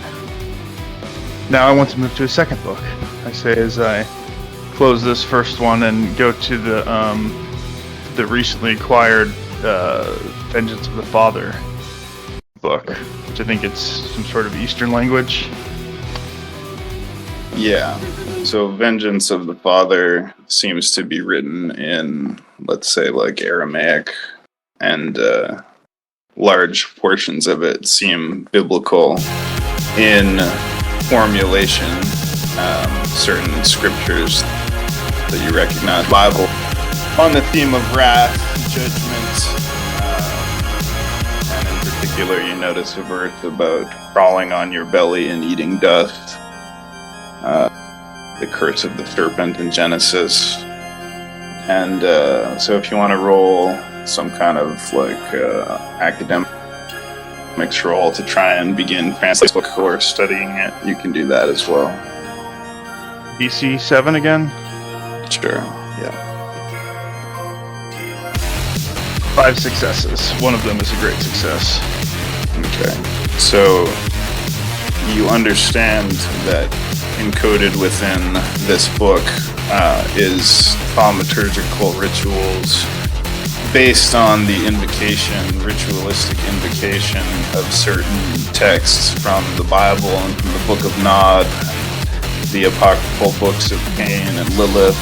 Now I want to move to a second book. I say as I close this first one and go to the recently acquired Vengeance of the Father book, which I think it's some sort of Eastern language. Yeah. So Vengeance of the Father seems to be written in, let's say, like Aramaic, and large portions of it seem biblical in formulation. Certain scriptures that you recognize, Bible, on the theme of wrath, judgment, and in particular, you notice a verse about crawling on your belly and eating dust. The curse of the serpent in Genesis. And so if you want to roll some kind of like academics roll to try and begin translating the book or studying it, you can do that as well. BC 7 again? Sure. Yeah. 5 successes. One of them is a great success. Okay. So you understand that encoded within this book is thaumaturgical rituals based on the ritualistic invocation of certain texts from the Bible and from the Book of Nod, the apocryphal books of Cain and Lilith,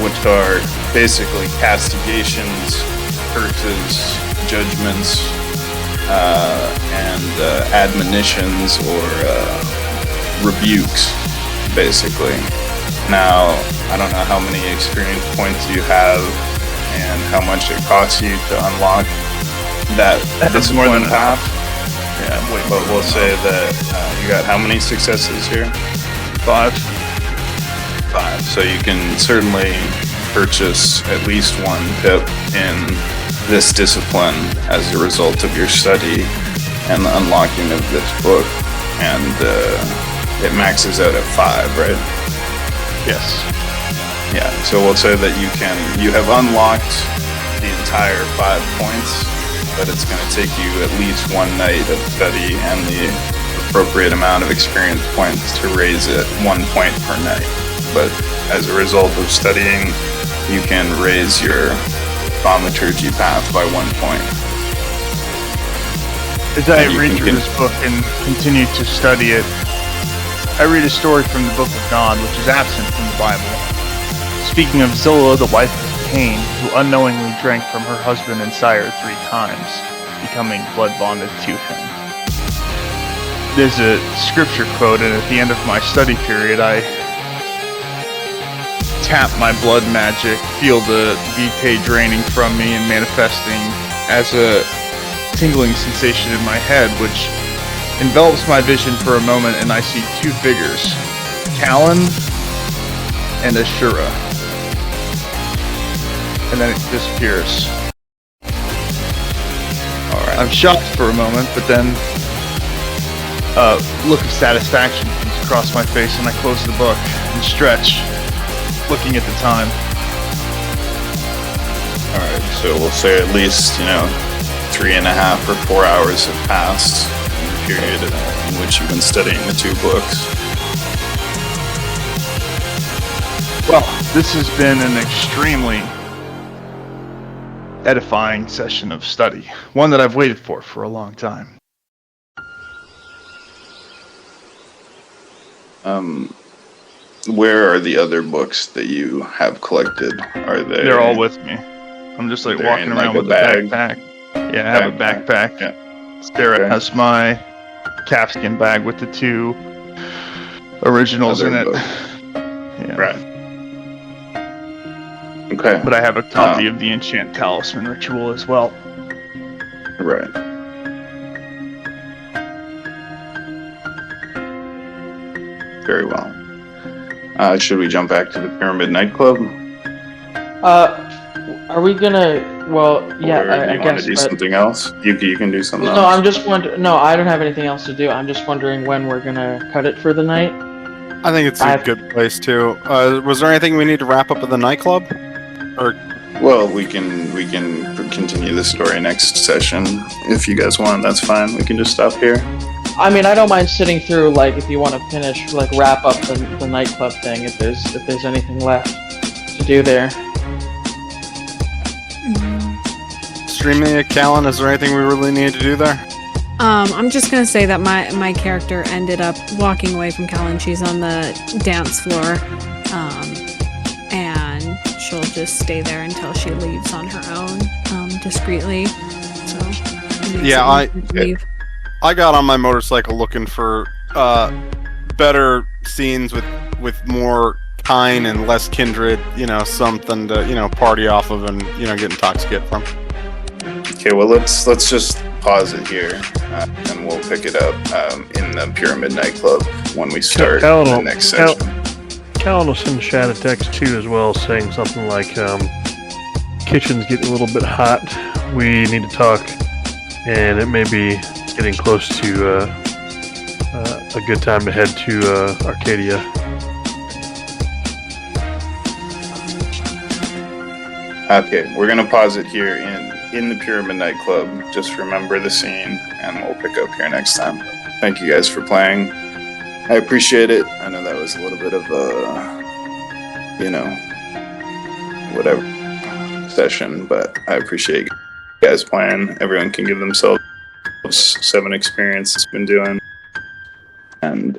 which are basically castigations, curses, judgments, and admonitions or rebukes, basically. Now, I don't know how many experience points you have and how much it costs you to unlock that That's more than path. Yeah, wait, But we'll say that you got how many successes here? 5. 5. So you can certainly purchase at least one pip in this discipline as a result of your study and the unlocking of this book. And it maxes out at 5, right? Yes. Yeah, so we'll say that you have unlocked the entire 5 points, but it's going to take you at least one night of study and the appropriate amount of experience points to raise it 1 point per night. But as a result of studying, you can raise your thaumaturgy path by 1 point. As I And you read can through this book and continue to study it, I read a story from the Book of Nod, which is absent from the Bible. Speaking of Zillah, the wife of Cain, who unknowingly drank from her husband and sire 3 times, becoming blood bonded to him. There's a scripture quote, and at the end of my study period, I tap my blood magic, feel the vitae draining from me and manifesting as a tingling sensation in my head, which envelops my vision for a moment, and I see 2 figures, Callan and Ashura. And then it disappears. Alright. I'm shocked for a moment, but then a look of satisfaction comes across my face, and I close the book and stretch, looking at the time. Alright, so we'll say at least, 3.5 or 4 hours have passed in the period in which you've been studying the 2 books. Well, this has been an extremely edifying session of study. One that I've waited for a long time. Where are the other books that you have collected? Are they? They're all with me. I'm just like They're walking in, like, around a with bag? a backpack. Yeah, I have a backpack. Yeah. Sarah Okay. has my calfskin bag with the 2 originals Other in it. books. Yeah. Right. Okay. But I have a copy of the Enchant Talisman ritual as well. Right. Very well. Should we jump back to the Pyramid nightclub? Are we gonna? Well, yeah, Or I do you want guess. to do but- something else? You can do something No, else. I'm just wondering. No, I don't have anything else to do. I'm just wondering when we're gonna cut it for the night. I think it's a I've- good place too. Was there anything we need to wrap up at the nightclub? Or Well, we can continue the story next session if you guys want. That's fine. We can just stop here. I mean, I don't mind sitting through, like, if you want to finish, like, wrap up the nightclub thing, if there's anything left to do there. Streaming Callan, is there anything we really need to do there? I'm just gonna say that my character ended up walking away from Callan. She's on the dance floor, and she'll just stay there until she leaves on her own, discreetly. So Yeah, leave. I got on my motorcycle looking for better scenes with more kind and less kindred, something to, party off of and, get intoxicated from. Okay, well let's just pause it here, and we'll pick it up in the Pyramid nightclub when we start the next session. Callan will send Shad a text too as well, saying something like, kitchen's getting a little bit hot, we need to talk, and it may be getting close to a good time to head to Arcadia. Okay, we're gonna pause it here in the Pyramid nightclub. Just remember the scene, and we'll pick up here next time. Thank you guys for playing. I appreciate it. I know that was a little bit of a, whatever session, but I appreciate you guys playing. Everyone can give themselves 7 experience it's been doing, and